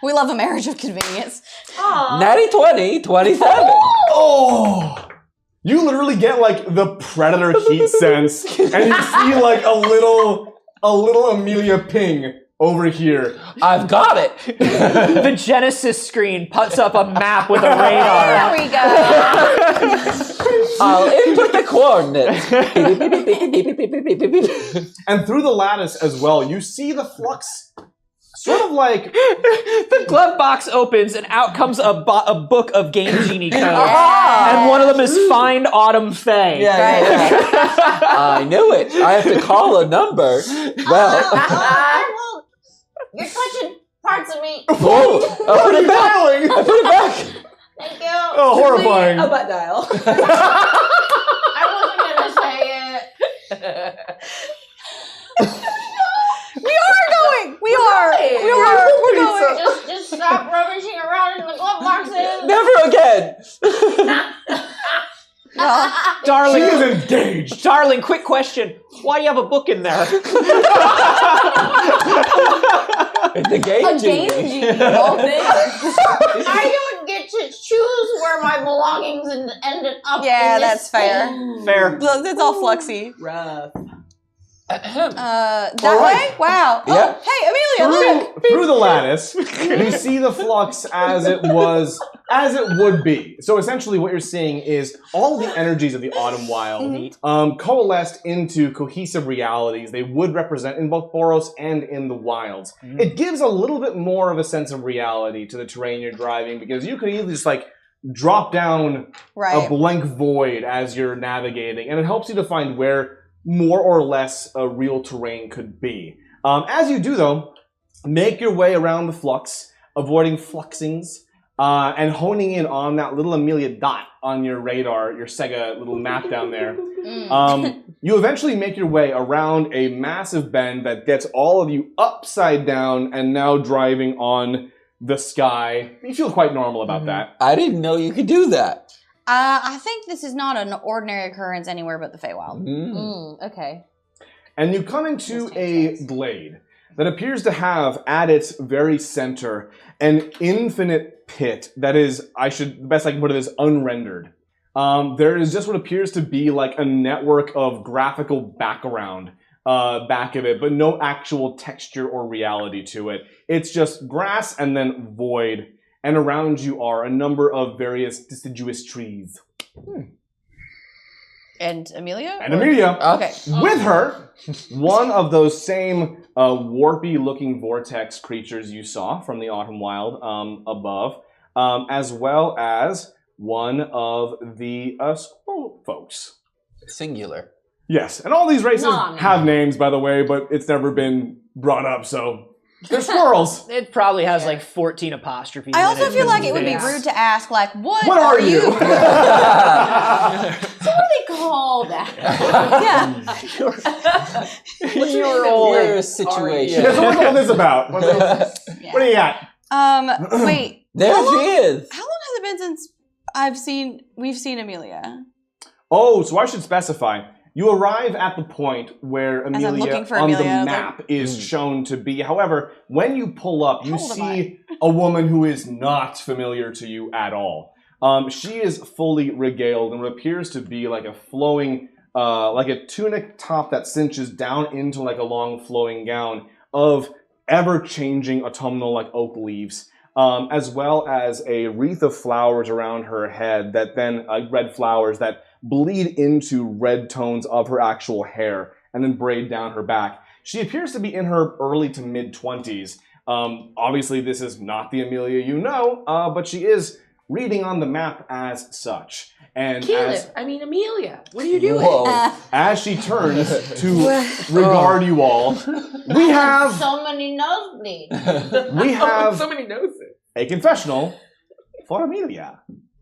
We love a marriage of convenience. Natty 20, 27. Oh! You literally get like the predator heat sense, and you see like a little Amelia ping over here. I've got it. The Genesis screen puts up a map with a radar. There we go. I'll input the coordinates. And through the lattice as well, you see the flux sort of like The glove box opens and out comes a book of Game Genie codes. Yeah. And one of them is Find Autumn Fae. Yeah. I knew it. I have to call a number. Well, You're touching parts of me. oh, I put it back. dialing. I put it back. Thank you. Oh, horrifying. A butt dial. I wasn't gonna say it. We are. We're going. Just stop rummaging around in the glove boxes. Never again. Darling, She is engaged. darling, quick question. Why do you have a book in there? It's a game A game genie. genie of all things. I don't get to choose where my belongings ended up. Yeah, in this that's fair. thing. Fair. It's all fluxy. Rough. That All right. way? Wow. Yeah. Oh, hey, Amelia, look. Through the lattice, you see the flux as it would be. So essentially what you're seeing is all the energies of the Autumn Wild coalesced into cohesive realities they would represent in both Boros and in the wilds. It gives a little bit more of a sense of reality to the terrain you're driving because you could either just like drop down a Right. blank void as you're navigating, and it helps you to find where more or less a real terrain could be. As you do, though, make your way around the flux, avoiding fluxings, and honing in on that little Amelia dot on your radar, your Sega little map down there. You eventually make your way around a massive bend that gets all of you upside down and now driving on the sky. You feel quite normal about that. I didn't know you could do that. I think this is not an ordinary occurrence anywhere but the Feywild. Okay. And you come into a glade that appears to have at its very center an infinite pit that is, the best I can put it is unrendered. There is just what appears to be like a network of graphical background back of it, but no actual texture or reality to it. It's just grass and then void, and around you are a number of various deciduous trees. And Amelia? And Amelia, Okay. with her, one of those same warpy-looking vortex creatures you saw from the Autumn Wild above, as well as one of the squirrel folks. Singular. Yes, and all these races Non. have names, by the way, but it's never been brought up, so they're squirrels. It probably has like 14 apostrophes. I in also it feel like because it would be it's- rude to ask, like, what Are you? So what do they call that? Yeah. Your old Your situation. Yeah, so what's all this about? What do you got? Wait. There she is. How long has it been since We've seen Amelia. Oh, so I should specify. You arrive at the point where Amelia looking for on Amelia, the map is shown to be. However, when you pull up, you see a woman who is not familiar to you at all. She is fully regaled and what appears to be like a flowing, like a tunic top that cinches down into like a long flowing gown of ever-changing autumnal like oak leaves, as well as a wreath of flowers around her head that then, red flowers that bleed into red tones of her actual hair and then braid down her back. She appears to be in her early to mid-20s. Obviously, this is not the Amelia you know, but she is reading on the map as such. And Amelia, what are you doing? As she turns to regard you all, we have so many nosebleeds. we have so many noses. a confessional for Amelia.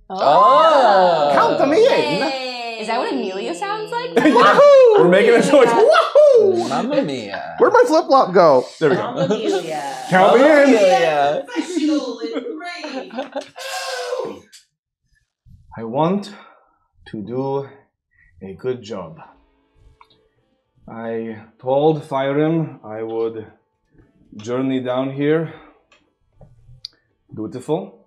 Oh. Count me in. Is that what Amelia sounds like? Wahoo! We're making a choice. Wahoo! Mamma mia. Where'd my flip flop go? There we go. Amelia. Count me in. Yeah. I want to do a good job. I told Fyrim I would journey down here, beautiful,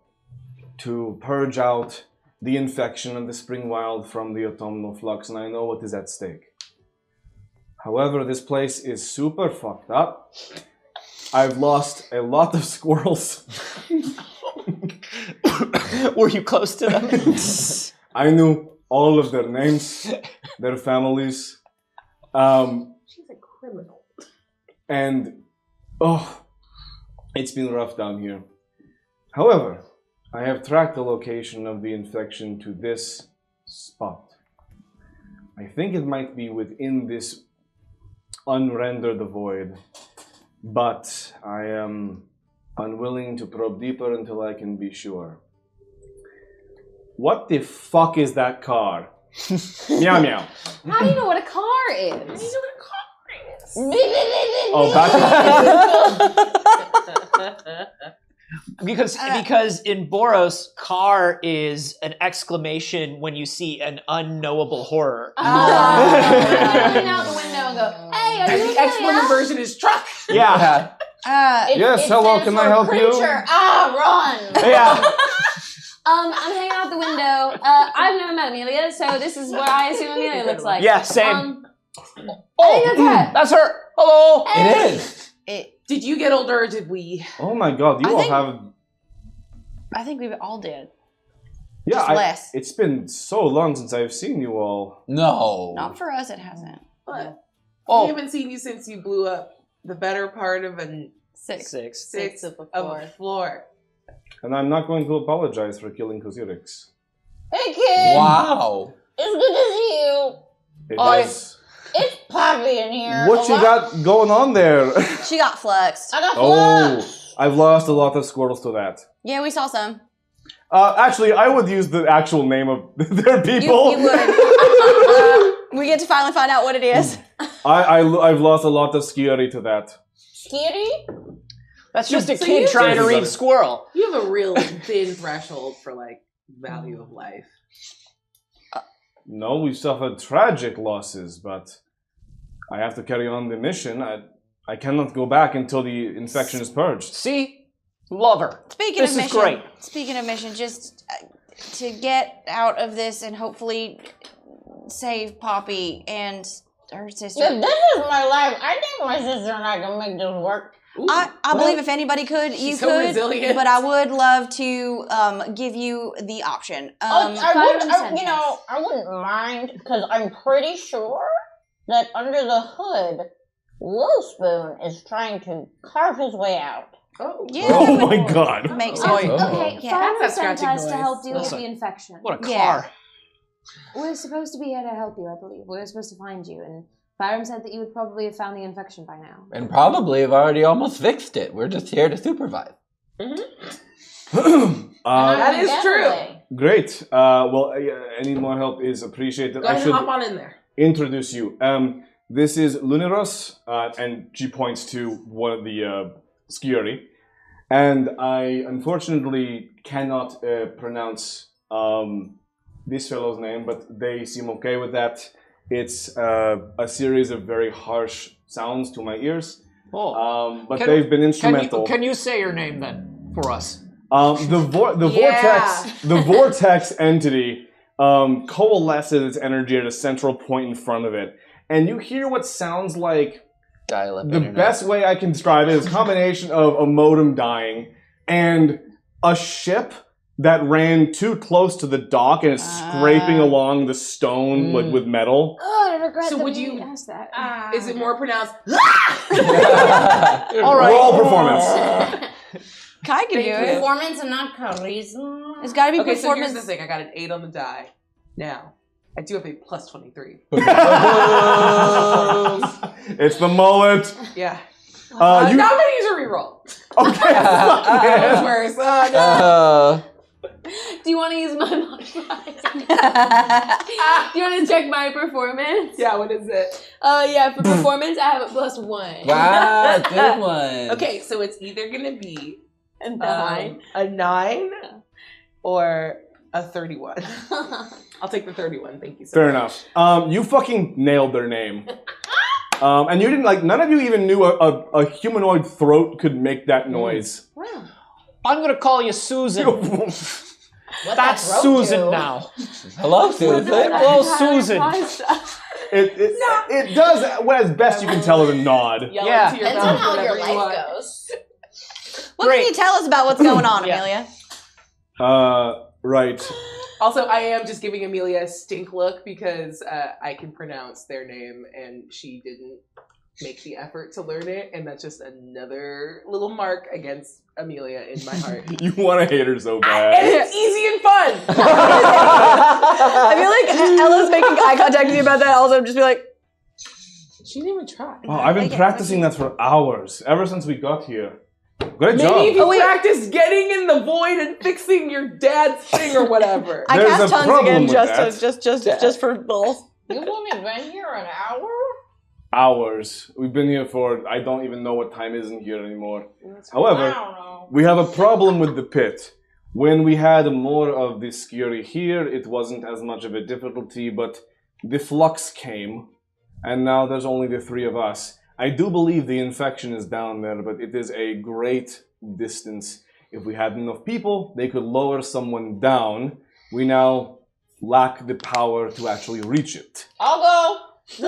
to purge out the infection of the spring wild from the autumnal flux, and I know what is at stake. However, this place is super fucked up. I've lost a lot of squirrels. Were you close to them? I knew all of their names, their families. She's a criminal. And, it's been rough down here. However, I have tracked the location of the infection to this spot. I think it might be within this unrendered void, but I am unwilling to probe deeper until I can be sure. What the fuck is that car? Meow meow. How do you know what a car is? Oh, Because in Boros, car is an exclamation when you see an unknowable horror. You lean out the window and go, "Hey, are And you the X-woman Amelia?" version is truck. Yeah. Yes, hello, can I help you? Run! Yeah. I'm hanging out the window. I've never met Amelia, so this is what I assume Amelia looks like. Yeah, same. I think that's her. That's her. Hello. It is. Did you get older or did we? Oh my god, you I all think- have... I think we all did. Yeah, Just less. It's been so long since I've seen you all. No. Not for us, it hasn't. What? Oh. We haven't seen you since you blew up the better part of a Six. sixth of a of a floor. And I'm not going to apologize for killing Kozirix. Hey, kid. Wow. It's good to see you. It is... It's Poppy in here. What you got going on there? She got fluxed. I got Oh, flux. I've lost a lot of squirrels to that. Yeah, we saw some. Actually, I would use the actual name of their people. You would. We get to finally find out what it is. I've lost a lot of scary to that. Scary? That's just a So kid you- trying to read squirrel. You have a real thin threshold for like value of life. No, we've suffered tragic losses, but I have to carry on the mission. I cannot go back until the infection is purged. See? Love her. Speaking This of is mission, great. Speaking of mission, just to get out of this and hopefully save Poppy and her sister. Yeah, this is my life. I think my sister and I can make this work. Ooh, I believe if anybody could, you she's so could. resilient. But I would love to give you the option. I sentence. wouldn't mind because I'm pretty sure that under the hood, Lil Spoon is trying to carve his way out. Oh. Yeah, Oh that my would god. make Oh, sense. yeah. Okay, Yeah. Fire That's a sent scratching us to noise. help deal with Listen. the infection. What a Yeah. car. We're supposed to be here to help you, I believe. We're supposed to find you, and Byram said that you would probably have found the infection by now. And probably have already almost fixed it. We're just here to supervise. That is true. Definitely. Great. Any more help is appreciated. Go I ahead should and hop on in there. introduce you. This is Luniros, and she points to one of the Skiori. And I unfortunately cannot pronounce this fellow's name, but they seem okay with that. It's a series of very harsh sounds to my ears. But they've been instrumental. Can you say your name then for us? The vortex entity coalesces its energy at a central point in front of it, and you hear what sounds like Dial-up the internet. best way I can describe it is a combination of a modem dying and a ship that ran too close to the dock and is scraping along the stone with metal. Oh, I regret So that would we you- asked that. Is it more pronounced? All right. Roll performance. Kai can do it. Performance and not charisma. It's got to be Okay, so here's performance. the thing. I got an 8 on the die. Now, I do have a plus 23. It's the mullet. Yeah. You Now I'm gonna use a reroll. okay? That was worse. Oh, Do you want to use my modifier? Do you want to check my performance? no. Yeah, what is it? Yeah, for performance, I have a +1. Wow, good one. Okay, so it's either gonna be A 9. a 9 or a 31. I'll take the 31. Thank you so Fair much. enough. You fucking nailed their name. And you didn't none of you even knew a humanoid throat could make that noise. I'm gonna call you Susan. What That's that throat Susan do? now. Hello, Susan. Hello, Susan. It does, well, as best you can tell, is a nod. Yell Yeah. into your Depends on mouth how whatever your you life want. goes. What can you tell us about what's going on, Yeah. Amelia? Right. Also, I am just giving Amelia a stink look because I can pronounce their name and she didn't make the effort to learn it, and that's just another little mark against Amelia in my heart. You want to hate her so And bad. it's easy and fun! I feel like Ella's making eye contact with you about that. Also, just be like, She didn't even try. Oh, I've been Make it- practicing that for hours, ever since we got here. Great Maybe job. if you Oh, wait. practice getting in the void and fixing your dad's thing or whatever. I There's cast a tongues problem again with just for both. You've only been here an hour? Hours. We've been here for, I don't even know what time is in here anymore. I However, don't know. we have a problem with the pit. When we had more of this fury here, it wasn't as much of a difficulty, but the flux came, and now there's only the three of us. I do believe the infection is down there, but it is a great distance. If we had enough people, they could lower someone down. We now lack the power to actually reach it. I'll go.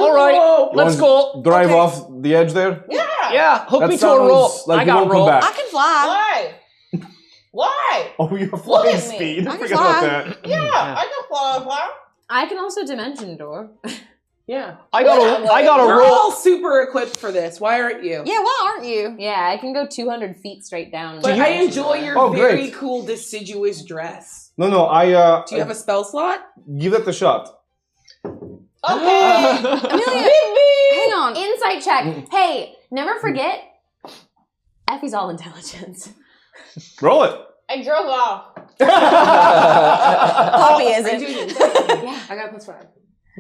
All right, let's You go. wanna Drive Okay. off the edge there? Yeah. Yeah, hook That me to a roll. sounds like I you got won't a roll. come back. I can fly. Why? Why? Oh, you're flying at me. speed. I I can forgot about fly. that. Yeah, I can fly. I can also dimension door. Yeah. I got a We're roll. all super equipped for this. Why aren't you? Yeah, why aren't you? Yeah, I can go 200 feet straight down. But I enjoy your Oh, very great. cool deciduous dress. No, Do you have a spell slot? give that a shot. Okay. Amelia, hang on. Insight check. Hey, never forget, Effie's all intelligence. Roll it. I drove off. Poppy I'm isn't. doing it. Yeah. I got +5.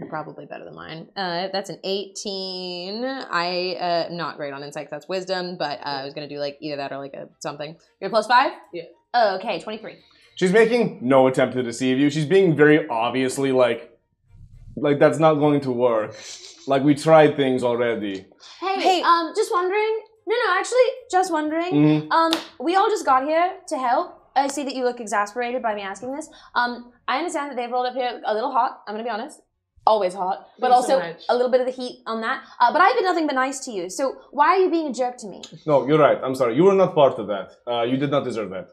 Probably better than mine. That's an 18. I am not great on insight 'cause that's wisdom, but I was gonna do like either that or like a something. You're +5? Yeah. Okay, 23. She's making no attempt to deceive you. She's being very obviously like that's not going to work. Like we tried things already. Hey, just wondering. No, actually, just wondering. Mhm. We all just got here to help. I see that you look exasperated by me asking this. I understand that they've rolled up here a little hot. I'm gonna be honest. Always hot, but Thanks so also much. a little bit of the heat on that. But I've been nothing but nice to you. So why are you being a jerk to me? No, you're right. I'm sorry. You were not part of that. You did not deserve that.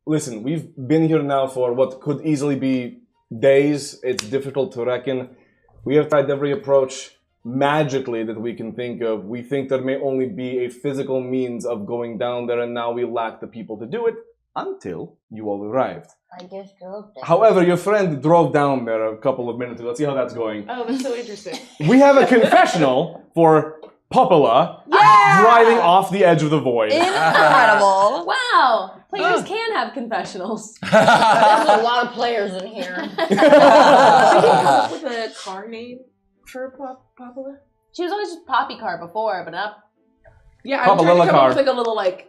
Listen, we've been here now for what could easily be days. It's difficult to reckon. We have tried every approach magically that we can think of. We think there may only be a physical means of going down there, and now we lack the people to do it until you all arrived. I just drove there. However, your friend drove down there a couple of minutes ago. Let's see how that's going. Oh, that's so interesting. We have a confessional for Popula driving off the edge of the void. Incredible. Wow, players can have confessionals. There's a lot of players in here. Did you come up with a car name for Popula? She was always just Poppy Car before, but up. Yeah, I'm trying to Popalilla come car. up with like a little like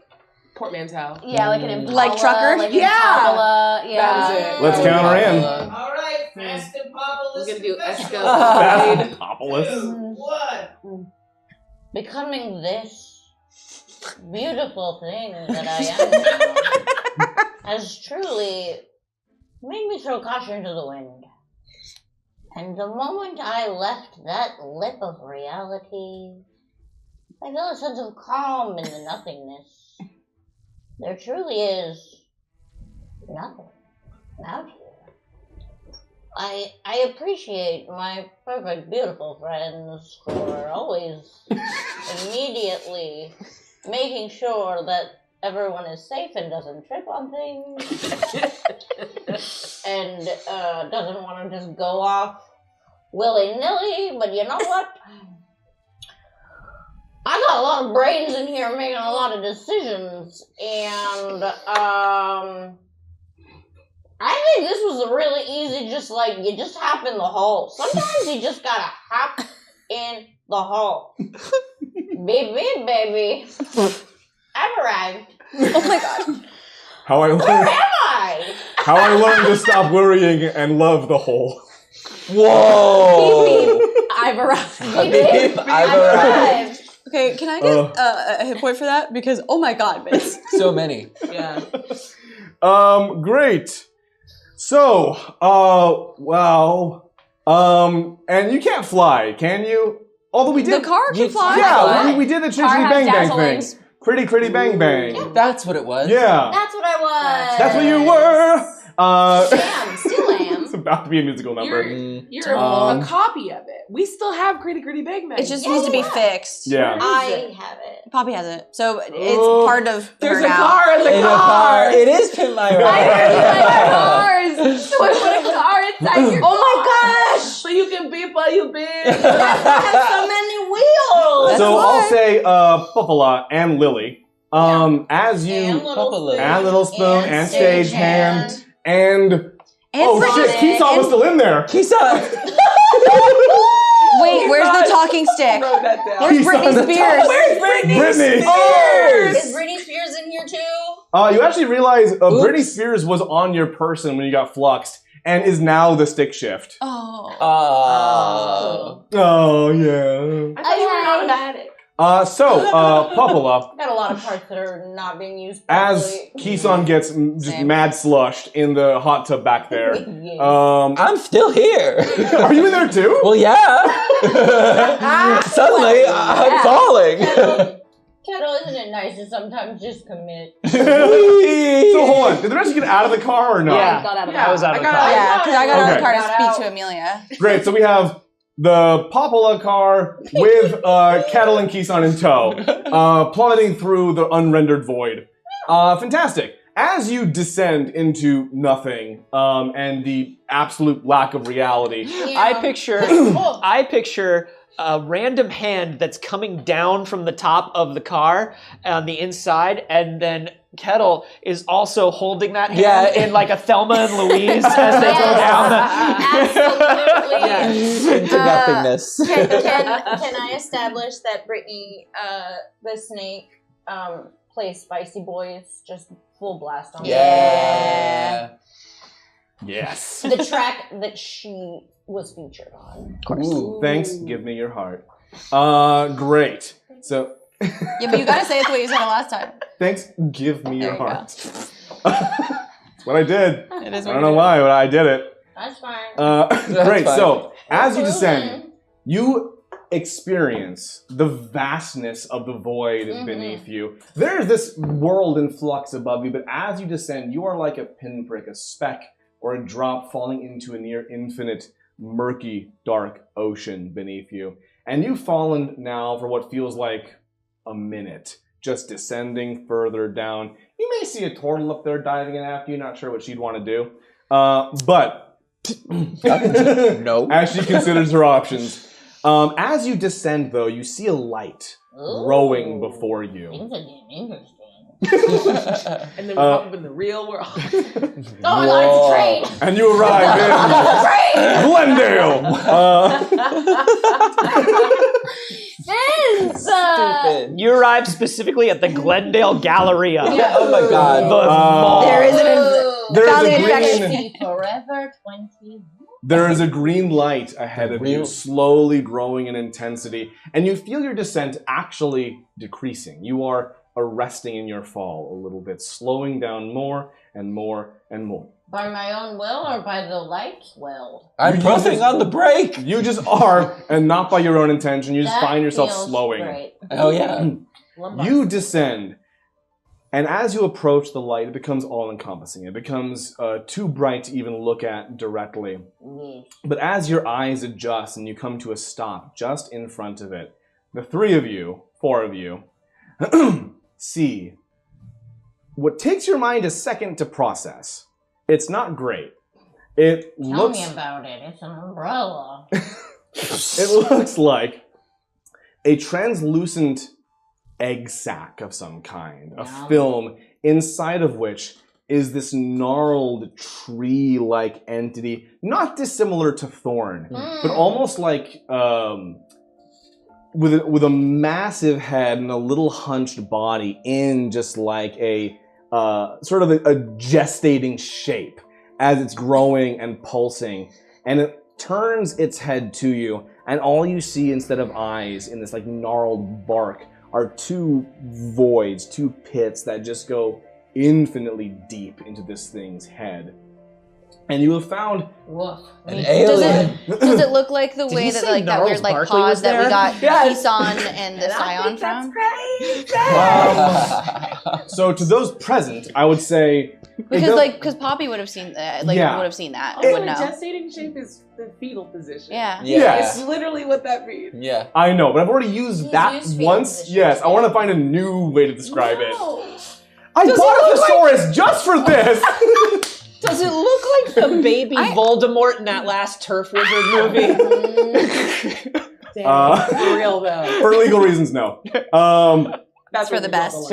portmanteau. Yeah, like an Impala. Like trucker? Like Yeah. Impala, yeah. That was it. Let's count her in. All right, fast and We're gonna do Let's Esco. Fast Populous. What? Becoming this beautiful thing that I am now has truly made me throw caution to the wind. And the moment I left that lip of reality, I feel a sense of calm in the nothingness. There truly is nothing out here. I appreciate my perfect, beautiful friends for always immediately making sure that everyone is safe and doesn't trip on things and doesn't want to just go off willy-nilly. But you know what? I got a lot of brains in here making a lot of decisions, and I think this was a really easy, you just hop in the hole. Sometimes you just gotta hop in the hole. Beep, beep, baby. I've arrived. Oh my god. How I Where learned. am I? How I learned to stop worrying and love the whole. Whoa! I've arrived. Beep, beep, I've arrived. Okay, can I get a hit point for that? Because oh my god, Vince. So many. Yeah. Great. So, wow. And you can't fly, can you? Although we did. The car can fly. Yeah, we did the Car chitty has bang bang dazzling. thing. Critty bang bang. That's what it was. Yeah. That's what I was. That's what you were. Still am. It's about to be a musical number. You're a copy of it. We still have Gritty Bang Bang. It just needs to be fixed. Yeah. I have it. Poppy has it. So it's Oh, part of There's her a now. car in the In a car. It is Pin My I Ride. heard you like cars. So I put a car inside your Oh my gosh! So you can beep while you beep. I have so many wheels. So That's I'll why. say Popola and Lily. As you And Little Spoon. and Little Spoon and Stagehand and oh Brittany. shit, Keyshawn was still in there. Kisa. Wait, where's the talking stick? Wrote that down. Where's Britney on the top. Spears? Where's Britney? Brittany. Is Britney Spears in here too? You actually realize Britney Spears was on your person when you got fluxed and is now the stick shift. Oh. Oh yeah. I thought you were an automatic. Popola, Got a lot of parts that are not being used as properly. Keyshawn gets just Same. mad slushed in the hot tub back there. Yes. I'm still here. Are you in there too? Well, yeah. Suddenly, I'm falling. Kettle, isn't it nice to sometimes just commit? So hold on, did the rest of you get out of the car or not? Yeah. got out of Yeah, I was out of the I got car. out. Yeah, because I got out of Okay. the car to Got speak out. to Amelia. Great, so we have the Popola car with Kettle and Keyshawn in tow, plummeting through the unrendered void. Fantastic. As you descend into nothing and the absolute lack of reality, I picture Oh, I picture a random hand that's coming down from the top of the car on the inside, and then Kettle is also holding that hand Yeah. in like a Thelma and Louise as they go down the. Absolutely. Into nothingness. Can I establish that Brittany, the snake, plays Spicy Boys just full blast on Yeah. yes. the track that she was featured on? Ooh. Thanks, give me your heart. Great. So, Yeah, but you gotta say it the way you said it last time. thanks, give me your There you go. heart. That's what I did. It is I what don't you know do. why, but I did it. That's fine. Great. fine. So, as you descend, you experience the vastness of the void beneath you. There's this world in flux above you, but as you descend, you are like a pinprick, a speck, or a drop falling into a near infinite, murky, dark ocean beneath you. And you've fallen now for what feels like a minute, just descending further down. You may see a turtle up there diving in after you, not sure what she'd want to do. But No. as she considers her options. As you descend, though, you see a light growing before you. Things are getting interesting. And then we pop up in the real world. Oh my god, it's a train! And you arrive in Glendale. Vince! Stupid. You arrived specifically at the Glendale Galleria. Yeah. Oh my god. The mall. There is There is a infection. green. Forever 20. There is a green light ahead of you, Real- slowly growing in intensity, and you feel your descent actually decreasing. You are arresting in your fall a little bit, slowing down more and more and more. By my own will or by the light's will? I'm You pressing just- on the brake. You just are, and not by your own intention. You just That find yourself feels slowing. Great. Oh yeah. You descend, and as you approach the light, it becomes all-encompassing. It becomes too bright to even look at directly. Yes. But as your eyes adjust and you come to a stop just in front of it, the four of you, see what takes your mind a second to process. It's not great. It Tell looks me about it. It's an umbrella. it looks like a translucent egg sac of some kind, a Yum. film inside of which is this gnarled tree-like entity, not dissimilar to Thorn, but almost like with a massive head and a little hunched body in just like a sort of a gestating shape as it's growing and pulsing, and it turns its head to you, and all you see instead of eyes in this like gnarled bark are two voids, two pits that just go infinitely deep into this thing's head. And you have found Woof. An Me- alien. Does it look like the Did way he that say like that Gnarls weird like Barkley pod was that we there? got Yes. Kisan and the And I Scion think that's from? crazy. so to those present, I would say Because Poppy would have seen that, like Yeah. would have seen that, Also, and would a know. gestating shape is the fetal position. Yeah. Yes. It's literally what that means. Yeah. I know, but I've already used You've that used fetal once. position. Yes, I want to find a new way to describe it. No. I Does bought it a look thesaurus just for this. Does it look like the baby Voldemort in that last Turf Wizard movie? Damn, for real though. For legal reasons, no. That's for where the we draw best.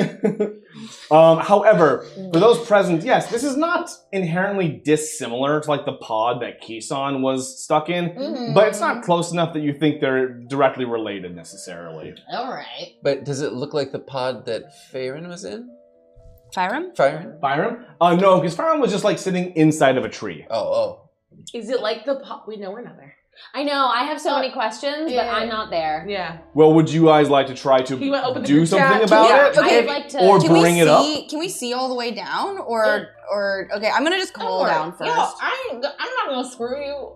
line. However, for those present, yes, this is not inherently dissimilar to like the pod that Kisan was stuck in, but it's not close enough that you think they're directly related necessarily. All right. But does it look like the pod that Farron was in? Fyram? Farron? Byram? No, because Byram was just like sitting inside of a tree. Oh, Is it like the pop? We know we're not there. I know, I have so many questions, Yeah. but I'm not there. Yeah. Well, would you guys like to try to He went open the do group something chat. about Yeah. it? I Okay. would like to. Or Can we bring it up? see? Can we see all the way down, or okay? I'm gonna just call down first. Yo, I'm not gonna screw you.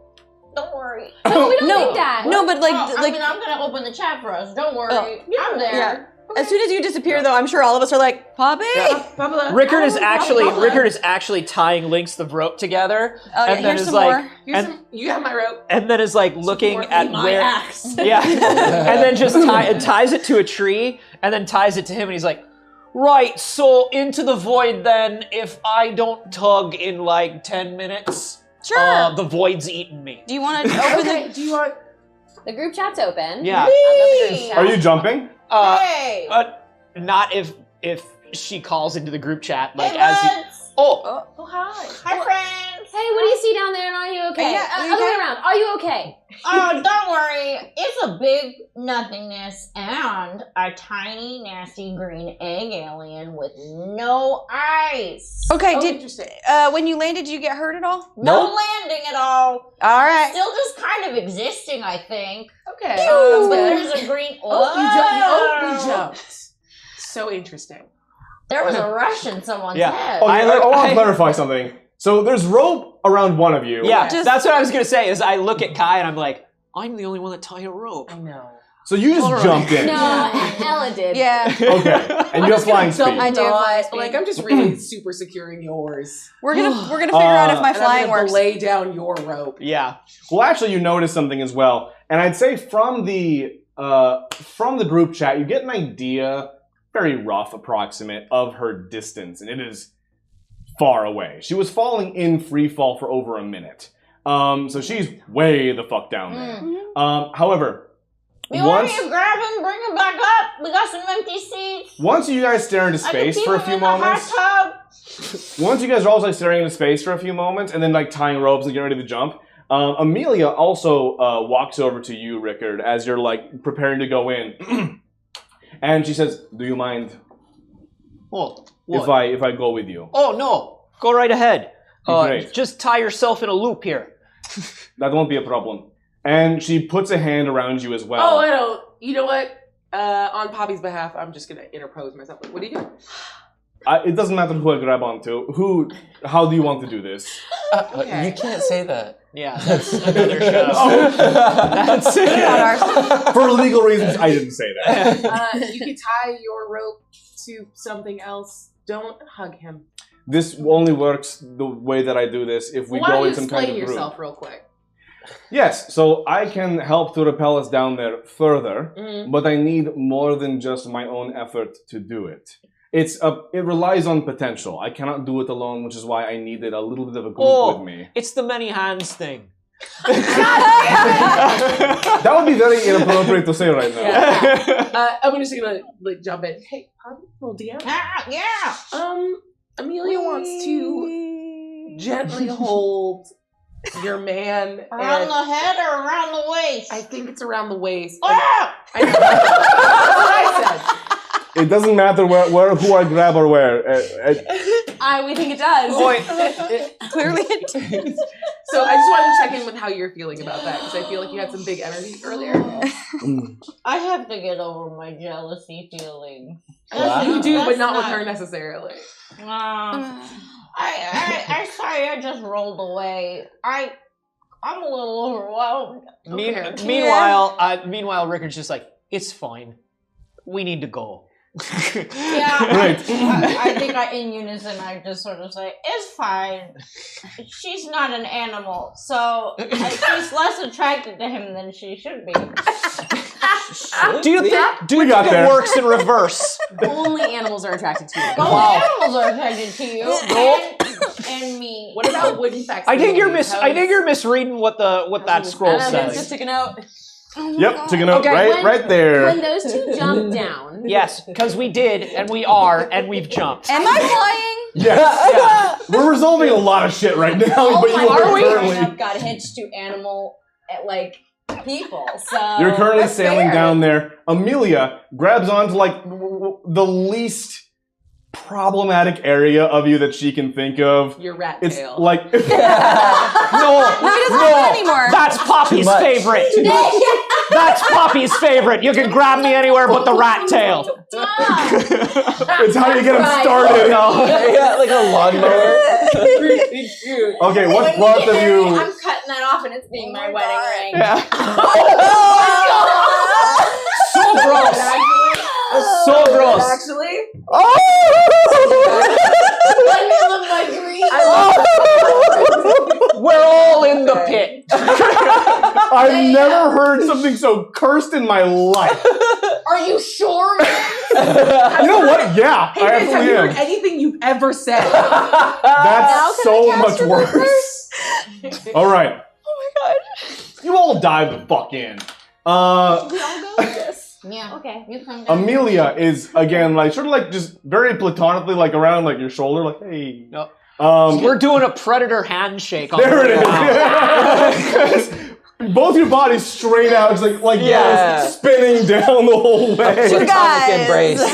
Don't worry. No, we don't No. think that. No, but like, Oh, I like mean, I'm gonna open the chat for us. Don't worry. Oh, I'm there. yeah. As soon as you disappear, though, I'm sure all of us are like, Poppy. Pablo. Rickard is Pablo. actually tying links of rope together, Oh, yeah, and then here's is some like, more. Here's and- some, you got my rope. and then is like looking More at my where, axe. yeah, and then just ties it to a tree, and then ties it to him, and he's like, right, so into the void then. If I don't tug in like 10 minutes, Sure. the void's eating me. Do you want to open Okay, do you want? The group chat's open. Yeah. I've got the group chat. Are you jumping? Hey. Not if she calls into the group chat like Hey, as you. buds. Oh, Oh hi. Hi, friends. Hey, what do you see down there, and are you okay? Yeah, are you Other way okay? around. Are you okay? Oh, don't worry. It's a big nothingness and a tiny, nasty green egg alien with no eyes. Okay. Oh, Did interesting. when you landed, did you get hurt at all? No Nope. landing at all. All right. Still just kind of existing, I think. Okay. But That's good. there's a green. We jumped. So interesting. There was a rush in someone's Yeah. head. Oh, I want I- to clarify something. So there's rope around one of you. yeah. Just- That's what I was gonna say. Is I look at Kai and I'm like, I'm the only one that tied a rope. I know. So you just jumped in. No, Ella did. Yeah. Okay. And you have flying speed. I do have flying speed. Like I'm just really super securing yours. We're gonna figure out if my And flying I'm gonna works. lay down your rope. Yeah. Well, actually, you notice something as well, and I'd say from the group chat, you get an idea, very rough, approximate, of her distance, and it is far away. She was falling in free fall for over a minute, so she's way the fuck down there. However, You want once me to grab him, bring him back up? We got some empty seats. once you guys stare into I can space keep for a him few in the moments. hot tub. Once you guys are also like staring into space for a few moments and then like tying ropes and getting ready to jump, Amelia also walks over to you, Rickard, as you're like preparing to go in. And she says, "Do you mind What? if I go with you?" Oh no, go right ahead. Great. Just tie yourself in a loop here. That won't be a problem. And she puts a hand around you as well. Oh, I don't. You know what? On Poppy's behalf, I'm just gonna interpose myself. What do you do? It doesn't matter who I grab onto. How do you want to do this? Okay. You can't say that. Yeah, that's another show. That's For legal reasons, I didn't say that. You can tie your rope to something else. Don't hug him. This only works the way that I do this if we Why go don't in you some kind explain of yourself group. real quick? Yes, so I can help to repel us down there further, Mhm. but I need more than just my own effort to do it. It relies on potential. I cannot do it alone, which is why I needed a little bit of a group with me. It's the many hands thing. That would be very inappropriate to say right now. Yeah. I'm just gonna jump in. Hey, Poppy, little DM. Yeah. Amelia wants to gently hold your man Around and the head or around the waist? I think it's around the waist. Ah! That's what I said. It doesn't matter who I grab or where. We think it does. Clearly it does. So I just wanted to check in with how you're feeling about that because I feel like you had some big energy earlier. I have to get over my jealousy feeling. Wow. You do, but That's not with her necessarily. I sorry, I just rolled away. I'm a little overwhelmed. Meanwhile, Rickard's just like, it's fine. We need to go. Yeah, Right. I think in unison I just sort of say, it's fine. She's not an animal, so she's less attracted to him than she should be. Do you think it works in reverse? Only animals are attracted to you. Only animals are attracted to you and me. What about wooden facts? I think you're misreading what that scroll Just says. took a note. Yep, took a note right there. When those two jump down. Yes, because we did, and we are, and we've jumped. Am I flying? Yes. We're resolving a lot of shit right now, but you are currently... I've got hitched to animal, people, so... You're currently that's sailing fair. down there. Amelia grabs onto, the least problematic area of you that she can think of. Your rat It's tail. like... No, he doesn't have it anymore. That's Poppy's favorite. That's Poppy's favorite. You can grab me anywhere but the rat tail. It's how you get him started. Yeah, like a lawnmower. Okay, what part of you... I'm cutting that off and it's being my wedding ring. So gross. So gross. Actually? We're all in the pit. I've never heard something so cursed in my life. Are you sure? You know what? Yeah, Hey I guys, have absolutely you am. heard anything you've ever said? That's so much worse. All right. Oh my god. You all dive the fuck in. Yeah. Okay. You come down. Amelia is again just very platonically around your shoulder, hey. No. We're We're doing a predator handshake on there. the It ground. is. Both your bodies straight out, just Yeah. this, spinning down the whole way. Two guys embrace. in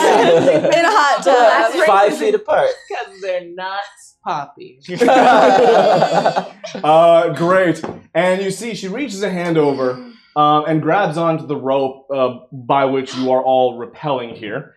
a hot tub. 5 feet apart. Because they're not Poppy. Great. And you see, she reaches a hand over and grabs onto the rope by which you are all rappelling here.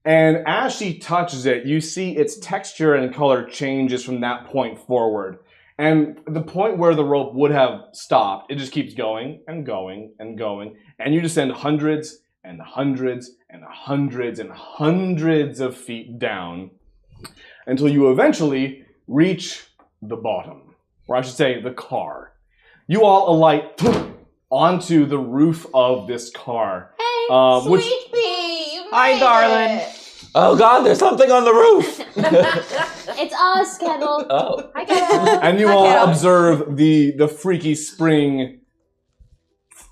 And as she touches it, you see its texture and color changes from that point forward. And the point where the rope would have stopped, it just keeps going and going and going. And you descend hundreds and hundreds and hundreds and hundreds of feet down until you eventually reach the bottom, or I should say the car. You all alight onto the roof of this car. Hey, which sweet pea. You Hi, made darling. it. Oh god, there's something on the roof. It's us, Kettle. Oh. Hi, Kettle. and you all observe the freaky spring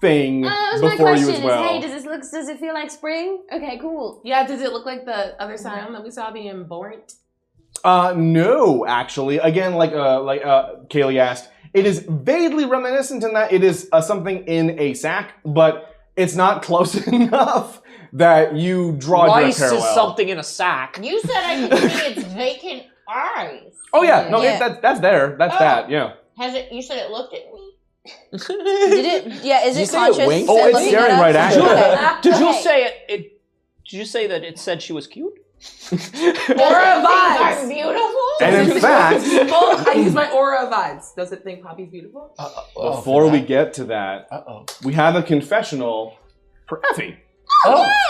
thing That was my before you question. as well. Hey, does it feel like spring? Okay, cool. Yeah, does it look like the other sign that we saw being burnt? No, actually. Again, like Kaylee asked, it is vaguely reminiscent in that it is something in a sack, but it's not close enough that you draw Rice direct parallel. is something in a sack. You said I could see its vacant eyes. Oh yeah, no, Yeah. that's there. That's that. Yeah. Has it? You said it looked at me. Did it? Yeah. Is Did you it say it conscious? winked? Oh, and it's looking staring at right us? at you. Okay. Did you Okay. say it? Did you say that it said she was cute? Aura vibes. I'm beautiful. And in fact, I use my aura vibes. Does it think Poppy's beautiful? before we get to that, Uh-oh. we have a confessional for Effie.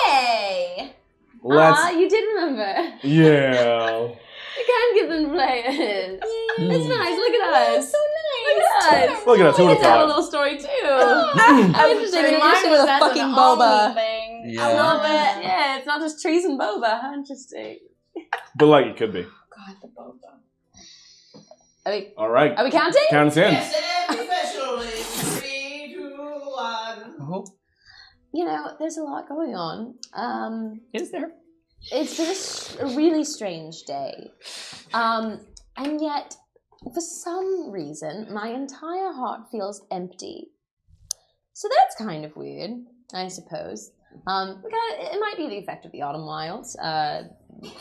Hey. Let's. You did remember. Yeah. You can give them players. It's nice. Look at us. So nice. Look at us. Look at us. Who We would get have to have a thought? little story too. I'm interested in Mine with was a as fucking an boba. Omni thing. Yeah. I love it. Yeah, it's not just trees and boba. How interesting. But like it could be. God, the boba. All right. Are we counting? Count us in. You know, there's a lot going on. Is there? It's been a really strange day. And yet, for some reason, my entire heart feels empty. So that's kind of weird, I suppose. It might be the effect of the autumn wilds.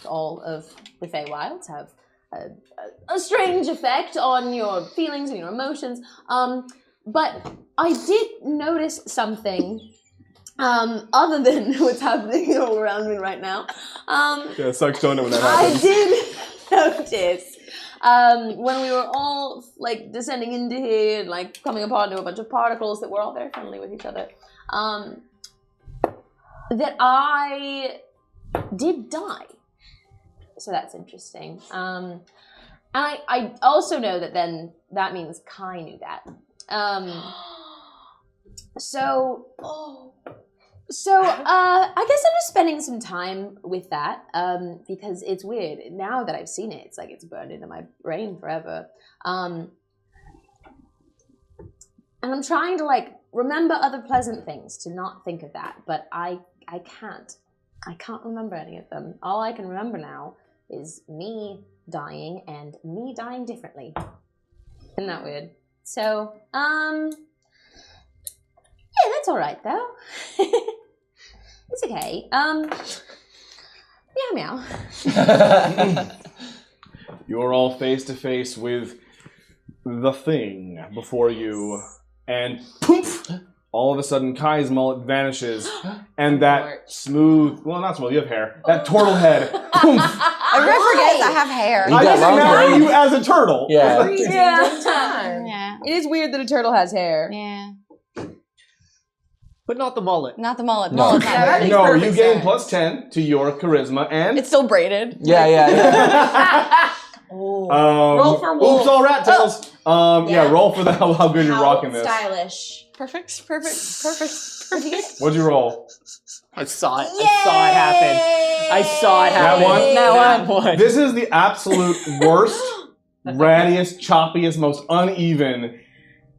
All of the Feywilds have a strange effect on your feelings and your emotions. But I did notice something other than what's happening all around me right now. Yeah, sucks don't know when that I happens. did notice when we were all like descending into here and like coming apart into a bunch of particles that were all very friendly with each other, that I did die. So that's interesting. And I also know that then that means Kai knew that. So I guess I'm just spending some time with that because it's weird. Now that I've seen it, it's like it's burned into my brain forever. And I'm trying to like remember other pleasant things to not think of that, but I can't. I can't remember any of them. All I can remember now is me dying and me dying differently. Isn't that weird? So, yeah, that's all right though. It's okay. Meow meow. You're all face to face with the thing before you, and poof! All of a sudden, Kai's mullet vanishes, and that smooth, well, not smooth, you have hair, that turtle head, poof! Everyone forgets I have hair. You I got just long imagine hair. you as a turtle. Yeah. Yeah. It is weird that a turtle has hair. Yeah. But not the mullet. Not the mullet. No. Mullet's not Yeah, that very- makes No, perfect you gain sense. plus 10 to your charisma, and It's still braided. Yeah. Roll for wolf. Oops, all rat tails. Yeah, roll for how good you're How rocking this. stylish. Perfect. What'd you roll? I saw it. I saw it happen. I saw it happen. one? That one. This is the absolute worst, rattiest, choppiest, most uneven.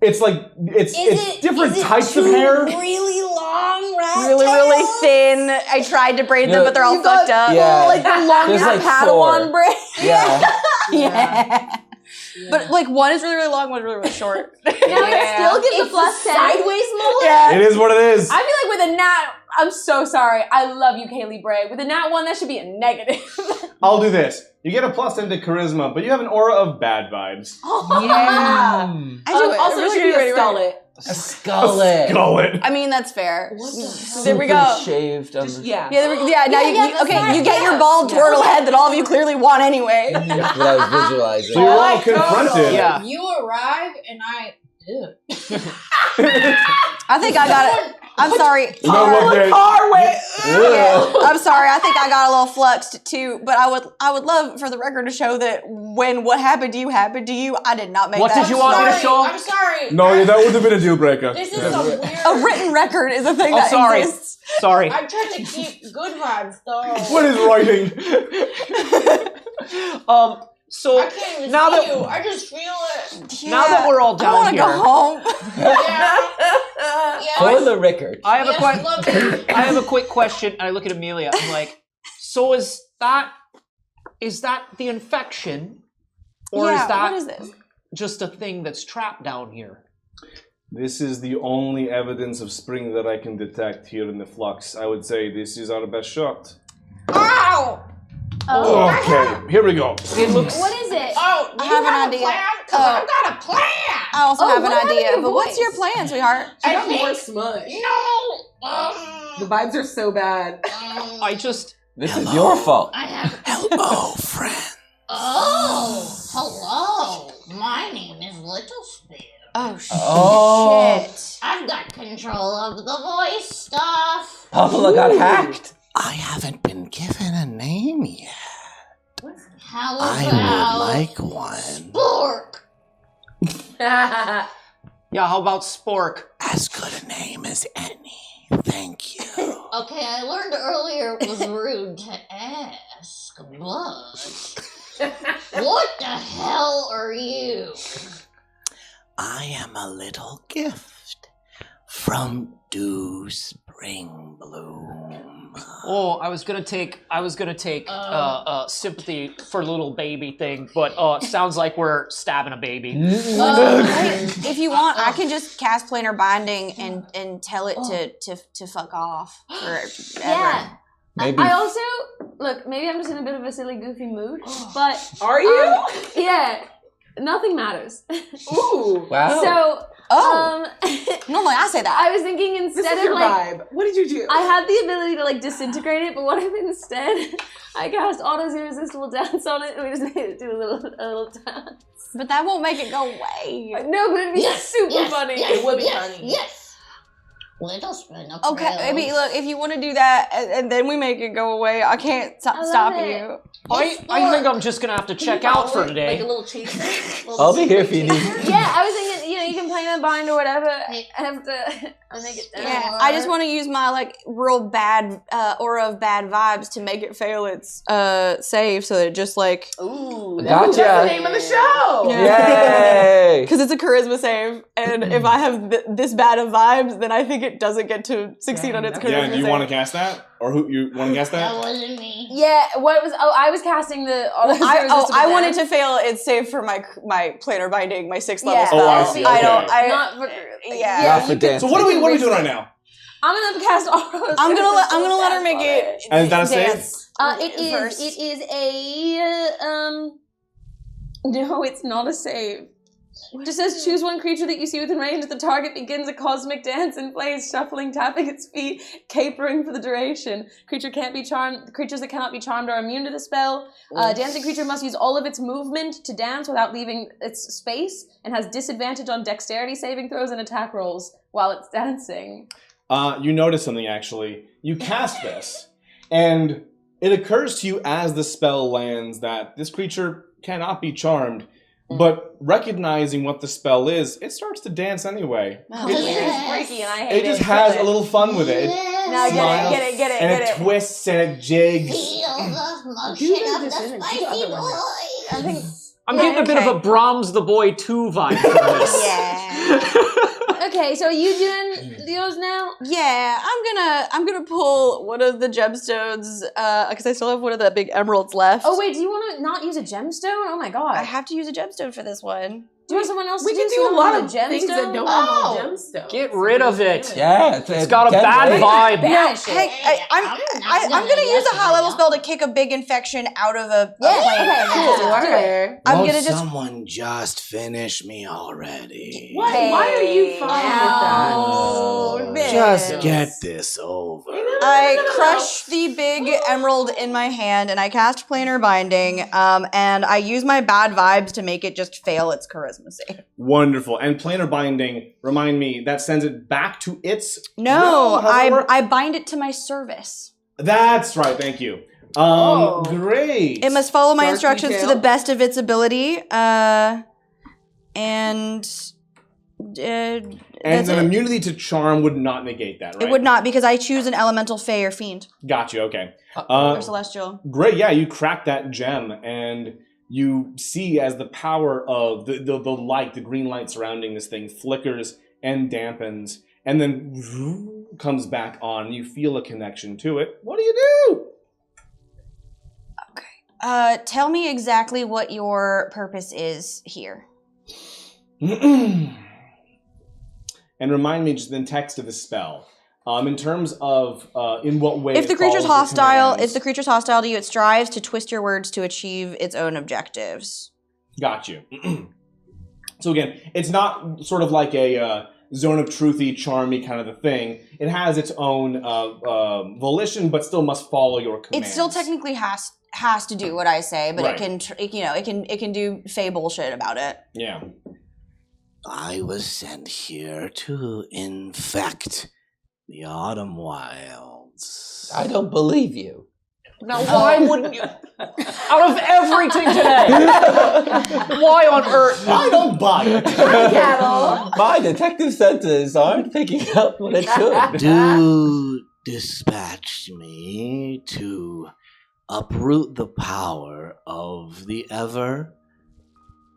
It's like it's different types of hair. Really long rat Really thin. I tried to braid them, Yeah. but they're all You got- fucked up. Yeah. Like the longest There's like Padawan four. braid. Yeah. Yeah. But like one is really, really long, one's really, really short. Now it still gives a plus 10. Sideways mullet? Yeah. It is what it is. I feel like with a nat, I'm so sorry. I love you, Kaylee Bray. With a nat 1, that should be a negative. I'll do this. You get a plus 10 to charisma, but you have an aura of bad vibes. Yeah. Mm. I do it Also, it really, should be really, a really- skullet. A skullet. Skullet. I mean, that's fair. Super There we go. shaved on Just, the... yeah. Yeah, now that's okay, not- you get your bald turtle head that all of you clearly want anyway. That's what I was visualizing. So you're all confronted. Yeah. You arrive and I. Ew. I think I got it. I'm sorry. No, look, there- Yeah, I'm sorry. I think I got a little fluxed too, but I would love for the record to show that when what happened to you happened to you, I did not make What that. did you want me to Sorry, show? I'm sorry. No, that would have been a deal breaker. This is a weird. A written record is a thing Oh, that sorry. exists. Sorry. I'm trying to keep good vibes though. What is writing? So I can't even now see that- you. I just feel it. now that we're all I down want to here, go home. Yeah. For the record. I have a Yes, love you. I have a quick question. And I look at Amelia. I'm like, so is that the infection, or Yeah, is that what is this? just a thing that's trapped down here? This is the only evidence of spring that I can detect here in the flux. I would say this is our best shot. Ow! Okay, here we go. It looks. What is it? Oh, I have an idea. I've got a plan. I also have an what happened to idea. your But what's voice? your plan, sweetheart? I got more smush. No. The vibes are so bad. I just. This is your fault. I have. Hello, friend. Oh, hello. My name is Little Spear. Oh, shit. Oh. I've got control of the voice stuff. Pamela got hacked. I haven't been given a name yet. How I about would like one. Spork? Yeah, how about Spork? As good a name as any. Thank you. Okay, I learned earlier it was rude to ask, but what the hell are you? I am a little gift from Dew Spring Bloom. Oh, I was gonna take sympathy for little baby thing, but sounds like we're stabbing a baby. If you want, I can just cast planar binding and tell it to fuck off forever. Yeah. Maybe. I also look. Maybe I'm just in a bit of a silly, goofy mood, but Are you? yeah, nothing matters. Ooh. Wow. So, Normally I say that. I was thinking This instead is of your like, vibe. What did you do? I had the ability to like disintegrate it, but what if instead I cast Auto's Irresistible Dance on it and we just made it do a little dance? But that won't make it go away. No, but it'd be super funny. It would be yes, funny. Yes. Little Spin. Okay, maybe look, if you want to do that and then we make it go away, I can't love stop it. you. I think I'm just gonna have to check out for Like today. a little chaser. I'll be here if you need. Yeah, I was thinking, you can play that bind or whatever. Hey. I have to make it down. Yeah, I just want to use my like real bad aura of bad vibes to make it fail its save, so that it just like Ooh. Gotcha. That's the name of the show. Yay! because it's a charisma save, and if I have this bad of vibes, then I think it doesn't get to succeed on its charisma Yeah, do you save. want to cast that? Or who you want to cast That that? wasn't me. Yeah, what was? Oh, I was casting the. I wanted to fail its save for my planar binding, my 6th level Yeah. spell. Oh, I see, I don't. okay. I, Not for, yeah. Not for you dance. So what are we doing right now? I'm gonna cast Auro's. I'm gonna let her make it. And is that a save? dance. First. It is a No, it's not a save. It just says choose one creature that you see within range. The target begins a cosmic dance in place, shuffling, tapping its feet, capering for the duration. Creatures that cannot be charmed are immune to the spell. Dancing creature must use all of its movement to dance without leaving its space, and has disadvantage on dexterity saving throws and attack rolls while it's dancing. You notice something actually. You cast this, and it occurs to you as the spell lands that this creature cannot be charmed. But recognizing what the spell is, it starts to dance anyway. Oh, It's weird. just freaky, and I hate It just has a little fun with it. No, Smiles, get it. And it twists and it jigs. Feel the motion Do of this the in. Do the spicy other one now. boy. I think. I'm Yeah, getting a bit of okay. a Brahms the Boy 2 vibe from this. Yeah. Okay, so are you doing yours now? Yeah, I'm gonna pull one of the gemstones because I still have one of the big emeralds left. Oh wait, do you want to not use a gemstone? Oh my god! I have to use a gemstone for this one. Do you want someone else We to can do? do a someone lot with of things that don't involve gemstones. Get rid of it. Yeah, It's got a bad vibe. Bad Hey, I'm gonna use a high level spell to kick a big infection out of a Yeah, plane. okay, cool. Sure. I'm Won't gonna just. someone just finish me already? What? Why are you fine Oh, with that? Just get this over. I crush the big emerald in my hand and I cast planar binding, and I use my bad vibes to make it just fail its charisma save. Wonderful. And planar binding, remind me, that sends it back to its... No, realm? How's that work? I bind it to my service. That's right, thank you. Great. It must follow my Dark instructions detail. to the best of its ability, and And that's an it. immunity to charm would not negate that, right? It would not, because I choose an elemental, fey, or fiend, Got you, okay. or celestial. Great, yeah, you crack that gem, and you see as the power of the light, the green light surrounding this thing flickers and dampens, and then comes back on. You feel a connection to it. What do you do? Tell me exactly what your purpose is here. and remind me just in text of the spell. In terms of in what way If the it creature's follows your hostile, commands. if the creature's hostile to you, it strives to twist your words to achieve its own objectives. Got you. So again, it's not sort of like a zone of truthy, charmy kind of a thing. It has its own volition, but still must follow your commands. It still technically has to do what I say, but Right. it can do fey bullshit about it. Yeah. I was sent here to infect the autumn wilds. I don't believe you. Now, why wouldn't you? Out of everything today, why on earth? I don't buy it. Cattle. My detective senses aren't picking up what it should. Do dispatch me to uproot the power of the Ever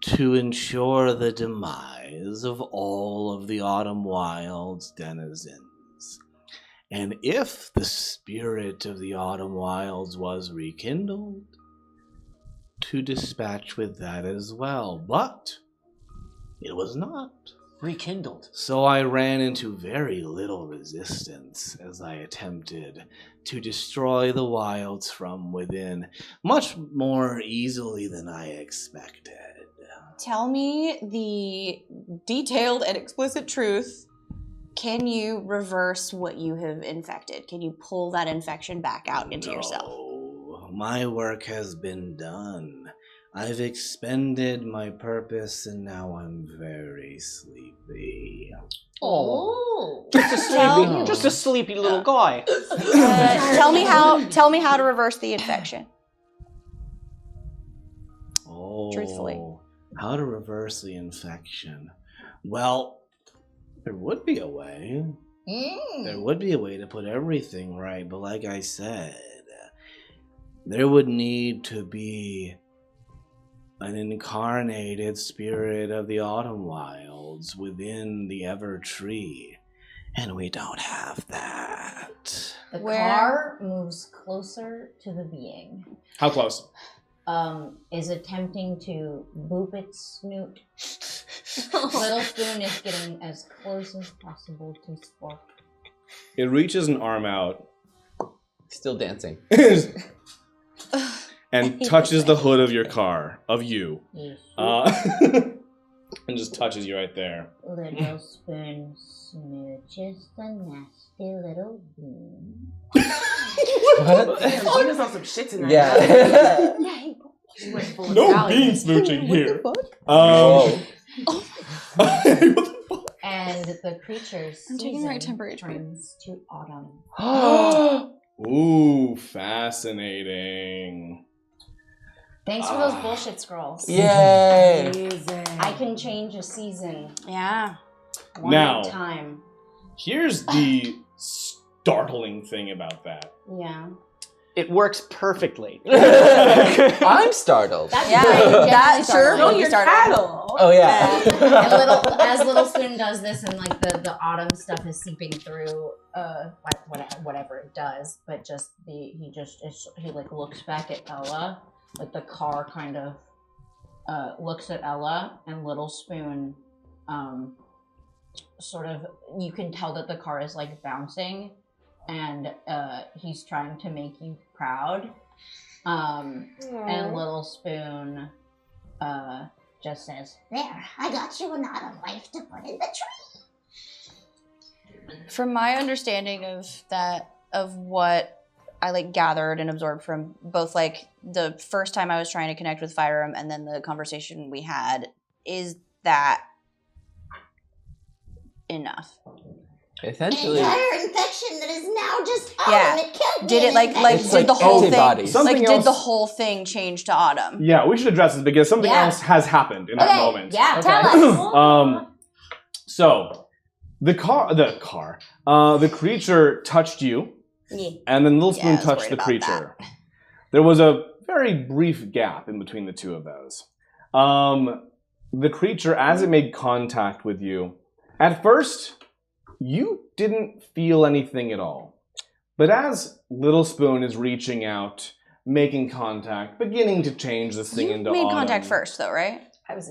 to ensure the demise of all of the autumn wilds denizens. And if the spirit of the autumn wilds was rekindled, to dispatch with that as well. But it was not. Rekindled. So I ran into very little resistance as I attempted to destroy the wilds from within, much more easily than I expected. Tell me the detailed and explicit truth. Can you reverse what you have infected? Can you pull that infection back out into yourself? No, my work has been done. I've expended my purpose and now I'm very sleepy. Oh. Just a sleepy little guy. Tell me how to reverse the infection. Oh, Truthfully. How to reverse the infection? Well, there would be a way. There would be a way to put everything right, but like I said, there would need to be an incarnated spirit of the autumn wilds within the Ever Tree, and we don't have that. The Where- car moves closer to the being. How close? Is attempting to boop its snoot. Little Spoon is getting as close as possible to Spork. It reaches an arm out Still dancing. and touches the hood of your car, of you. Yes. And just touches you right there. Little Spoon smooches the nasty little bean. What? She was on some shit tonight. Yeah. She went full No Italian. bean smooching here. Whoa. What the fuck? And the creature's I'm taking the right season temperature. turns to autumn. Ooh, fascinating. Thanks for those bullshit scrolls. Yay. Amazing. I can change a season Yeah. one Now- at a time. Here's the startling thing about that. Yeah. It works perfectly. I'm startled. That's Yeah, great. that Definitely sure startled. No, will be your started. cattle. Oh yeah. And as Little Spoon does this, and like the autumn stuff is seeping through, whatever it does, but just he like looks back at Ella, like the car kind of looks at Ella, and Little Spoon, sort of, you can tell that the car is like bouncing, and he's trying to make you proud, and Little Spoon just says, There, I got you an autumn life to put in the tree. From my understanding of what I like gathered and absorbed from both like the first time I was trying to connect with Fyram and then the conversation we had, is that enough? An Essentially, entire infection that is now just autumn. Yeah. It killed Did me it an like infection. It's did like the whole antibodies. thing Something like did the else- whole thing change to autumn? Yeah, we should address this because something Yeah. else has happened in that okay, moment. yeah, Okay. tell us. So the creature touched you, Yeah. and then Little Yeah, I Spoon was touched worried the about creature. There was a very brief gap in between the two of those. The creature, as it made contact with you, at first, you didn't feel anything at all. But as Little Spoon is reaching out, making contact, beginning to change this thing You into made autumn. contact first, though, right? I was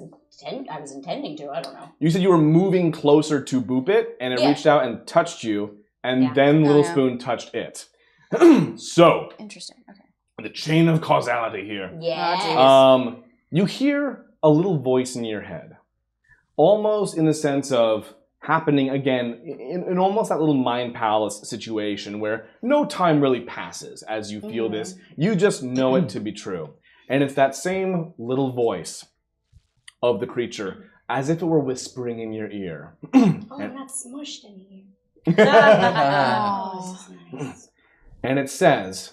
intending to. I don't know. You said you were moving closer to Boop It, and it reached out and touched you, and then Little Spoon touched it. So, Interesting. Okay. the chain of causality here. Yeah. You hear a little voice in your head, almost in the sense of happening again in almost that little mind palace situation where no time really passes as you feel this. You just know it to be true. And it's that same little voice of the creature, as if it were whispering in your ear. I'm not smushed in here. Oh. And it says,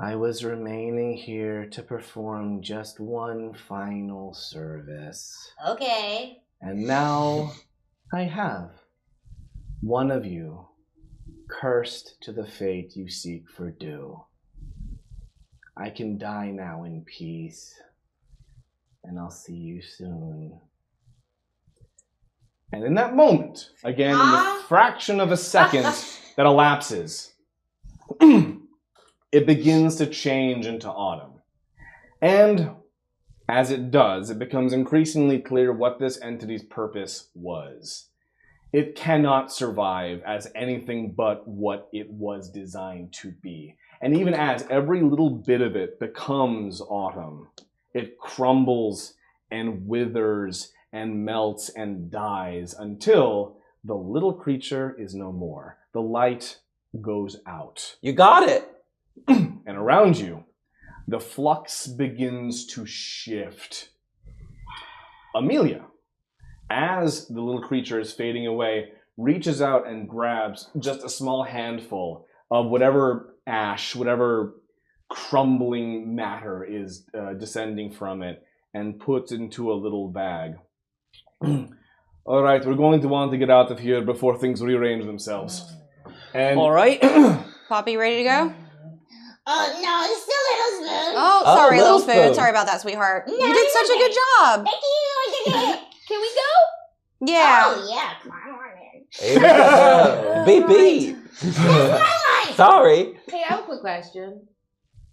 I was remaining here to perform just one final service. Okay. And now I have one of you cursed to the fate you seek for due. I can die now in peace, and I'll see you soon. and in that moment, again, in the fraction of a second that elapses, it begins to change into autumn. And as it does, it becomes increasingly clear what this entity's purpose was. It cannot survive as anything but what it was designed to be. And even as every little bit of it becomes autumn, it crumbles and withers and melts and dies until the little creature is no more. The light goes out. You got it. And around you, the flux begins to shift. Amelia, as the little creature is fading away, reaches out and grabs just a small handful of whatever ash, whatever crumbling matter is descending from it, and puts it into a little bag. All right, we're going to want to get out of here before things rearrange themselves. And All right. Poppy, ready to go? Oh, no, it's still Little Spoon. Oh, Oh, sorry, Little Little Spoon. Spoon. Sorry about that, sweetheart. No, You did it's such a okay. good job. Thank you. Can we go? Yeah. Oh, yeah. Come on in. Here we go. Beep beep. Sorry. Hey, I have a quick question.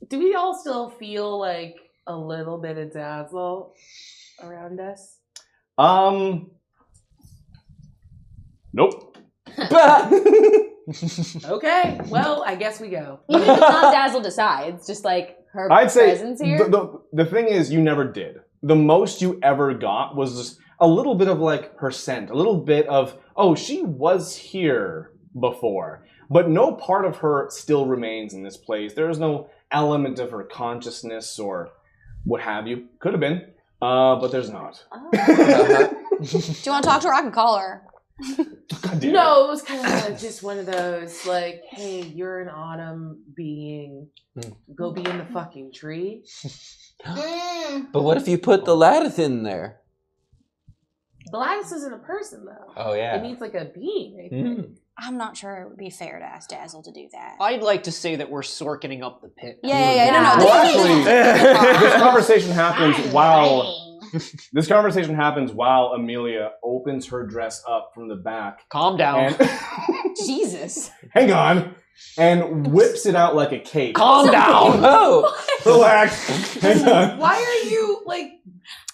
Do we all still feel like a little bit of Dazzle around us? Nope. Okay, well, I guess we go. Even if it's not Dazzle decides, just like her I'd say presence here. the thing is, you never did. The most you ever got was just a little bit of like her scent, a little bit of, oh, she was here before. But no part of her still remains in this place. There is no element of her consciousness or what have you. Could have been, but there's not. Do you want to talk to her? I can call her. God damn it. No, it was kind of just one of those, like, hey, you're an autumn being. Go be in the fucking tree. But what if you put the lattice in there? The lattice isn't a person, though. Oh, yeah. It needs like a being, I think. I'm not sure it would be fair to ask Dazzle to do that. I'd like to say that we're sorkening up the pit. Yeah. No. Well, This this conversation happens I'm while writing. this conversation happens while Amelia opens her dress up from the back Calm down. and Jesus. hang on, and whips it out like a cape. Calm down. Oh! Relax. Hang on. Why are you, like,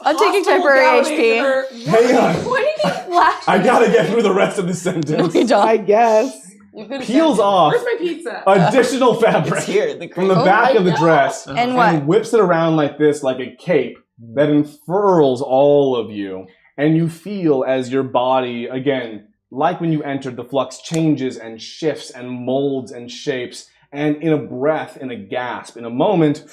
I'm taking hostile temporary down HP. her- Hang on. What did he flash? I gotta get through the rest of the sentence. I guess. Peels off Where's my pizza? additional fabric It's here. The from the back I of the know. dress And what? whips it around like this, like a cape that unfurls all of you. And you feel as your body, again, like when you entered, the flux changes and shifts and molds and shapes. And in a breath, in a gasp, in a moment,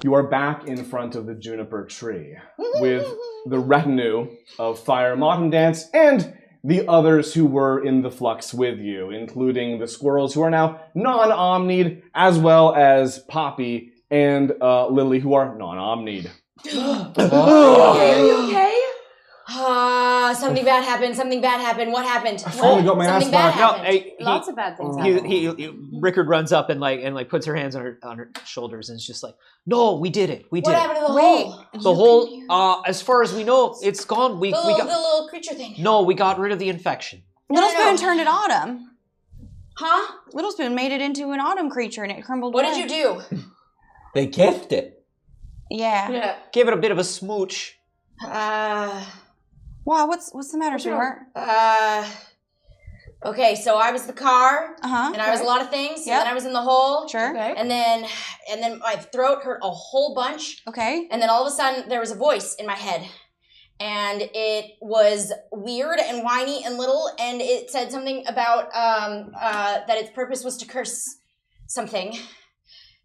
you are back in front of the juniper tree with the retinue of Fire Autumn Dance and the others who were in the flux with you, including the squirrels who are now non-omnied, as well as Poppy and Lily, who are non-omnied. Are you okay? Something bad happened. What happened? I finally got my ass Something bad back. No, happened. hey, Lots of bad things happen. he Rickard runs up and puts her hands on her shoulders and is just like, no, we did it. We did What it. happened to the Wait. hole? The whole, as far as we know, it's gone. We The got little creature thing. no, we got rid of the infection. Little Spoon turned it autumn. Huh? Little Spoon made it into an autumn creature and it crumbled What away. did you do? They kissed it. Yeah. Give it a bit of a smooch. Wow, what's the matter, sweetheart? Okay, so I was the car, Uh-huh. and I was a lot of things, Yep. and then I was in the hole, Sure. Okay. and then my throat hurt a whole bunch, Okay. and then all of a sudden there was a voice in my head, and it was weird and whiny and little, and it said something about that its purpose was to curse something.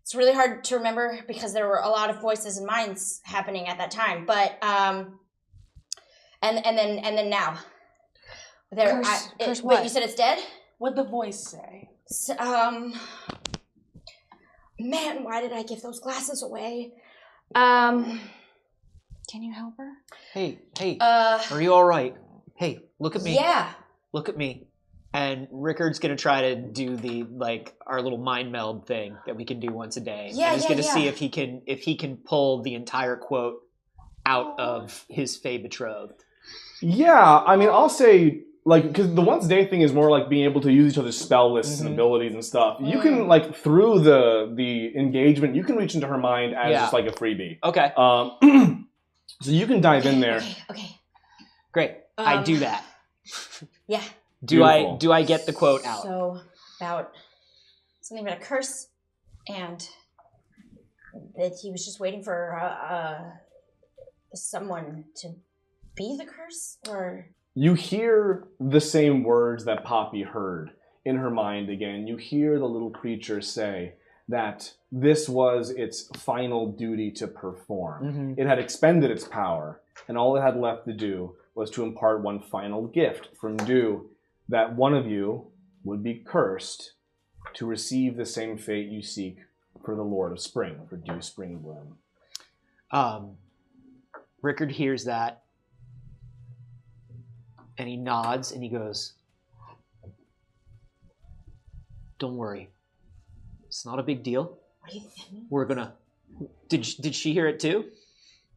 It's really hard to remember because there were a lot of voices and minds happening at that time, but and then now. Curse Wait, what? you said it's dead? What'd the voice say? Man, why did I give those glasses away? Can you help her? Hey, are you all right? Hey, look at me. Yeah. Look at me. And Rickard's gonna try to do the our little mind meld thing that we can do once a day. Yeah, and he's gonna see yeah. if he can pull the entire quote out of his Fey betrothed. Yeah, I mean, I'll say, because the once a day thing is more like being able to use each other's spell lists and abilities and stuff. You can, through the engagement, you can reach into her mind as just like a freebie. Okay. So you can dive in there. Okay. Great. I do that. Yeah. Do I get the quote out? So about something about a curse, and that he was just waiting for someone to be the curse, or You hear the same words that Poppy heard in her mind again. You hear the little creature say that this was its final duty to perform. It had expended its power, and all it had left to do was to impart one final gift from Dew, that one of you would be cursed to receive the same fate you seek for the Lord of Spring, for Dew Springbloom. Rickard hears that, and he nods, and he goes, "Don't worry. It's not a big deal. what do you think? We're gonna..." Did she hear it too?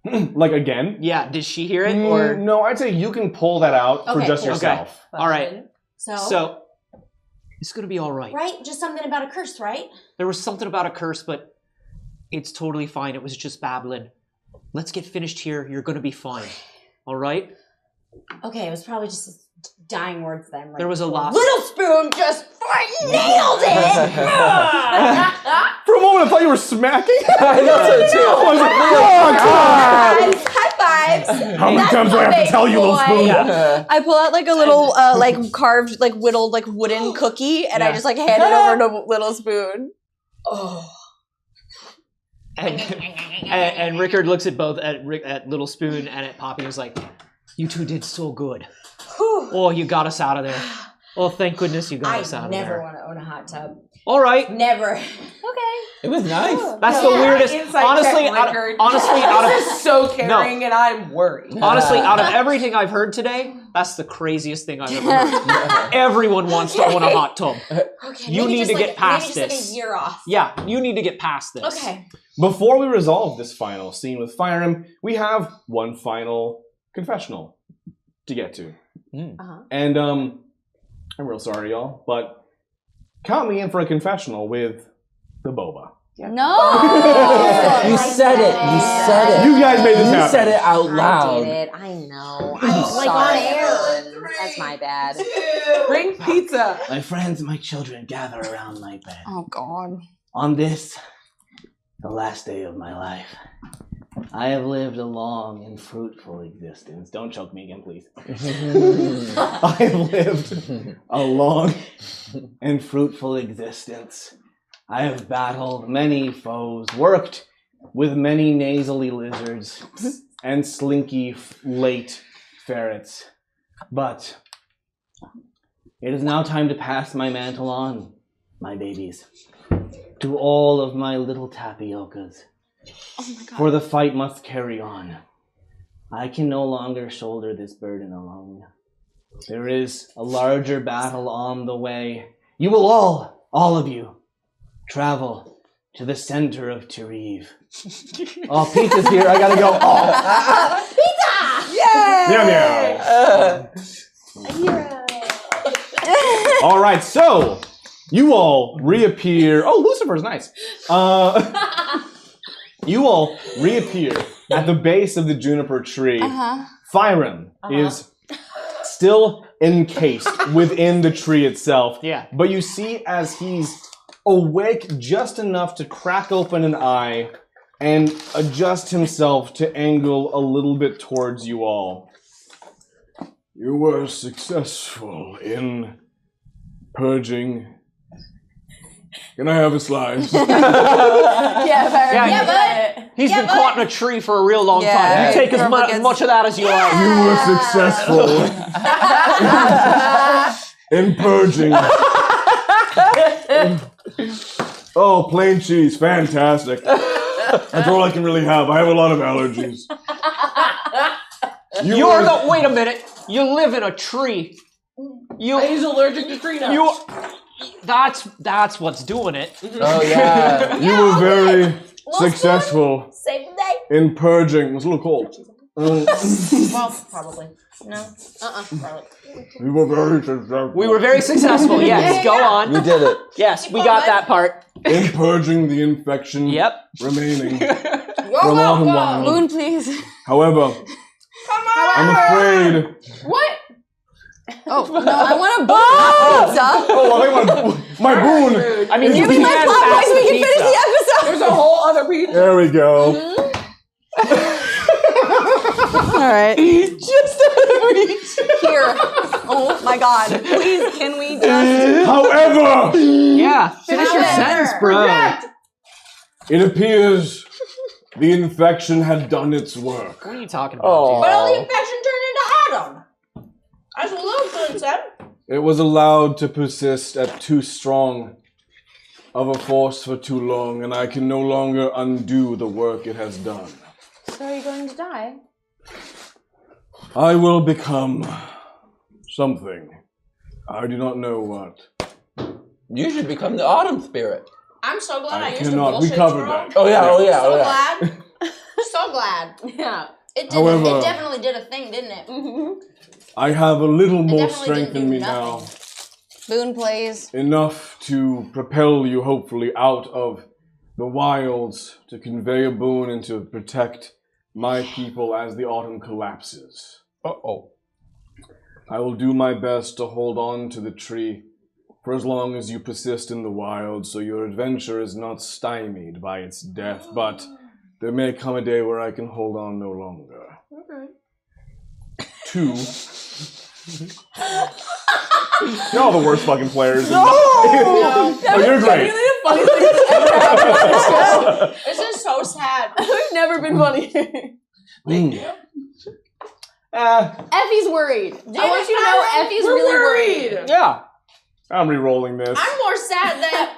Again? Yeah, did she hear it? Or No, I'd say you can pull that out for Okay, just cool. yourself. All right. So So, it's gonna be all right. right, just something about a curse, right? There was something about a curse, but it's totally fine. It was just babbling. Let's get finished here. You're gonna be fine. All right? Okay, it was probably just dying words then. There was a lot. Little Spoon just nailed it. For a moment, I thought you were smacking. I know so too. I was like, oh, God. High fives. How many times do I have to tell you, little spoon? I pull out like a little carved, whittled, wooden cookie, and I just hand it over to Little Spoon. Oh. And Rickard looks at both at Little Spoon and at Poppy and was like, "You two did so good. Oh, you got us out of there. Oh, thank goodness you got us out I of never there." want to own a hot tub. All right. Never. Okay. It was nice. That's the weirdest. Honestly, This is so caring, and I'm worried. Honestly, out of everything I've heard today, that's the craziest thing I've ever heard. Everyone wants to own a hot tub. Okay. You need to get past maybe just this. a year off. Yeah, you need to get past this. Okay. Before we resolve this final scene with Fire'em, we have one final confessional to get to. And I'm real sorry, y'all, but count me in for a confessional with the boba. No! You said it. You said it. You guys made this happen. You said it out loud. I did it. I know. I'm sorry. on air. Everyone. That's my bad. Bring pizza. My friends, my children, gather around my bed. Oh, God. On this, the last day of my life, I have lived a long and fruitful existence. Don't choke me again, please. I have lived a long and fruitful existence. I have battled many foes, worked with many nasally lizards and slinky late ferrets. But it is now time to pass my mantle on, my babies, to all of my little tapiokas. Oh, my God. For the fight must carry on. I can no longer shoulder this burden alone. There is a larger battle on the way. You will all of you, travel to the center of Tariv. Oh, pizza's here. I gotta go. Oh. Pizza! Yay! Meow, meow. All right, so you all reappear. Oh, Lucifer's nice. You all reappear at the base of the juniper tree. Fyron is still encased within the tree itself. Yeah. But you see as he's awake just enough to crack open an eye and adjust himself to angle a little bit towards you all. You were successful in purging. Can I have a slice? Yeah, but He's been caught in a tree for a real long Yeah, time. You take as whoever much, gets- much of that as you like. You were successful in purging. Oh, plain cheese, fantastic. That's all I can really have. I have a lot of allergies. Wait a minute. You live in a tree. He's allergic to tree nuts. That's what's doing it. Oh yeah. You were very successful Save the day. in purging. It was a little cold. Well, probably. No. Probably. You were very successful. We were very successful. Yes, go on. We did it. Yes, we got that part. in purging the infection Yep. remaining You're from Autumn welcome. Wild. Boon, please. However, I'm afraid. What? Oh, no, I want a boon, not pizza. Oh, I think my boon. I mean, Give me my can popcorn pass so we the can finish pizza. the episode. There's a whole other pizza. There we go. All right. Just here. Oh my God. Please, can we just? However, Yeah, finish your sentence, bro. it appears the infection had done its work. What are you talking about, Oh. dude? But all the infection turned into Autumn. That's what Little Twin said. It was allowed to persist at too strong of a force for too long, and I can no longer undo the work it has done. So are you going to die? I will become something. I do not know what. You should become the autumn spirit. I'm so glad I, I used to cannot. We bullshit covered Jerome. that. Oh yeah, oh yeah, So oh yeah. glad. So glad. Yeah. It did. However- It definitely did a thing, didn't it? I have a little more definitely strength didn't in do me now. Boon, please. Enough to propel you, hopefully, out of the wilds to convey a boon and to protect my people as the autumn collapses. Uh-oh. I will do my best to hold on to the tree for as long as you persist in the wild, so your adventure is not stymied by its death, but there may come a day where I can hold on no longer. Okay. 2. You're all the worst fucking players. No! Oh, you're great. Really the funniest thing that's ever happened on this show. This is so sad. We've never been funnier. Effie's worried. I want you to know Effie's We're really worried. worried. Yeah. I'm re-rolling this. I'm more sad that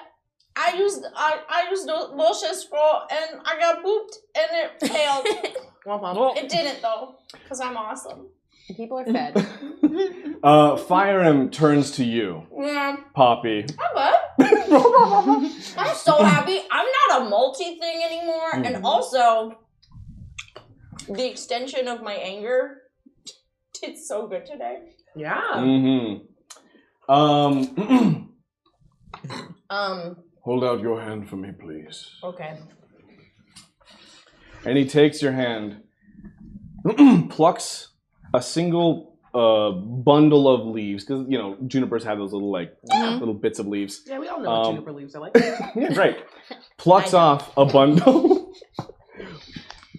I used the bullshit scroll and I got booped and it failed. It didn't though, because I'm awesome. People are fed. Fire Emblem turns to you, Yeah, Poppy. I'm good. I'm so happy. I'm not a multi thing anymore, and also the extension of my anger did so good today. Yeah. Mm-hmm. Hold out your hand for me, please. Okay. And he takes your hand, plucks a single bundle of leaves, because, you know, junipers have those little, like, little bits of leaves. Yeah, we all know what juniper leaves are like. Yeah, great. Plucks off a bundle,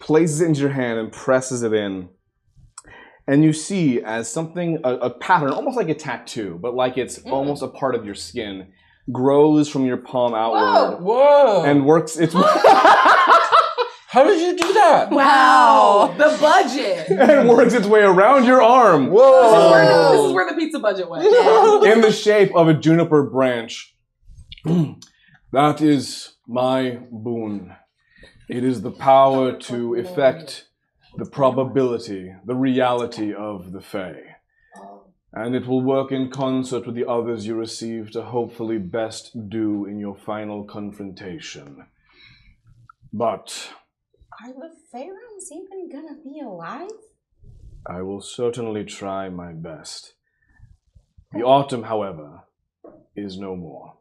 places it into your hand, and presses it in. And you see as something, a pattern, almost like a tattoo, but like it's almost a part of your skin, grows from your palm outward Whoa! and works its How did you do that? Wow. The budget. and works its way around your arm. Whoa! This is where the pizza budget went. In the shape of a juniper branch. That is my boon. It is the power to effect the probability, the reality of the Fae. And it will work in concert with the others you receive to hopefully best do in your final confrontation. But Are the pharaohs even gonna be alive? I will certainly try my best. The autumn, however, is no more.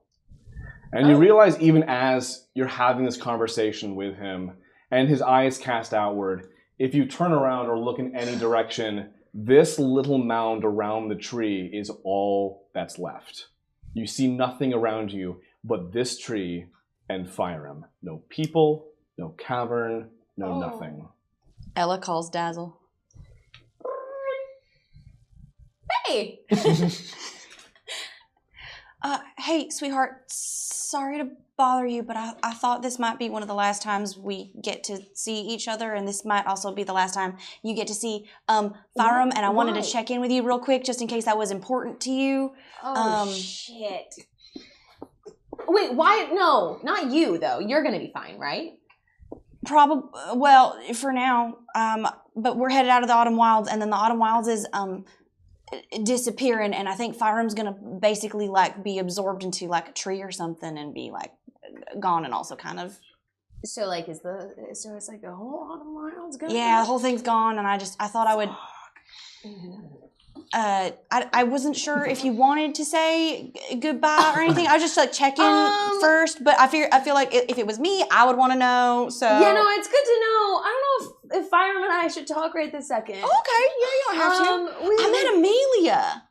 And you realize even as you're having this conversation with him, and his eyes cast outward. If you turn around or look in any direction, this little mound around the tree is all that's left. You see nothing around you but this tree and Firem. No people, no cavern, no nothing. Ella calls Dazzle. Hey! Hey, sweetheart, sorry to bother you, but I thought this might be one of the last times we get to see each other, and this might also be the last time you get to see Firem, and I wanted to check in with you real quick, just in case that was important to you. Shit. Wait, why? No, not you, though. You're gonna be fine, right? Probably, well, for now, but we're headed out of the Autumn Wilds, and then the Autumn Wilds is disappearing, and I think Firem's gonna basically like be absorbed into like a tree or something and be like gone, and also kind of. So like, it's like the whole Autumn Wilds gonna. Yeah, the whole thing's gone, and I thought I would. I wasn't sure if you wanted to say goodbye or anything. I was just like checking first, but I feel like if it was me, I would want to know. So yeah, no, it's good to know. I don't know if Firem and I should talk right this second. Okay, yeah, you don't have to. I met Amelia.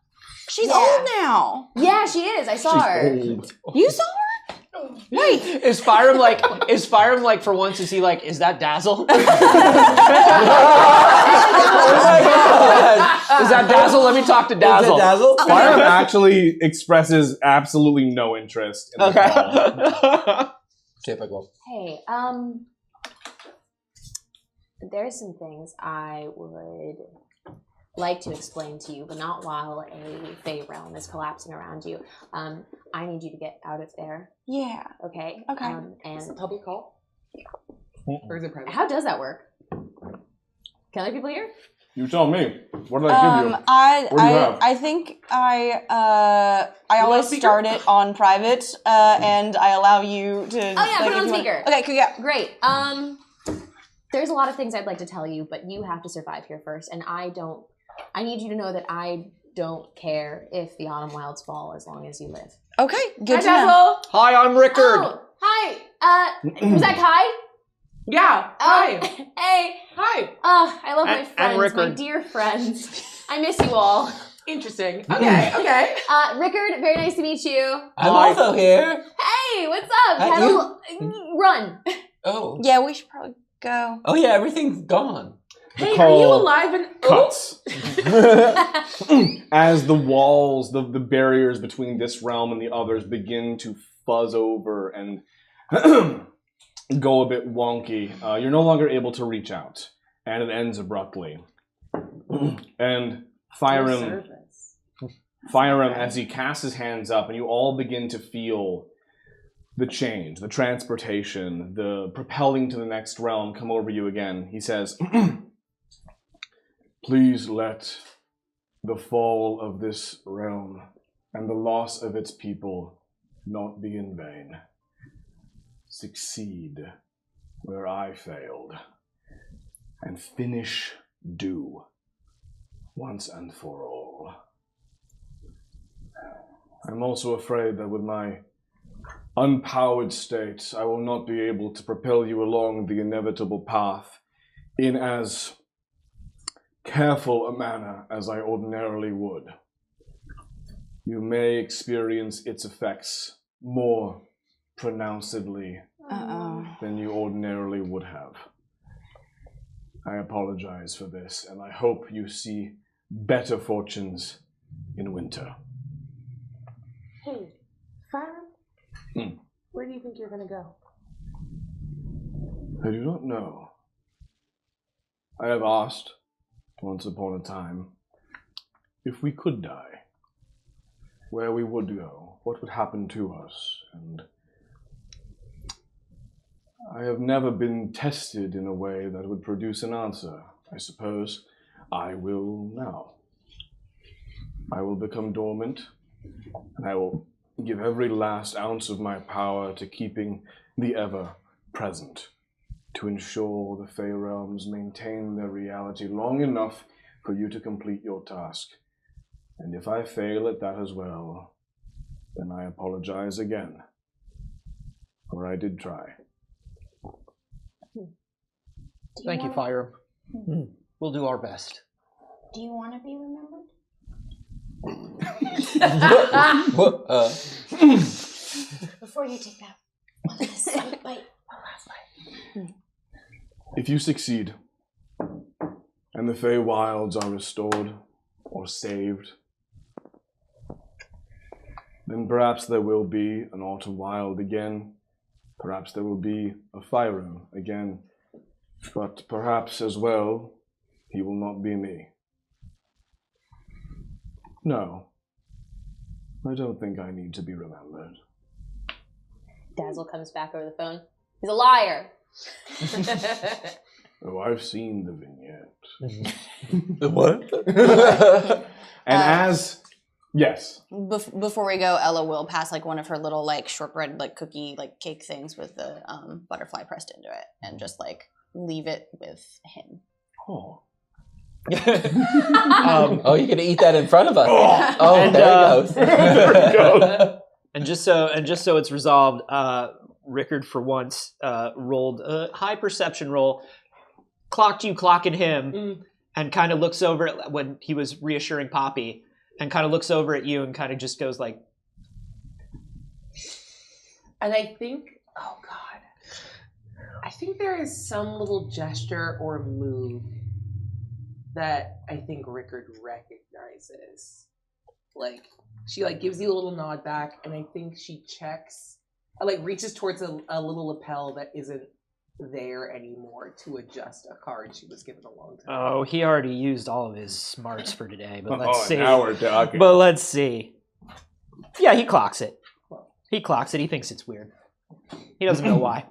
She's old now. Yeah, she is. I saw her. Old. You saw her? Wait, Is Firem like for once? Is he like? Is that Dazzle? Is that Dazzle? Let me talk to Dazzle. Dazzle? Firem actually expresses absolutely no interest in the call. Typical. Hey, there's some things I would like to explain to you, but not while a Fey realm is collapsing around you. I need you to get out of there. yeah. Okay. Okay. And Public call? Or is it private? how does that work? Can other people hear? You tell me. What did I give you? What do you have? I think I always start it on private, and I allow you to. Oh yeah, put it on speaker. Okay, cool, yeah. Great. There's a lot of things I'd like to tell you, but you have to survive here first, and I need you to know that I don't care if the Autumn Wilds fall as long as you live. Okay, good Hi, to know. Dazzle. Hi, I'm Rickard. Oh, hi. Was that Kai? Yeah. Oh, Hi. hey. Hi. I love my And friends, my Rickard. dear friends. I miss you all. Interesting. Okay. Okay. Rickard, very nice to meet you. I'm Hi. also here. Hey, what's up? Hi, Kettle, run. Oh. Yeah, we should probably go. Oh yeah, everything's gone. Hey, call are you alive and Cuts. As the walls, the barriers between this realm and the others begin to fuzz over and go a bit wonky, you're no longer able to reach out, and it ends abruptly. And Firem, as he casts his hands up, and you all begin to feel the change, the transportation, the propelling to the next realm come over you again. He says, "Please let the fall of this realm and the loss of its people not be in vain. Succeed where I failed, and finish due once and for all. I'm also afraid that with my unpowered state, I will not be able to propel you along the inevitable path in as careful a manner as I ordinarily would. You may experience its effects more pronouncedly than you ordinarily would have. I apologize for this, and I hope you see better fortunes in winter." Hey, Firem? Where do you think you're gonna go? I do not know. I have asked, once upon a time, if we could die, where we would go, what would happen to us, and I have never been tested in a way that would produce an answer. I suppose I will now. I will become dormant, and I will give every last ounce of my power to keeping the ever-present, to ensure the Fey realms maintain their reality long enough for you to complete your task. And if I fail at that as well, then I apologize again, for I did try. Thank you, Fire. We'll do our best. Do you want to be remembered? Before you take that one last bite. If you succeed, and the Fey Wilds are restored or saved, then perhaps there will be an Autumn Wild again. Perhaps there will be a Fyron again. But perhaps as well, he will not be me. No, I don't think I need to be remembered. Dazzle comes back over the phone. He's a liar. Oh, I've seen the vignette. What? And yes. Before we go, Ella will pass like one of her little like shortbread like cookie like cake things with the butterfly pressed into it, and just like leave it with him. Oh. Oh, you're gonna eat that in front of us. Oh, And, there he goes. And just so it's resolved, Rickard for once rolled a high perception roll, clocked you, clocking him, and kind of looks over at when he was reassuring Poppy, and kind of looks over at you and kind of just goes like, And I think, oh God, I think there is some little gesture or move that I think Rickard recognizes. Like, she like gives you a little nod back, and I think she checks, like reaches towards a little lapel that isn't there anymore to adjust a card she was given a long time ago. oh, he already used all of his smarts for today, but let's see. Now we're talking. But let's see. Yeah, he clocks it. He clocks it. He thinks it's weird. He doesn't know why.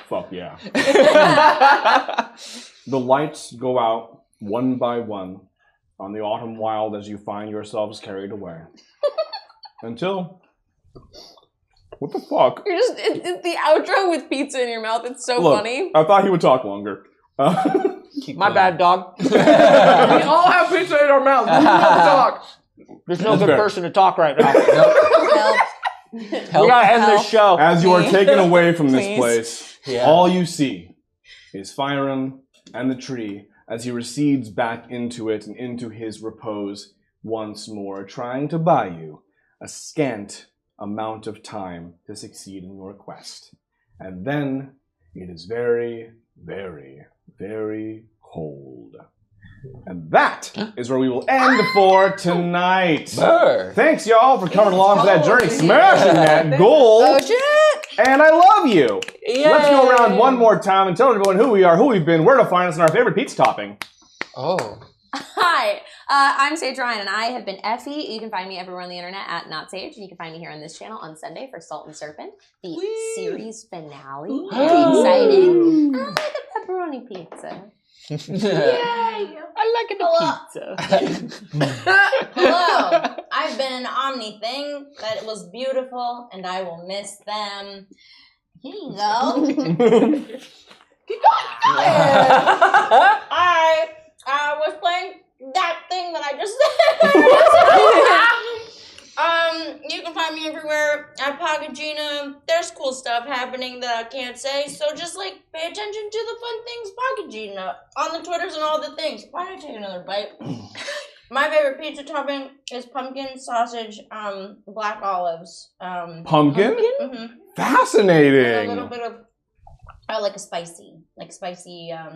Fuck yeah. The lights go out one by one on the Autumn Wild as you find yourselves carried away. Until... What the fuck? You're just it's the outro with pizza in your mouth. It's so Look, funny. I thought he would talk longer. My bad, dog. We all have pizza in our mouth. We don't talk. There's no That's good fair. person to talk right now. Help. We gotta end this show. As you are taken away from this Please. place, Yeah. all you see is Fyron and the tree as he recedes back into it and into his repose once more, trying to buy you a scant amount of time to succeed in your quest. And then it is very, very, very cold. And that is where we will end for tonight. Burr. Thanks, y'all, for coming along for that journey, smashing that goal. Oh shit! And I love you. Let's go around one more time and tell everyone who we are, who we've been, where to find us, and our favorite pizza topping. Oh. Hi, I'm Sage Ryan, and I have been Effie. You can find me everywhere on the internet at Not Sage, and you can find me here on this channel on Sunday for Salt and Serpent, the series finale. Pretty exciting. I like a pepperoni pizza. Yay! I like a pizza. Hello, I've been an Omni thing that was beautiful, and I will miss them. Here you go. Keep going. I was playing that thing that I just said. You can find me everywhere at Pocket Gina. There's cool stuff happening that I can't say, so just like pay attention to the fun things Pocket Gina on the Twitters and all the things. Why did I take another bite? My favorite pizza topping is pumpkin, sausage, black olives. Pumpkin? Mm-hmm. Fascinating. A little bit of like spicy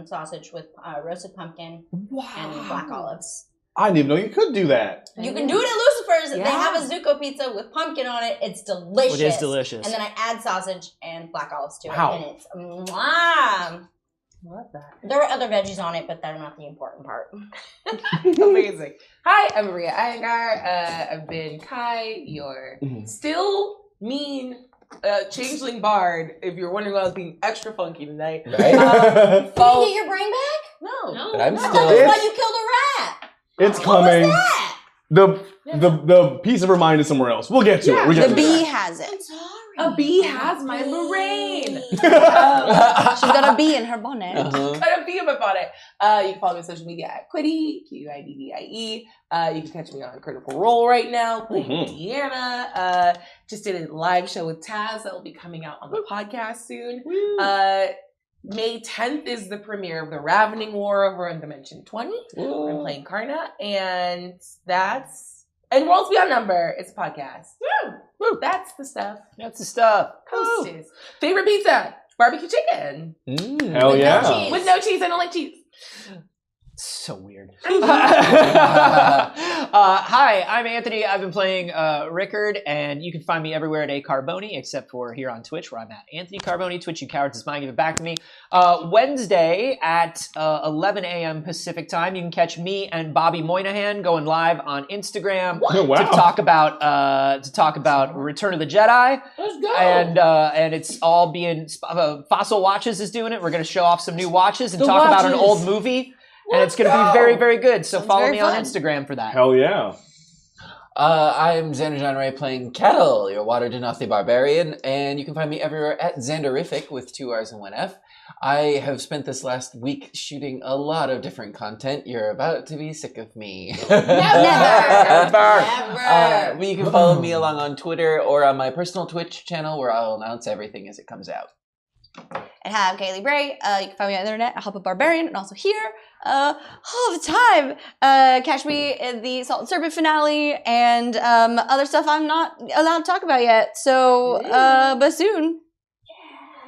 sausage with roasted pumpkin and black olives. I didn't even know you could do that. You can do it at Lucifer's. Yeah. They have a Zuko pizza with pumpkin on it. It's delicious. It is delicious. And then I add sausage and black olives to Wow. it, and it's mwah. Love that. There were other veggies on it, but they're not the important part. Amazing. Hi, I'm Maria Iyengar. I've been Kai, your still mean changeling bard, if you're wondering why I was being extra funky tonight. Right? Did you Follow- get your brain back? No. But I'm No, still. that's why you killed a rat. It's What coming. was that? The piece of her mind is somewhere else. We'll get to it. We'll get The to bee it. has it. A bee has my Lorraine. She's got a bee in her bonnet. Uh-huh. Got a bee in my bonnet. You can follow me on social media at Quiddy, QIDDIE. You can catch me on Critical Role right now, playing Deanna. Just did a live show with Taz that will be coming out on the podcast soon. May 10th is the premiere of the Ravening War over in Dimension 20. I'm playing Karna, and Worlds Beyond Number. It's a podcast. Woo! That's the stuff. That's the stuff. Hostess. Favorite pizza? Barbecue chicken. Hell yeah. No cheese. With no cheese. I don't like cheese. So weird. Hi, I'm Anthony. I've been playing Rickard, and you can find me everywhere at @Carboni, except for here on Twitch, where I'm at Anthony Carboni. Twitch, you cowards, is mine. Give it back to me. Wednesday at 11 a.m. Pacific time, you can catch me and Bobby Moynihan going live on Instagram Oh, wow. to talk about Return of the Jedi. Let's go. And it's all being Fossil Watches is doing it. We're going to show off some new watches and talk about an old movie. And it's going to be very, very good. So follow me on Instagram for that. Hell yeah. I'm Xander John Ray playing Kettle, your Water Dynasty Barbarian, and you can find me everywhere at Xanderific with 2 R's and 1 F. I have spent this last week shooting a lot of different content. You're about to be sick of me. Never. But you can follow me along on Twitter or on my personal Twitch channel where I'll announce everything as it comes out. And hi, I'm Kaylee Bray. You can find me on the internet at Hop a Barbarian and also here all the time. Catch me in the Salt and Serpent finale and other stuff I'm not allowed to talk about yet. So, but soon.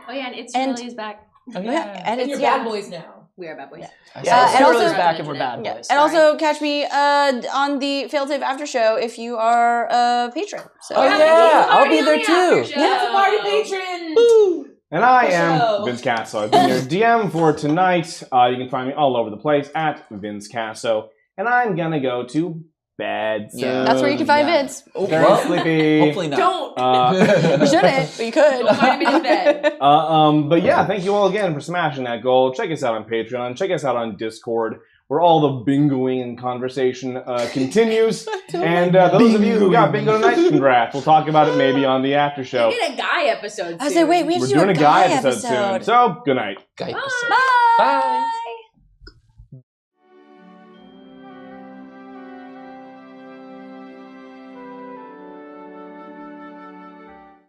Oh yeah, and It's And- Really is back. And And it's you're bad boys now. We are bad boys. Yeah, and Cyril's also- back and we're bad Yeah. boys. And also catch me on the Failsafe After Show if you are a patron. So. Oh yeah, I'll be there too. That's a party patron. And I For am sure. Vince Casso. I've been your DM for tonight. You can find me all over the place at Vince Casso. And I'm gonna go to bed soon. Yeah. That's where you can find Vince. Very sleepy. Hopefully not. Don't. You shouldn't, but you could. Don't find him in bed. But yeah, thank you all again for smashing that goal. Check us out on Patreon. Check us out on Discord, where all the bingoing and conversation continues. And those of you who got bingo tonight, congrats. We'll talk about it maybe on the after show. We get a guy episode. I said, wait, we have We're to do doing a guy episode episode soon. So, good night. Guy episode. Bye. Bye.